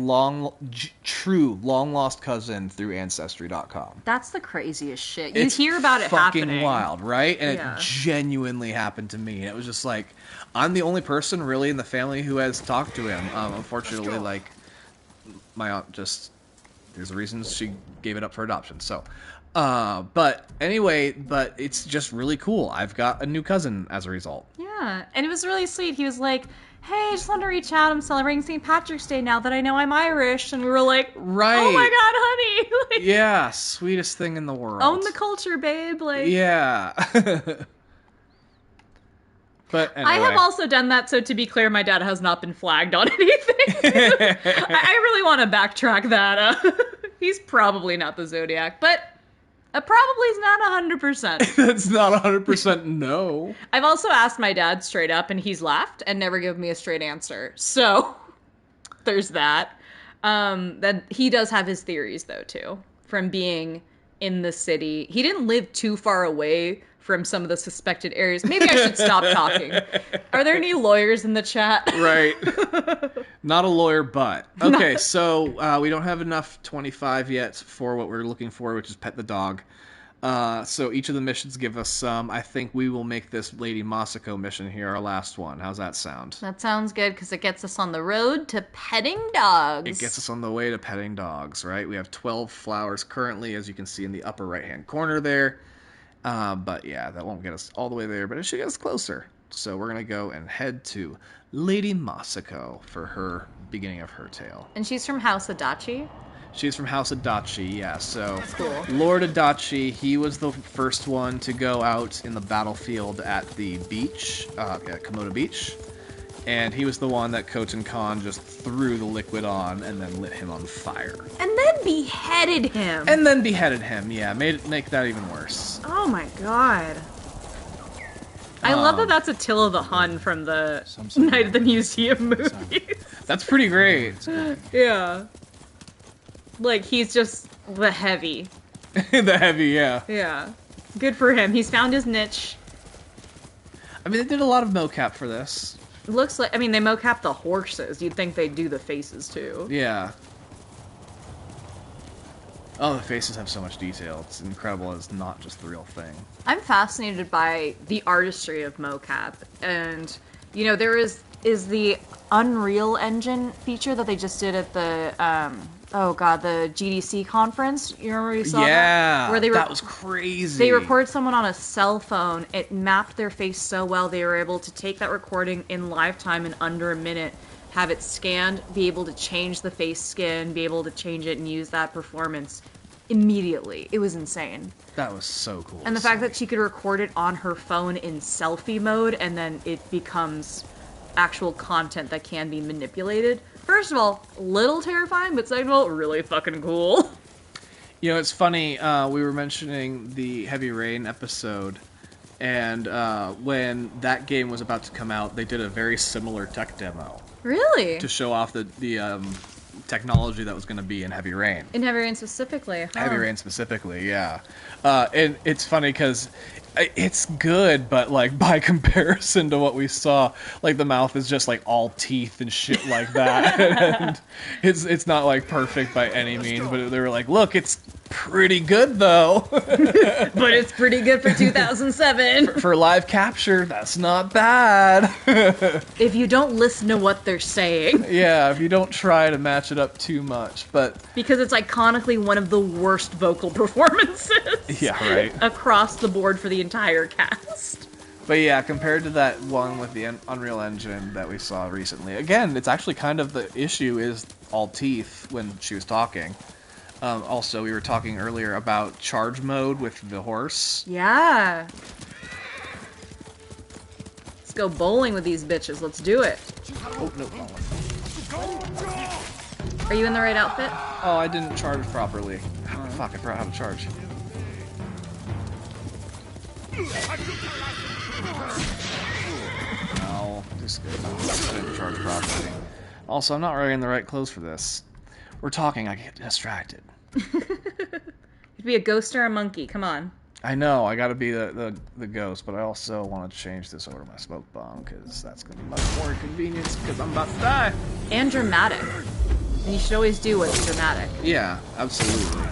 true long-lost cousin through Ancestry.com. That's the craziest shit. You hear about it happening. It's fucking wild, right? And it genuinely happened to me. And it was just like, I'm the only person really in the family who has talked to him. Unfortunately, like, my aunt just... There's reasons she gave it up for adoption, so... but anyway, it's just really cool. I've got a new cousin as a result. Yeah, and it was really sweet. He was like, "Hey, I just wanted to reach out. I'm celebrating St. Patrick's Day now that I know I'm Irish." And we were like, right. "Oh my god, honey." Like, yeah, sweetest thing in the world. Own the culture, babe. Like, yeah. But anyway. I have also done that, so to be clear, my dad has not been flagged on anything. I really want to backtrack that. He's probably not the Zodiac, but probably is not 100%. That's not 100% no. I've also asked my dad straight up, and he's laughed and never given me a straight answer. So there's that. Then he does have his theories, though, too, from being in the city. He didn't live too far away from some of the suspected areas. Maybe I should stop talking. Are there any lawyers in the chat? Right. Not a lawyer, but. Okay, so we don't have enough 25 yet for what we're looking for, which is pet the dog. So each of the missions give us some. I think we will make this Lady Masako mission here our last one. How's that sound? That sounds good, because it gets us on the road to petting dogs. It gets us on the way to petting dogs, right? We have 12 flowers currently, as you can see in the upper right-hand corner there. But yeah, that won't get us all the way there, but it should get us closer. So we're going to go and head to Lady Masako for her beginning of her tale. And she's from House Adachi? She's from House Adachi, yeah. So Cool. Lord Adachi, he was the first one to go out in the battlefield at the beach, at Komodo Beach. And he was the one that Khoten Khan just threw the liquid on and then lit him on fire. And then beheaded him. And then beheaded him, yeah. Make that even worse. Oh my god. I love that that's Attila the Hun from the Night at the Museum movie. That's pretty great. Yeah. Like, he's just the heavy. The heavy, yeah. Yeah. Good for him. He's found his niche. I mean, they did a lot of mocap for this. It looks like, I mean, they mocap the horses. You'd think they'd do the faces, too. Yeah. Oh, the faces have so much detail. It's incredible. It's not just the real thing. I'm fascinated by the artistry of mocap. And, you know, there is the Unreal Engine feature that they just did at the, the GDC conference. You remember you saw that? Yeah, Where that was crazy. They recorded someone on a cell phone. It mapped their face so well, they were able to take that recording in live time in under a minute, have it scanned, be able to change the face skin, be able to change it and use that performance immediately. It was insane. That was so cool. And the fact that she could record it on her phone in selfie mode and then it becomes actual content that can be manipulated. First of all, a little terrifying, but second of all, really fucking cool. You know, it's funny, we were mentioning the Heavy Rain episode, and when that game was about to come out, they did a very similar tech demo. Really? To show off the technology that was going to be in Heavy Rain. In Heavy Rain specifically. Huh. Heavy Rain specifically, yeah. And it's funny because it's good, but like by comparison to what we saw, like the mouth is just like all teeth and shit like that. And it's not like perfect by any means, but they were like, look, it's pretty good though. But it's pretty good for 2007. For live capture, that's not bad. If you don't listen to what they're saying. Yeah, if you don't try to match it up too much, but because it's iconically one of the worst vocal performances. Yeah, right. Across the board for the entire cast. But yeah, compared to that one with the Unreal Engine that we saw recently, again, it's actually kind of the issue is all teeth when she was talking. Also, we were talking earlier about charge mode with the horse. Yeah. Let's go bowling with these bitches. Let's do it. Oh, no. Are you in the right outfit? Oh, I didn't charge properly. Oh, fuck, I forgot how to charge. No, just didn't charge properly. Also, I'm not really in the right clothes for this. We're talking, I get distracted. You'd be a ghost or a monkey, come on. I know, I gotta be the ghost, but I also want to change this over to my smoke bomb, because that's gonna be much more convenient, because I'm about to die. And dramatic. And you should always do what's dramatic. Yeah, absolutely.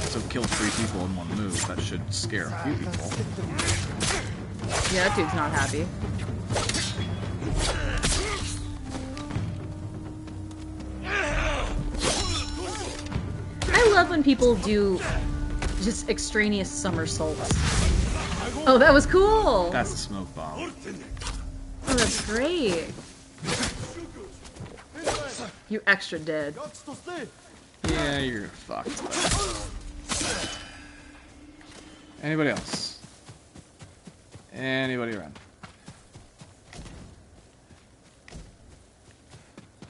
So kill 3 people in one move, that should scare a few people. Yeah, that dude's not happy. I love when people do just extraneous somersaults. Oh, that was cool! That's a smoke bomb. Oh, that's great. You extra dead. Yeah, you're fucked. Anybody else? Anybody around?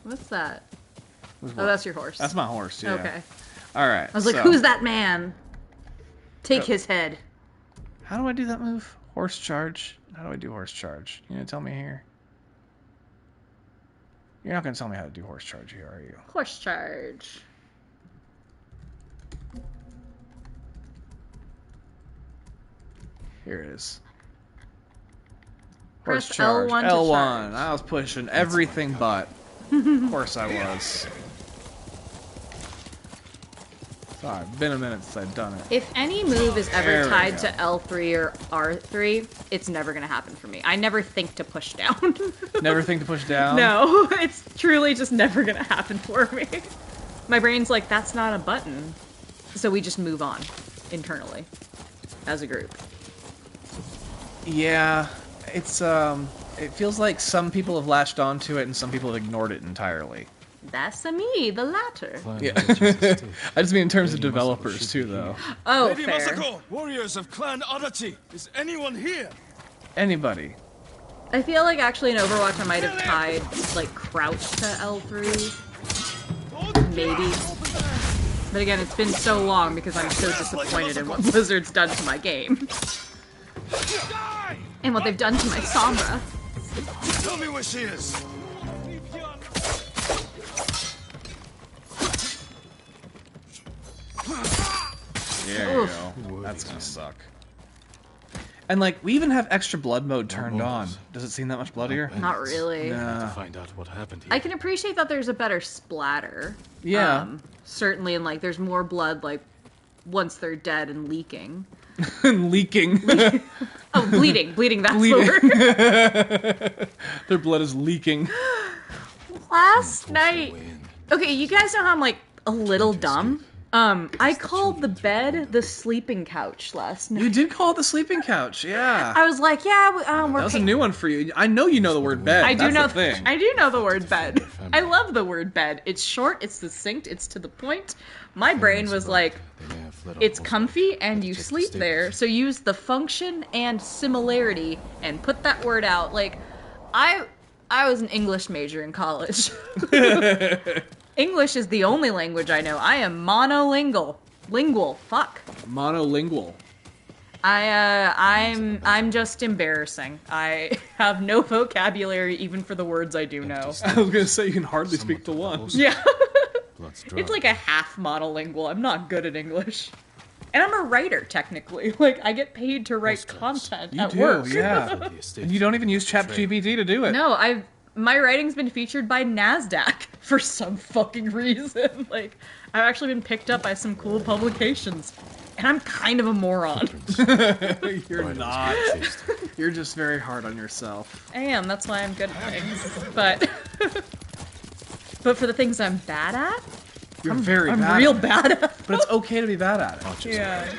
What's that? Oh, that's your horse. That's my horse, yeah. Okay. Alright. I was like, who's that man? Take his head. How do I do that move? Horse charge? How do I do horse charge? You gonna tell me here? You're not gonna tell me how to do horse charge here, are you? Horse charge. Here it is. Press Horse charge. L1 to L1. charge. I was pushing everything but. Of course I was. Sorry, been a minute since I've done it. If any move is ever There we tied go. to L3 or R3, it's never going to happen for me. I never think to push down. Never think to push down? No, it's truly just never going to happen for me. My brain's like, that's not a button. So we just move on internally as a group. Yeah, it's it feels like some people have latched onto it and some people have ignored it entirely. That's a me, the latter. Yeah. I just mean in terms of developers too, though. Oh, Lady fair. Masako, warriors of Clan Adachi, is anyone here? Anybody. I feel like actually in Overwatch I might have tied like crouch to L3. Maybe. But again, it's been so long because I'm so disappointed in what Blizzard's done to my game. And what they've done to my Sombra. Tell me where she is. There you go. That's gonna suck. And like, we even have extra blood mode turned on. Does it seem that much bloodier? Not really. Nah. To find out what happened here. I can appreciate that there's a better splatter. Yeah. Certainly, and like, there's more blood like once they're dead and leaking. Leaking. Oh, bleeding. Bleeding, that's the word. Their blood is leaking. Last night. Okay, you guys know how I'm like a little dumb? I called the bed the sleeping couch last night. You did call it the sleeping couch, yeah. I was like, yeah, we're That was a new one for you. I know you know the word bed. I do That's know the thing. I do know the word bed. I love the word bed. It's short, it's succinct, it's to the point. My brain was like, it's comfy and you sleep there, so use the function and similarity and put that word out. Like, I was an English major in college. English is the only language I know. I am monolingual. Lingual. Fuck. Monolingual. I'm just embarrassing. I have no vocabulary even for the words I do know. I was gonna say you can hardly speak to one. Yeah. It's like a half monolingual. I'm not good at English. And I'm a writer, technically. Like, I get paid to write content You at do, work. yeah. And you don't even use ChatGPT to do it. No, my writing's been featured by NASDAQ for some fucking reason. Like, I've actually been picked up by some cool publications. And I'm kind of a moron. You're not. You're just very hard on yourself. I am, that's why I'm good at things. But but for the things I'm bad at, I'm real bad at. But it's okay to be bad at it. Yeah.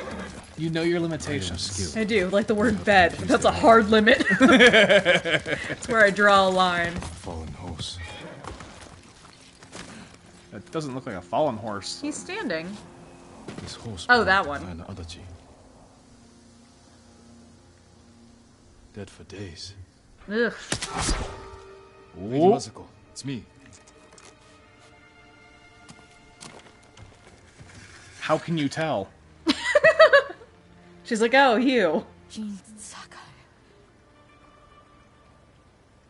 You know your limitations. I do, like the word bed. That's a hard limit. That's where I draw a line. Fallen horse. It doesn't look like a fallen horse. He's standing. This horse. Oh, that one. Clan Adachi. Dead for days. Ugh. Lady Masako, it's me. How can you tell? She's like, oh, you. Jin Sakai.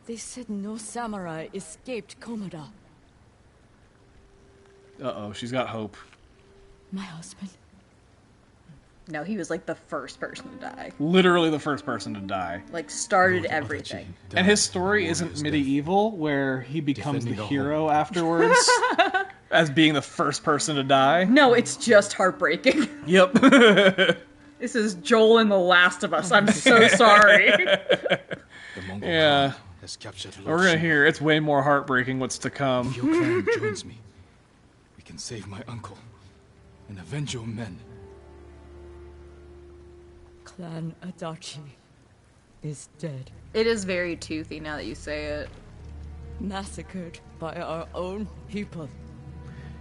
They said no samurai escaped Komoda. Uh-oh, she's got hope. My husband. No, he was like the first person to die. Literally the first person to die. Like, started everything. And his story isn't medieval, where he becomes the hero afterwards, as being the first person to die. No, it's just heartbreaking. Yep. This is Joel in The Last of Us. I'm so sorry. Yeah. Has captured We're gonna hear it's way more heartbreaking what's to come. Your clan joins me. We can save my uncle and avenge your men. Clan Adachi is dead. It is very toothy now that you say it. Massacred by our own people.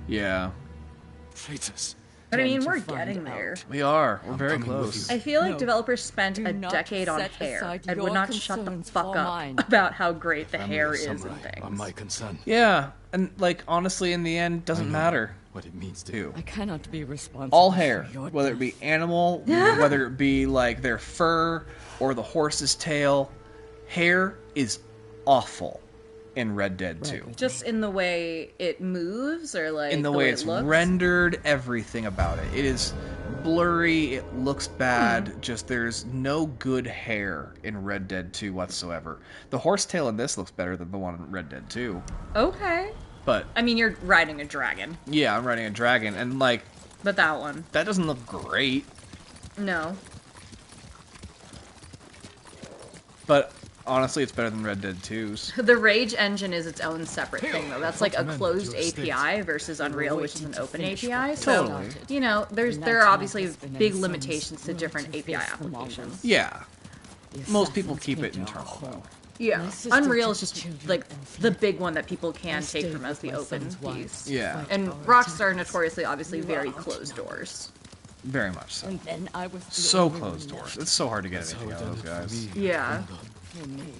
Yeah. Traitors. But I mean, we're getting there. We are. We're very close. I feel like developers spent a not decade on set hair aside and your would not shut the concerns fuck for up mine. about how great the Family hair of is and samurai things. are my concern. Yeah, and like honestly, in the end, doesn't matter. What it means to you. I cannot be responsible. All hair, for your whether it be death. animal, whether it be like their fur or the horse's tail, hair is awful in Red Dead 2. Just in the way it moves, or like In the way it's it looks? rendered, everything about it. It is blurry, it looks bad, just there's no good hair in Red Dead 2 whatsoever. The horse tail in this looks better than the one in Red Dead 2. Okay. But I mean, you're riding a dragon. yeah, I'm riding a dragon, and like, But that one. that doesn't look great. No. But honestly, it's better than Red Dead 2's. The Rage engine is its own separate thing, though. That's like a closed API versus Unreal, which is an open API. So, Totally. you know, there are obviously big limitations to different API applications. Yeah. Most people keep it internal, though. Yeah, My sister Unreal is took just children like and the fled. big one that people I can take stayed from as with the my open son's piece. wives Yeah. to fight And our Rockstar attackers. notoriously, obviously, We were very out closed now. doors. Very much so. And then I was the So only closed one doors. left. It's so hard to get That's how anything it out of those ended for guys. me. Yeah. For me.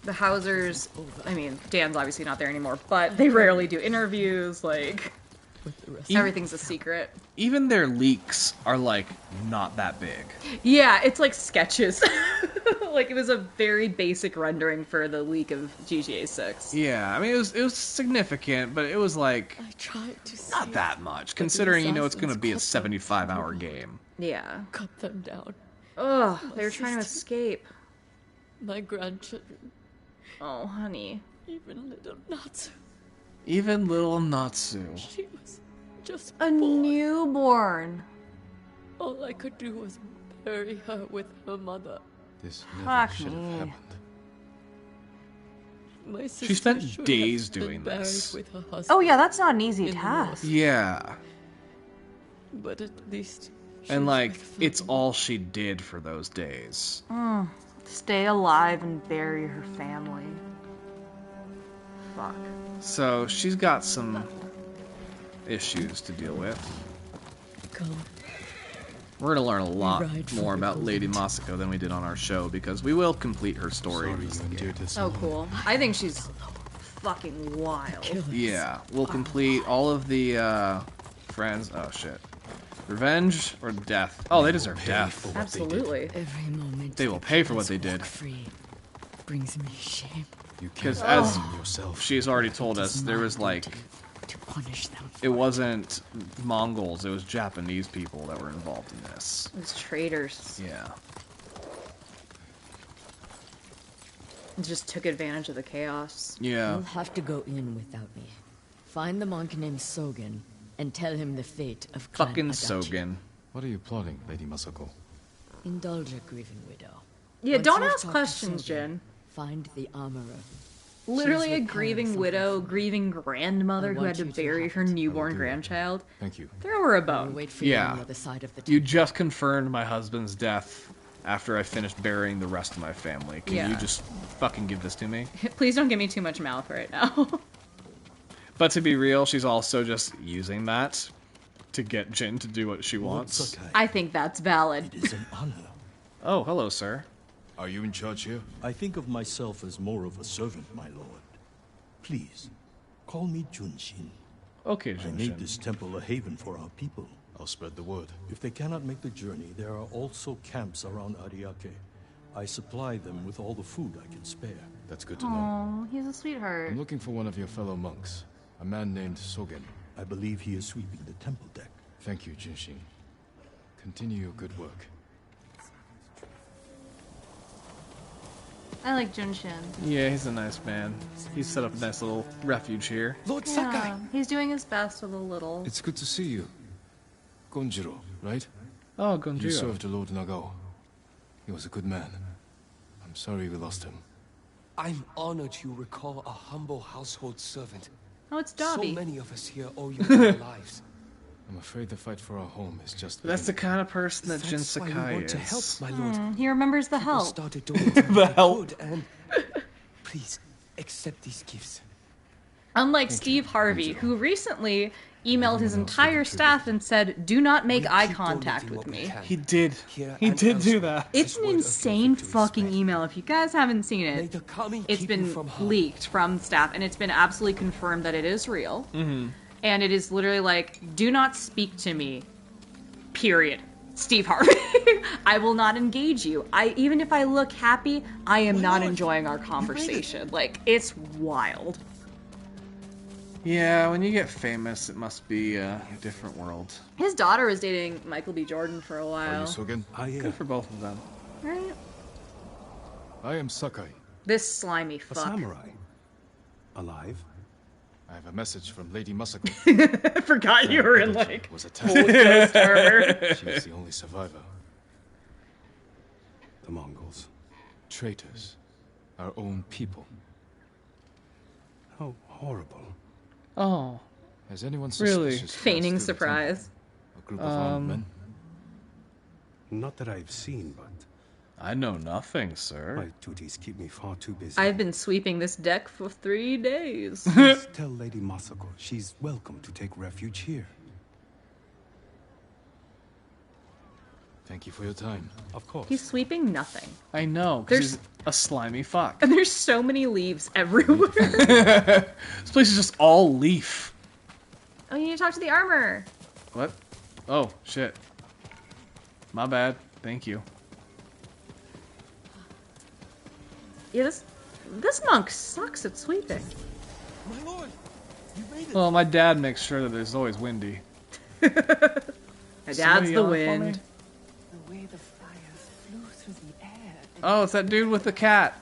The Hausers, I mean, Dan's obviously not there anymore, but they rarely do interviews, like, With the rest everything's a secret. Even their leaks are like not that big. Yeah, it's like sketches. Like, it was a very basic rendering for the leak of GTA 6. Yeah, I mean it was significant, but it was like I tried to not see that much, the considering you know it's assassins going to be a cut them 75-hour game. Yeah. cut them down. Ugh, My they were trying to sister. escape. My grandchildren, Oh, honey. even little Natsu. Even little Natsu. She was just A born. newborn. All I could do was bury her with her mother. This never Fuck should have me. happened. My sister spent should days have been doing buried this. with her husband. Oh, yeah, that's not an easy in the task. Yeah. But at least she And was like with it's family. all she did for those days. Stay alive and bury her family. Fuck. So she's got some issues to deal with. Come. We're gonna learn a lot Ride for more the about Lady golden Masako than we did on our show because we will complete her story. Sorry in you this game. endured this. Oh, alone. cool. I think she's fucking wild. Kill us. Yeah, we'll complete all of the friends. Oh shit, revenge or death? Oh, they deserve Pay death. for what they did. Absolutely. Every moment They will the pay for what kids they walk did. Free brings me shame. You Because can't as blame yourself. she's already told us, It's there my was like duty to punish them. it wasn't Mongols, it was Japanese people that were involved in this. These traitors Yeah. just took advantage of the chaos. Yeah. You'll have to go in without me. Find the monk named Sogen and tell him the fate of Clan Fucking Adachi. Sogen. What are you plotting, Lady Masako? Indulge a grieving widow. Yeah, Once don't you've ask talked to questions, Sogen, Jen. Find the armorer. Literally She's a repairing grieving something widow, for me. grieving grandmother I who want had to you to bury have her it. newborn do it. grandchild. Thank you. Throw her a I will bone. wait for you Yeah. on the other side of the You temple. just confirmed my husband's death after I finished burying the rest of my family. Can you Yeah. just fucking give this to me? Please don't give me too much mouth right now. But to be real, she's also just using that to get Jin to do what she wants. I think that's valid. It is an honor. Oh, hello, sir. Are you in charge here? I think of myself as more of a servant, my lord. Please, call me Junshin. Okay, I made Junshin. this temple a haven for our people. I'll spread the word. If they cannot make the journey, there are also camps around Ariake. I supply them with all the food I can spare. That's good to know. Oh, he's a sweetheart. I'm looking for one of your fellow monks, a man named Sogen. I believe he is sweeping the temple deck. Thank you, Junshin. Continue your good work. I like Junshin. Yeah, he's a nice man. He's set up a nice little refuge here. Lord Yeah, he's doing his best with a little. It's good to see you. Gonjiro, right? Oh, You Gonjiro. served Lord Nagao. He was a good man. I'm sorry we lost him. I'm honored you recall a humble household servant. Oh, it's So Dobby. many of us here owe you our lives. I'm afraid the fight for our home is just That's the beginning. kind of person that Jin That's why we Sakai want to help, is. my lord. He remembers the People help. started donating The help. food and please accept these gifts. Unlike Thank Steve you, Harvey, Gonjiro. who recently emailed his Everyone else will entire contribute. staff and said, "Do not make We eye keep contact donating with what we me." can. He did. Here He and did do elsewhere. that. It's As an word of your insane victory fucking spread. email. If you guys haven't seen May it, the kami it's keep been you from harm. leaked from staff, and it's been absolutely confirmed that it is real. Mm-hmm. And it is literally like, "Do not speak to me." Period. Steve Harvey. I will not engage you. Even if I look happy, I am not enjoying our conversation. Like, it's wild. Yeah, when you get famous, it must be a different world. His daughter was dating Michael B. Jordan for a Are while. you Sogen? I Good for both of them. Right? I am Sakai. This slimy a fuck. samurai. Alive? I have a message from Lady Masako. I forgot you were in like was old attacked. ghost armor. She is the only survivor. The Mongols. Traitors. Our own people. How horrible. Oh, Has anyone Really? suspicious Feigning passed through the temple? surprise. A group of armed men? Not that I've seen, but I know nothing, sir. My duties keep me far too busy. I've been sweeping this deck for 3 days. Please tell Lady Masako she's welcome to take refuge here. Thank you for your time. Of course. He's sweeping nothing. I know, because he's a slimy fuck. And there's so many leaves everywhere. This place is just all leaf. Oh, you need to talk to the armor. What? Oh, shit. My bad. Thank you. Yeah, this monk sucks at sweeping. My lord, you made it. Well, my dad makes sure that it's always windy. My Somebody dad's the yell for wind. me? The way the fires flew through the air. Oh, it's that dude with the cat.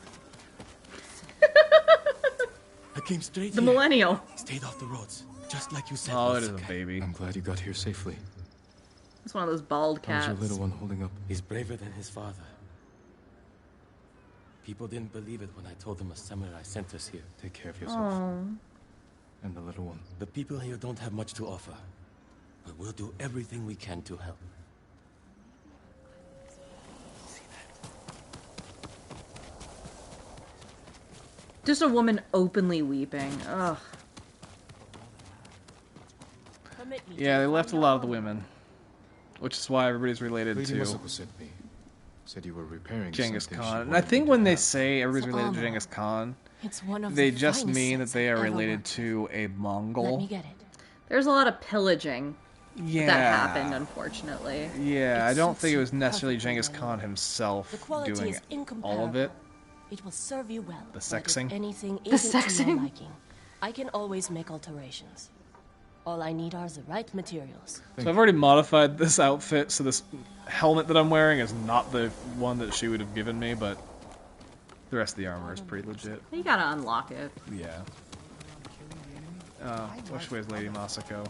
I came straight The here. millennial. Stayed off the roads, just like you said. Oh, it is Masuke. a baby. I'm glad you got here safely. It's one of those bald How's cats. your little one holding up? He's braver than his father. People didn't believe it when I told them a samurai sent us here. Take care of yourself. Oh. And the little one. The people here don't have much to offer, but we'll do everything we can to help. Just a woman openly weeping. Ugh. Yeah, they left a lot of the women. Which is why everybody's related Lady to Masako sent me. Said you were repairing Genghis something she Khan. And I wanted think me to when they have. say everybody's It's related to armor. Genghis Khan, It's one of they the just finest mean that sets they are I've ever related worked. to a Let Mongol. me get it. There's a lot of pillaging Yeah. that happened, unfortunately. Yeah, I It don't suits think it you was necessarily perfectly, Genghis my Khan lord. himself The quality doing is all of it. It will serve you well. The but sexing? If anything The isn't to sexing? your liking, I can always make alterations. All I need are the right materials. So I've already modified this outfit, so this helmet that I'm wearing is not the one that she would have given me, but the rest of the armor is pretty legit. You gotta unlock it. Yeah. Which way is Lady Masako?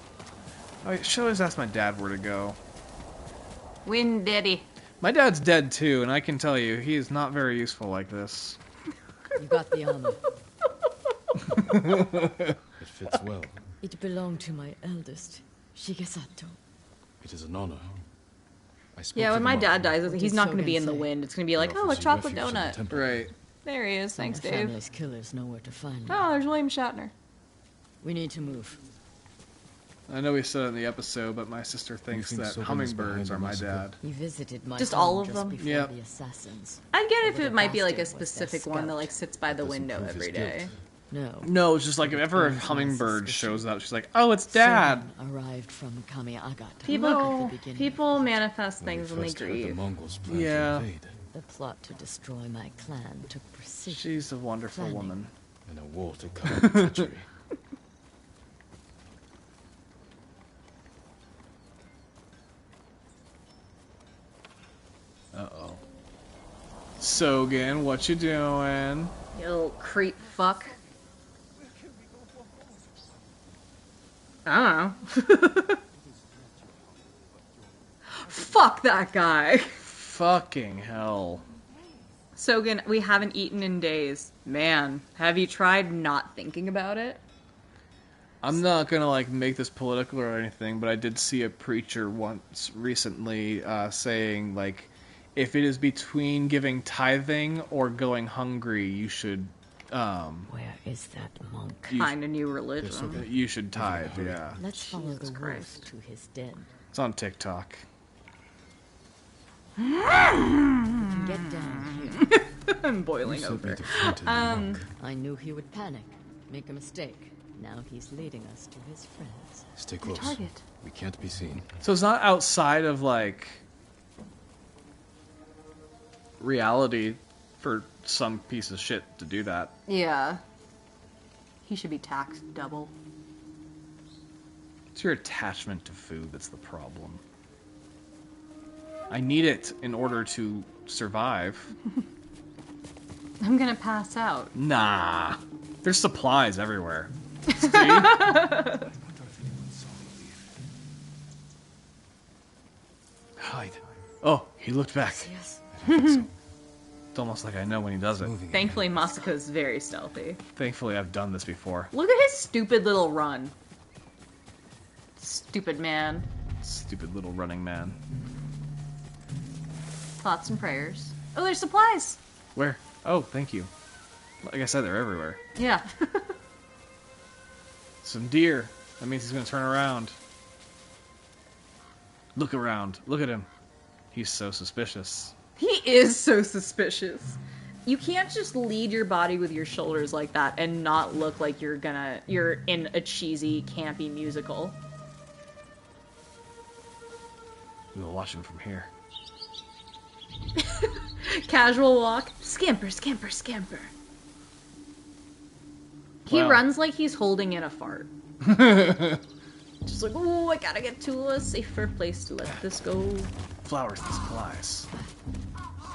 Oh, I should always ask my dad where to go. Wind Daddy. My dad's dead too, and I can tell you, he is not very useful like this. You got the armor. It fits well. It belonged to my eldest, Shigesato. It is an honor. I spoke Yeah, to when the my monk. dad dies, What he's did not gonna Sogen be in the say? wind. It's gonna be like, He oh, a offers you chocolate refuge in the donut. temple. Right. There he is. Thanks, My Dave. family's killers know where to find me. Oh, there's William Shatner. We need to move. I know we said it in the episode, but my sister thinks think that Sogen is hummingbirds behind are the my massacre? dad. He visited my Just home all of just them? before Yep. the assassins. I'd get it if The it might be like a bastard was their specific one that scout. like sits by the Doesn't window prove his every day. guilt. No. No, it's just like if ever a Confirms my hummingbird suspicion. shows up, she's like, oh, it's dad! Sogen arrived from Kamiagata. People, at the beginning people of it. manifest When we things when they first heard the grieve. Mongols planned Yeah. to invade, The plot to destroy my clan took precision. She's a wonderful Planning. woman. and a war to cover treachery. Uh-oh. Sogen, what you doing? You little creep fuck. I don't know. Fuck that guy. Fucking hell. Sogen, we haven't eaten in days. Man, have you tried not thinking about it? I'm not gonna like make this political or anything, but I did see a preacher once recently saying like, if it is between giving tithing or going hungry, you should Where is that monk? Find a new religion. you should tithe. Yeah, Let's follow Jesus the wolf Christ. to his den. it's on TikTok. We can get down here. I'm boiling You said over. we defeated the monk. I knew he would panic, make a mistake. Now he's leading us to his friends. Stay close. target. We can't be seen. So it's not outside of like reality for some piece of shit to do that. Yeah. He should be taxed double. It's your attachment to food that's the problem. I need it in order to survive. I'm gonna pass out. Nah. There's supplies everywhere. See? Hide. Oh, he looked back. Yes. It's almost like I know when he does it. Moving Thankfully, Masako's very stealthy. Thankfully, I've done this before. Look at his stupid little run. Stupid man. Stupid little running man. Thoughts and prayers. Oh, there's supplies. Where? Oh, thank you. Like I said, they're everywhere. Yeah. Some deer. That means he's gonna turn around. Look around. Look at him. He's so suspicious. He is so suspicious. You can't just lead your body with your shoulders like that and not look like you're in a cheesy, campy musical. We'll watch him from here. Casual walk. Scamper, scamper, scamper. He Wow. runs like he's holding in a fart. Just like, oh, I gotta get to a safer place to let this go. Flowers and supplies.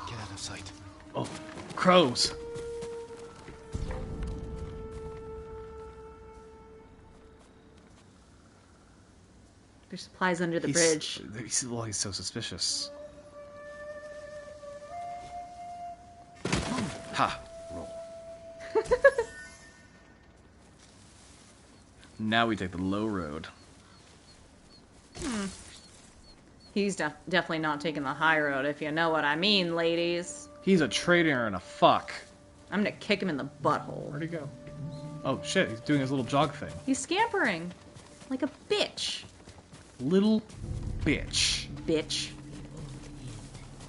Get out of sight. Oh, crows. There's supplies under the bridge. He's so suspicious. Ha! Roll. Now we take the low road. He's definitely not taking the high road, if you know what I mean, ladies. He's a traitor and a fuck. I'm gonna kick him in the butthole. Where'd he go? Oh shit, he's doing his little jog thing. He's scampering. Like a bitch. Little bitch. Bitch.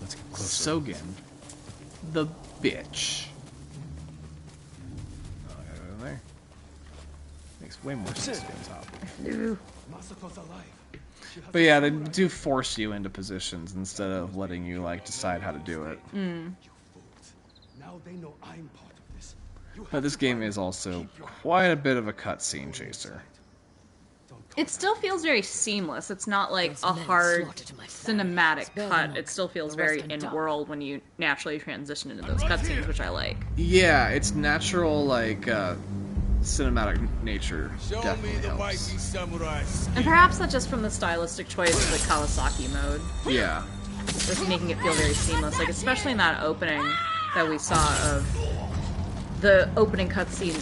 Let's get closer. Sogen. The bitch. Oh, I gotta go in there. Makes way more sense to be on top. Masako's alive. But yeah, they do force you into positions instead of letting you like decide how to do it. Now they know I'm part of this. But this game is also quite a bit of a cutscene chaser. It still feels very seamless. It's not like a hard cinematic cut. It still feels very in-world when you naturally transition into those cutscenes, which I like. Yeah, it's natural, like, cinematic nature definitely helps. And perhaps that's just from the stylistic choice of the Kawasaki mode. Yeah. Just making it feel very seamless. Like, especially in that opening that we saw of the opening cutscene,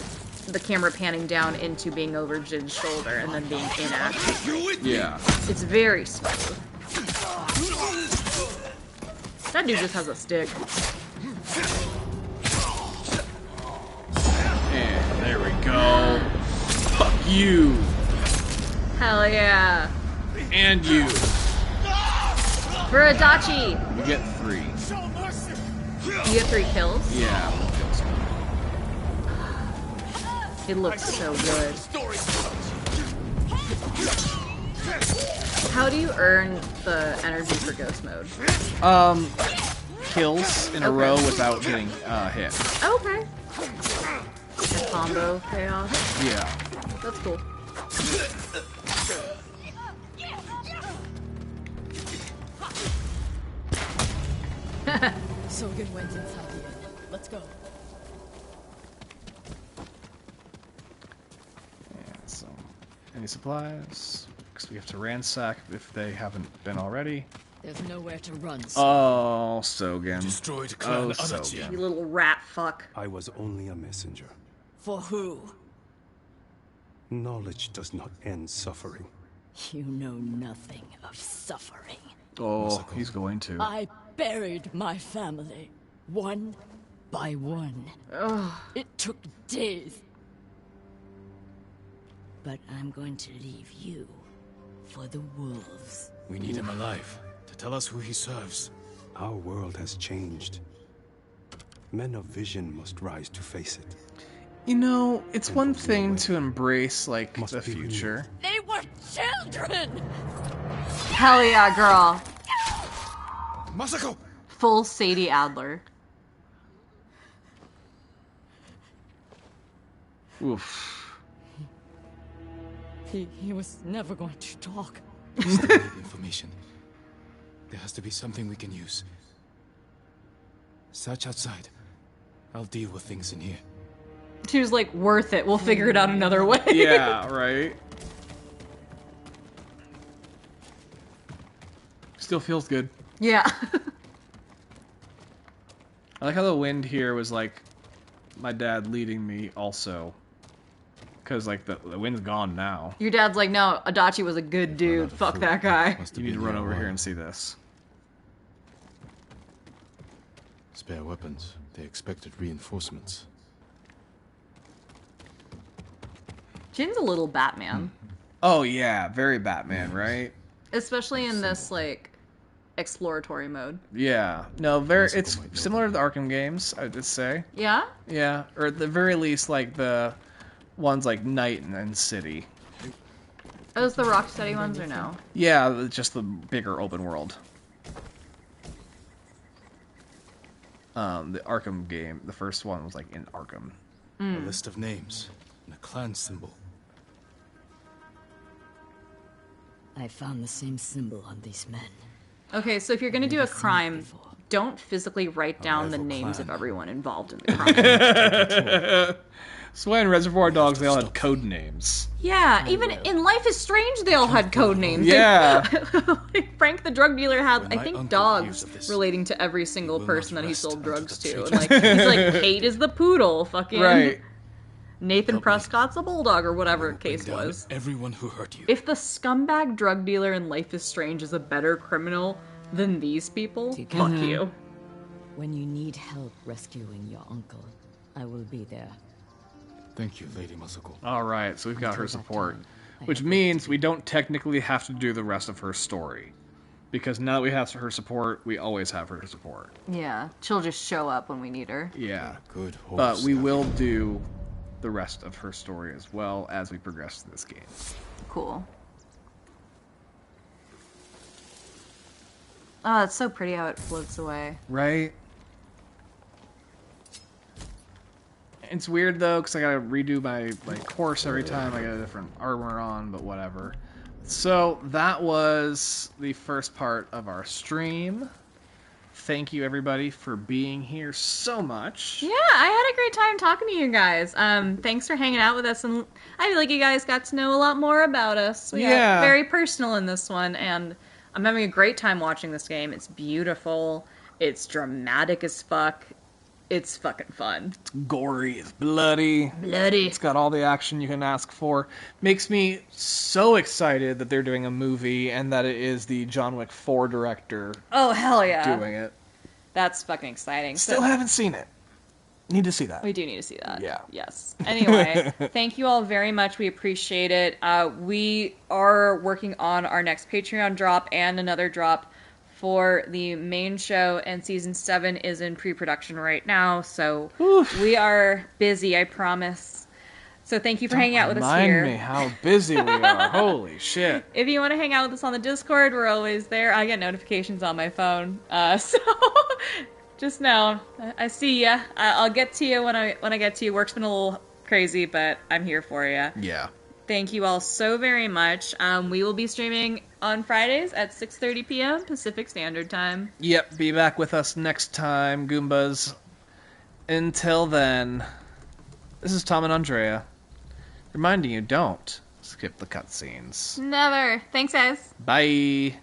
the camera panning down into being over Jin's shoulder and then being in action. Yeah. It's very smooth. That dude just has a stick. And there we go. Fuck you. Hell yeah. And you. For Adachi! You get 3. You get 3 kills? Yeah. It looks so good. How do you earn the energy for ghost mode? Kills in a row without getting hit. Okay. A combo chaos. Yeah. That's cool. Sogen went inside here. Let's go. And so, any supplies? Because we have to ransack if they haven't been already. There's nowhere to run. Oh, Sogen. Destroyed Oh, Clan Adachi. Sogen. You little rat fuck. I was only a messenger. For who? Knowledge does not end suffering. You know nothing of suffering. Oh, he's going to. I buried my family, one by one. Ugh. It took days. But I'm going to leave you for the wolves. We need him alive to tell us who he serves. Our world has changed. Men of vision must rise to face it. You know, it's one thing to embrace, like, the future. They were children! Hell yeah, girl. Masako! Full Sadie Adler. Oof. He was never going to talk. Still need information. There has to be something we can use. Search outside. I'll deal with things in here. She was like, worth it. We'll figure it out another way. Yeah, right? Still feels good. Yeah. I like how the wind here was like my dad leading me also. Because, like, the wind's gone now. Your dad's like, no, Adachi was a good dude. Fuck that guy. You need to run over here and see this. spare weapons. They expected reinforcements. Jin's a little Batman. Oh yeah, very Batman, right? Especially in this, like, exploratory mode. Yeah. No, very. It's similar to the Arkham games, I'd just say. Yeah? Yeah, or at the very least, like the ones like Night and City. Those the Rocksteady ones or no? Yeah, just the bigger open world. The Arkham game, the first one was like in Arkham. A list of names and a clan symbol. I found the same symbol on these men. Okay, so if you're gonna do a crime, don't physically write down the names of everyone involved in the crime. That's why in Reservoir Dogs they all had code names. Yeah, even in Life is Strange they all had code names. Yeah. Like Frank the drug dealer had, I think, dogs relating to every single person that he sold drugs to. And like, he's like, Kate is the poodle, fucking... Right. Nathan Prescott's a bulldog, or whatever the case was. Everyone who hurt you. If the scumbag drug dealer in Life is Strange is a better criminal than these people, fuck you. When you need help rescuing your uncle, I will be there. Thank you, Lady Masako. Alright, so we've got her support. Which means we don't technically have to do the rest of her story. Because now that we have her support, we always have her support. Yeah, she'll just show up when we need her. Yeah. Good horse. But we will do the rest of her story as well as we progress through this game. Cool. Oh, it's so pretty how it floats away. Right? It's weird though, because I gotta redo my course every time I get a different armor on, but whatever. So that was the first part of our stream. Thank you everybody for being here so much. Yeah, I had a great time talking to you guys. Thanks for hanging out with us, and I feel like you guys got to know a lot more about us. We got very personal in this one, and I'm having a great time watching this game. It's beautiful. It's dramatic as fuck. It's fucking fun. It's gory. It's bloody. Bloody. It's got all the action you can ask for. Makes me so excited that they're doing a movie and that it is the John Wick 4 director. Oh, hell yeah. Doing it. That's fucking exciting. Still haven't seen it. Need to see that. We do need to see that. Yeah. Yes. Anyway, thank you all very much. We appreciate it. We are working on our next Patreon drop and another drop for the main show, and season 7 is in pre-production right now, so we are busy, I promise. So thank you for hanging out with us here. Remind me how busy we are. Holy shit. If you want to hang out with us on the Discord, we're always there. I get notifications on my phone, so just know, I see ya. I'll get to you when I get to you. Work's been a little crazy, but I'm here for you. Yeah. Thank you all so very much. We will be streaming on Fridays at 6:30 p.m. Pacific Standard Time. Yep, be back with us next time, Goombas. Until then, this is Tom and Andrea, reminding you, don't skip the cutscenes. Never. Thanks, guys. Bye.